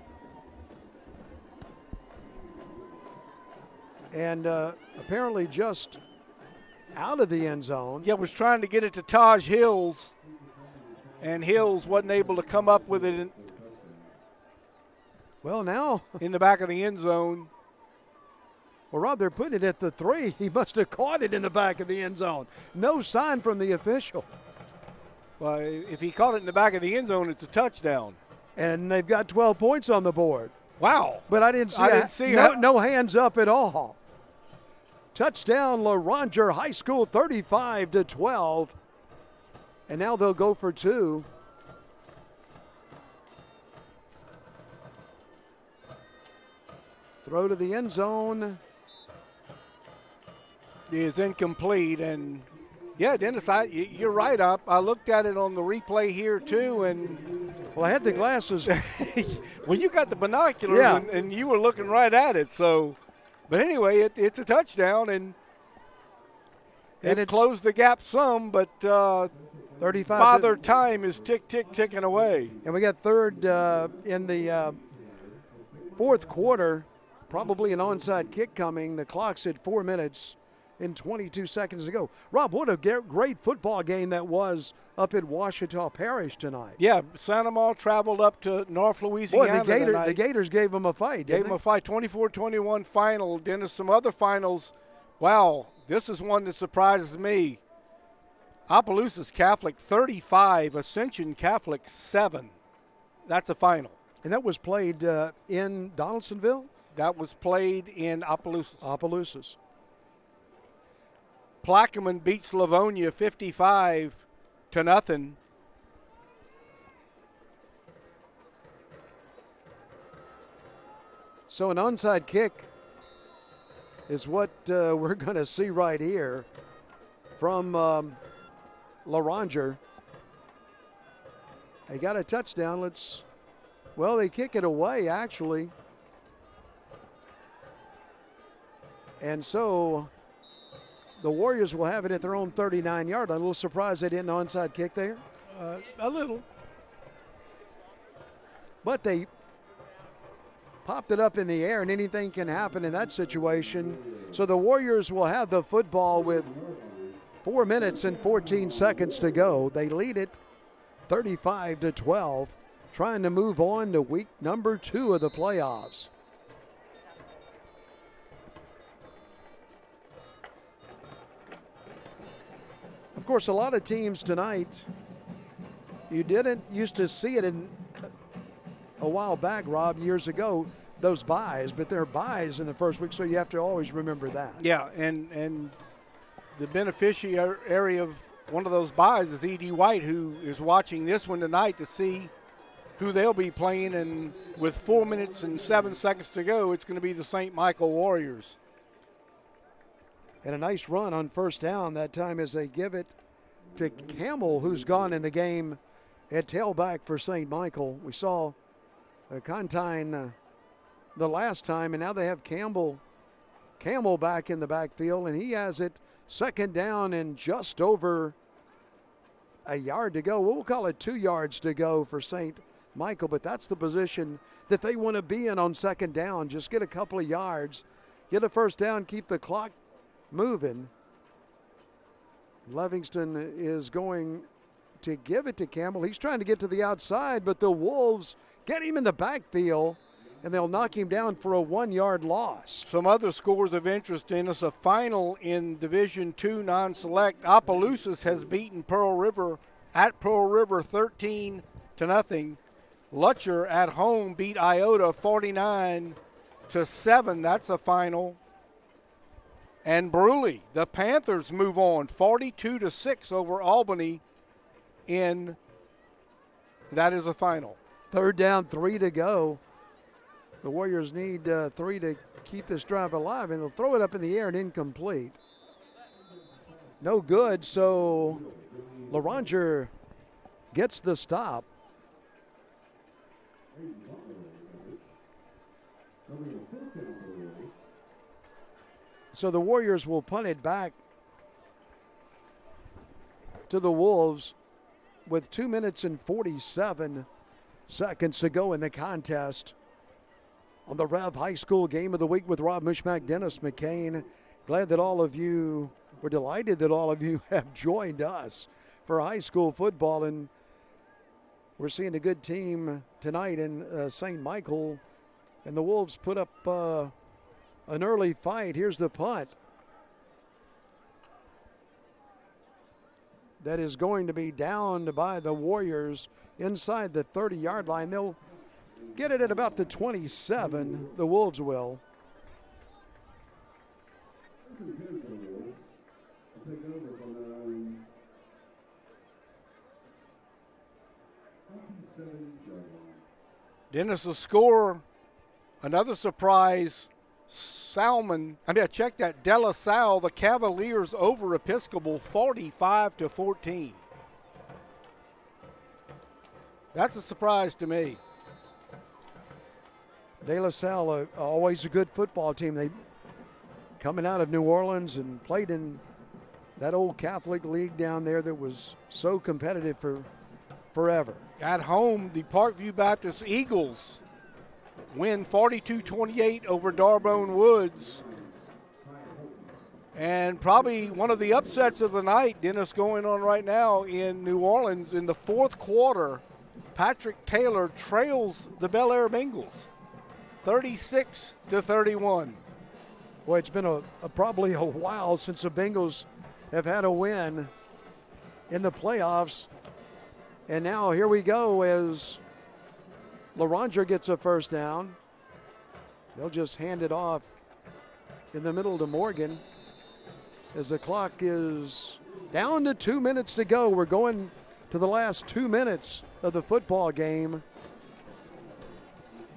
And apparently just out of the end zone. Yeah, was trying to get it to Taj Hills, and Hills wasn't able to come up with it. Well, now in the back of the end zone. Well, Rob, they're putting it at the 3. He must have caught it in the back of the end zone. No sign from the official. Well, if he caught it in the back of the end zone, it's a touchdown. And they've got 12 points on the board. Wow. But I didn't see no hands up at all. Touchdown, Loranger High School, 35-12. And now they'll go for 2. Throw to the end zone. Is incomplete, and yeah, Dennis, you're right. I looked at it on the replay here too, and well, I had the glasses. Well, you got the binoculars, yeah, and you were looking right at it. So, but anyway, it's a touchdown, and it closed the gap some, but 35. Father Time is ticking away, and we got third in the fourth quarter. Probably an onside kick coming. The clock's at 4 minutes and 22 seconds to go. Rob, what a great football game that was up at Ouachita Parish tonight. Yeah, Sanamaw traveled up to North Louisiana. Boy, the Gators gave them a fight. Gave them a fight, 24-21 final. Dennis, some other finals. Wow, this is one that surprises me. Opelousas Catholic 35, Ascension Catholic 7. That's a final. And that was played in Donaldsonville? That was played in Opelousas. Opelousas. Plaquemine beats Livonia 55-0. So an onside kick is what we're going to see right here from Loranger. They got a touchdown. They kick it away, actually. And so the Warriors will have it at their own 39-yard line. A little surprised they didn't onside kick there. A little. But they popped it up in the air, and anything can happen in that situation. So the Warriors will have the football with 4 minutes and 14 seconds to go. They lead it 35-12, trying to move on to week number 2 of the playoffs. Of course, a lot of teams tonight, you didn't used to see it in a while back, Rob, years ago, those buys, but they're buys in the first week, so you have to always remember that. Yeah, and the beneficiary of one of those buys is E.D. White, who is watching this one tonight to see who they'll be playing, and with 4 minutes and 7 seconds to go, it's going to be the St. Michael Warriors. And a nice run on first down that time as they give it to Campbell, who's gone in the game at tailback for St. Michael. We saw Contine the last time, and now they have Campbell back in the backfield, and he has it second down and just over a yard to go. We'll call it 2 yards to go for St. Michael, but that's the position that they want to be in on second down. Just get a couple of yards, get a first down, keep the clock moving. Livingston is going to give it to Campbell. He's trying to get to the outside, but the Wolves get him in the backfield, and they'll knock him down for a 1-yard loss. Some other scores of interest in us. A final in Division II non-select. Opelousas has beaten Pearl River at Pearl River 13-0. Lutcher at home beat Iota 49-7. That's a final. And Bruley, the Panthers move on 42-6 over Albany that is a final. Third down, 3 to go. The Warriors need 3 to keep this drive alive, and they'll throw it up in the air and incomplete. No good, so Loranger gets the stop. So the Warriors will punt it back to the Wolves with 2 minutes and 47 seconds to go in the contest. On the REV High School Game of the Week with Rob Mushmack, Dennis McCain. Glad that all of you, we're delighted that all of you have joined us for high school football. And we're seeing a good team tonight in St. Michael. And the Wolves put up an early fight. Here's the punt. That is going to be downed by the Warriors inside the 30-yard line. They'll get it at about the 27, the Wolves will. Dennis will score. Another surprise. Check that. De La Salle, the Cavaliers over Episcopal 45-14. That's a surprise to me. De La Salle, always a good football team. They coming out of New Orleans and played in that old Catholic league down there that was so competitive for forever. At home, the Parkview Baptist Eagles win 42-28 over Darbone Woods. And probably one of the upsets of the night, Dennis, going on right now in New Orleans. In the fourth quarter, Patrick Taylor trails the Bel Air Bengals 36-31. Boy, it's been probably a while since the Bengals have had a win in the playoffs. And now here we go as Loranger gets a first down. They'll just hand it off in the middle to Morgan as the clock is down to 2 minutes to go. We're going to the last 2 minutes of the football game.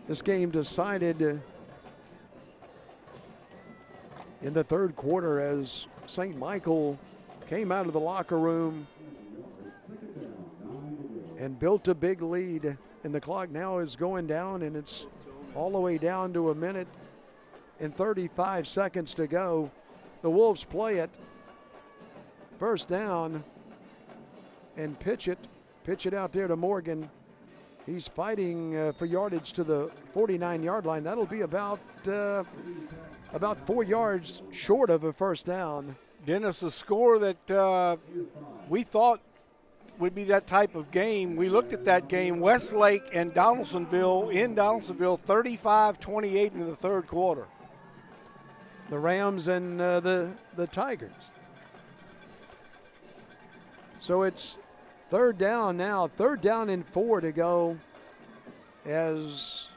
This game decided in the third quarter as St. Michael came out of the locker room and built a big lead. And the clock now is going down, and it's all the way down to 1 minute and 35 seconds to go. The Wolves play it. First down and pitch it out there to Morgan. He's fighting for yardage to the 49-yard line. That'll be about 4 yards short of a first down. Dennis, a score that we thought would be that type of game. We looked at that game, Westlake and Donaldsonville, 35-28 in the third quarter. The Rams and the Tigers. So it's third down now, 3rd down and 4 to go as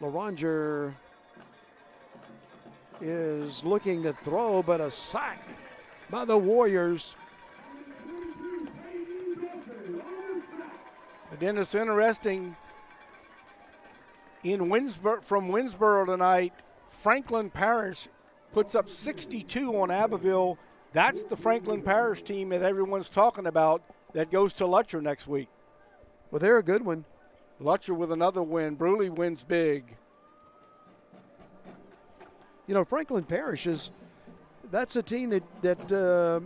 Loranger is looking to throw, but a sack by the Warriors. Again, it's interesting. From Winsboro tonight, Franklin Parish puts up 62 on Abbeville. That's the Franklin Parish team that everyone's talking about that goes to Lutcher next week. Well, they're a good one. Lutcher with another win. Bruley wins big. You know, Franklin Parish that's a team that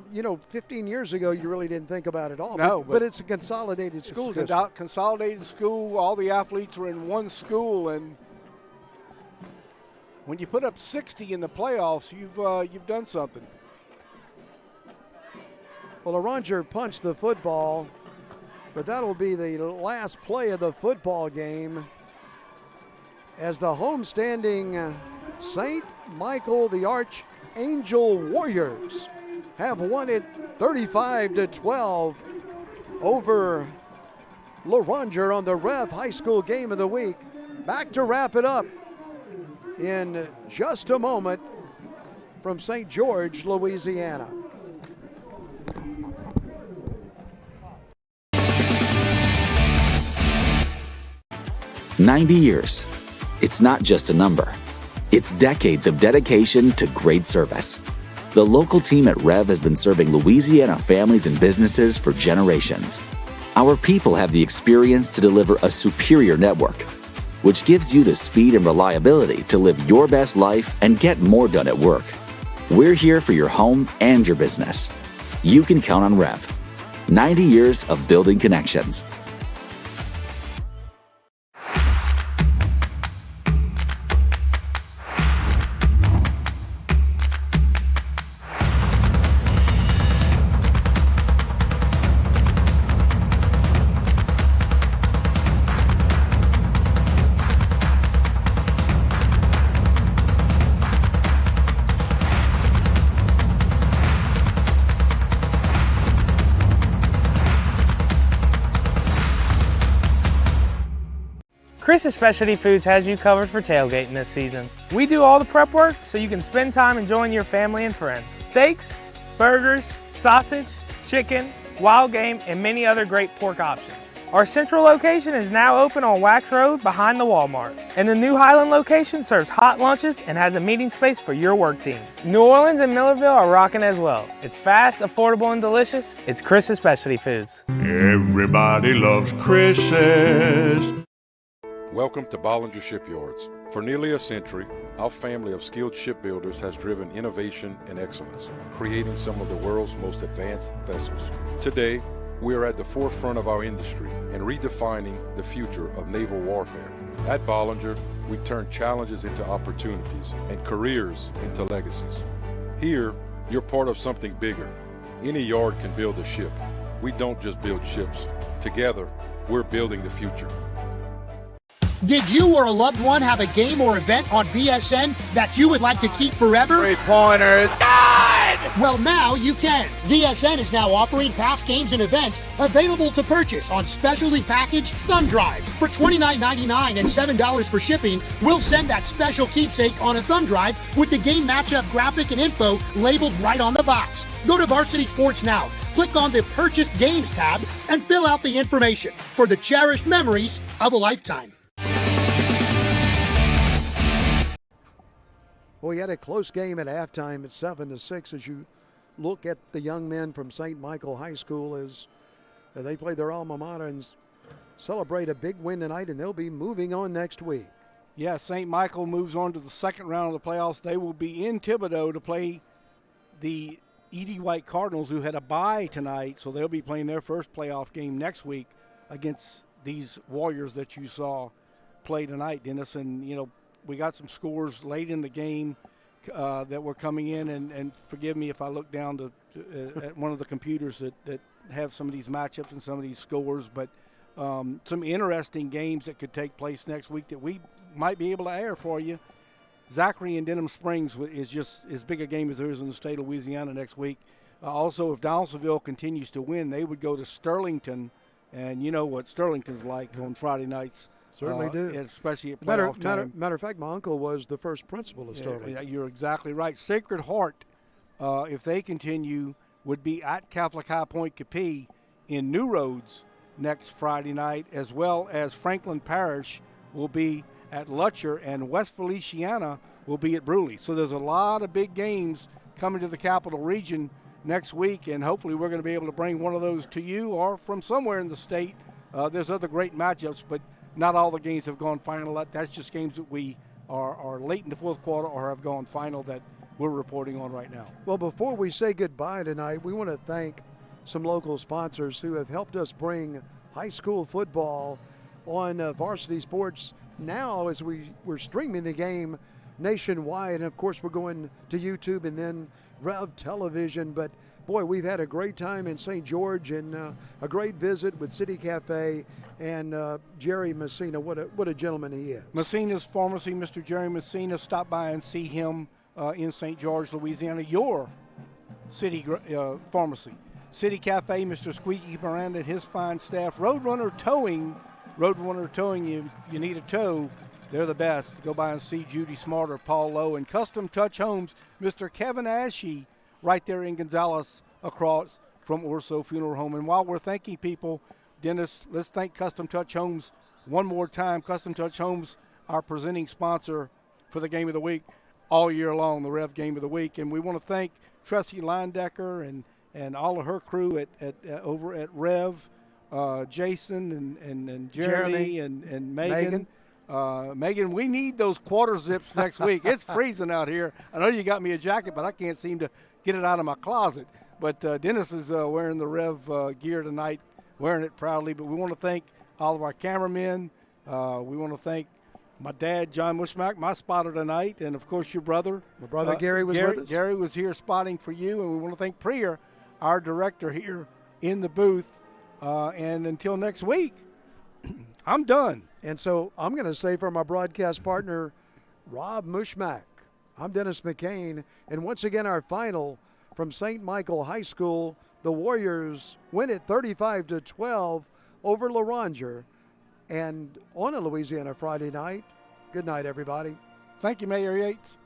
15 years ago you really didn't think about at all. No, but it's a consolidated school district. Consolidated school. All the athletes are in one school, and when you put up 60 in the playoffs, you've done something. Well, Loranger punched the football, but that'll be the last play of the football game as the homestanding St. Michael the Archangel Warriors have won it 35-12 over Loranger on the REV High School Game of the Week. Back to wrap it up in just a moment from St. George, Louisiana. "90 years. It's not just a number. It's decades of dedication to great service. The local team at REV has been serving Louisiana families and businesses for generations. Our people have the experience to deliver a superior network, which gives you the speed and reliability to live your best life and get more done at work. We're here for your home and your business. You can count on REV. 90 years of building connections." Chris's Specialty Foods has you covered for tailgating this season. We do all the prep work so you can spend time enjoying your family and friends. Steaks, burgers, sausage, chicken, wild game, and many other great pork options. Our central location is now open on Wax Road behind the Walmart. And the new Highland location serves hot lunches and has a meeting space for your work team. New Orleans and Millerville are rocking as well. It's fast, affordable, and delicious. It's Chris's Specialty Foods. Everybody loves Chris's. Welcome to Bollinger Shipyards. For nearly a century, our family of skilled shipbuilders has driven innovation and excellence, creating some of the world's most advanced vessels. Today, we are at the forefront of our industry and redefining the future of naval warfare. At Bollinger, we turn challenges into opportunities and careers into legacies. Here, you're part of something bigger. Any yard can build a ship. We don't just build ships. Together, we're building the future. Did you or a loved one have a game or event on BSN that you would like to keep forever? Three-pointer, it's good! Well, now you can. BSN is now offering past games and events available to purchase on specially packaged thumb drives. For $29.99 and $7 for shipping, we'll send that special keepsake on a thumb drive with the game matchup graphic and info labeled right on the box. Go to Varsity Sports now, click on the Purchased Games tab, and fill out the information for the cherished memories of a lifetime. Well, we had a close game at halftime at 7-6 as you look at the young men from St. Michael High School as they play their alma mater and celebrate a big win tonight, and they'll be moving on next week. Yeah, St. Michael moves on to the second round of the playoffs. They will be in Thibodaux to play the E.D. White Cardinals, who had a bye tonight, so they'll be playing their first playoff game next week against these Warriors that you saw play tonight, Dennis. And, you know, we got some scores late in the game. that were coming in, and forgive me if I look down to at one of the computers that have some of these matchups and some of these scores, but some interesting games that could take place next week that we might be able to air for you. Zachary and Denham Springs is just as big a game as there is in the state of Louisiana next week. Also, if Donaldsonville continues to win, they would go to Sterlington, and you know what Sterlington's like on Friday nights. Certainly do. Especially at playoff time. Matter of fact, my uncle was the first principal of Sterling. Yeah, you're exactly right. Sacred Heart, if they continue, would be at Catholic High Point Capee in New Roads next Friday night, as well as Franklin Parish will be at Lutcher, and West Feliciana will be at Bruley. So there's a lot of big games coming to the Capital Region next week, and hopefully we're going to be able to bring one of those to you or from somewhere in the state. There's other great matchups, but not all the games have gone final. That's just games that we are late in the fourth quarter or have gone final that we're reporting on right now. Well, before we say goodbye tonight, we want to thank some local sponsors who have helped us bring high school football on Varsity Sports now as we're streaming the game nationwide. And, of course, we're going to YouTube and then REV Television. But, boy, we've had a great time in St. George and a great visit with City Cafe and Jerry Messina. What a gentleman he is. Messina's Pharmacy, Mr. Jerry Messina. Stop by and see him in St. George, Louisiana, your city pharmacy. City Cafe, Mr. Squeaky Miranda and his fine staff. Roadrunner Towing, if you need a tow, they're the best. Go by and see Judy Smarter, Paul Lowe, and Custom Touch Homes, Mr. Kevin Ashe, right there in Gonzales across from Orso Funeral Home. And while we're thanking people, Dennis, let's thank Custom Touch Homes one more time. Custom Touch Homes, our presenting sponsor for the Game of the Week all year long, the Rev Game of the Week. And we want to thank Tressie Leindecker and all of her crew over at Rev, Jason and Jeremy and Megan. Megan, we need those quarter zips next week. It's freezing out here. I know you got me a jacket, but I can't seem to get it out of my closet. But Dennis is wearing the Rev gear tonight, wearing it proudly. But we want to thank all of our cameramen. We want to thank my dad, John Mushmack, my spotter tonight, and, of course, your brother. My brother Gary was with us. Gary was here spotting for you, and we want to thank Priya, our director here in the booth. And until next week, I'm done. And so I'm going to say for my broadcast partner, Rob Mushmack, I'm Dennis McCain. And once again, our final from St. Michael High School, the Warriors win it 35-12 over Loranger. And on a Louisiana Friday night, good night, everybody. Thank you, Mayor Yates.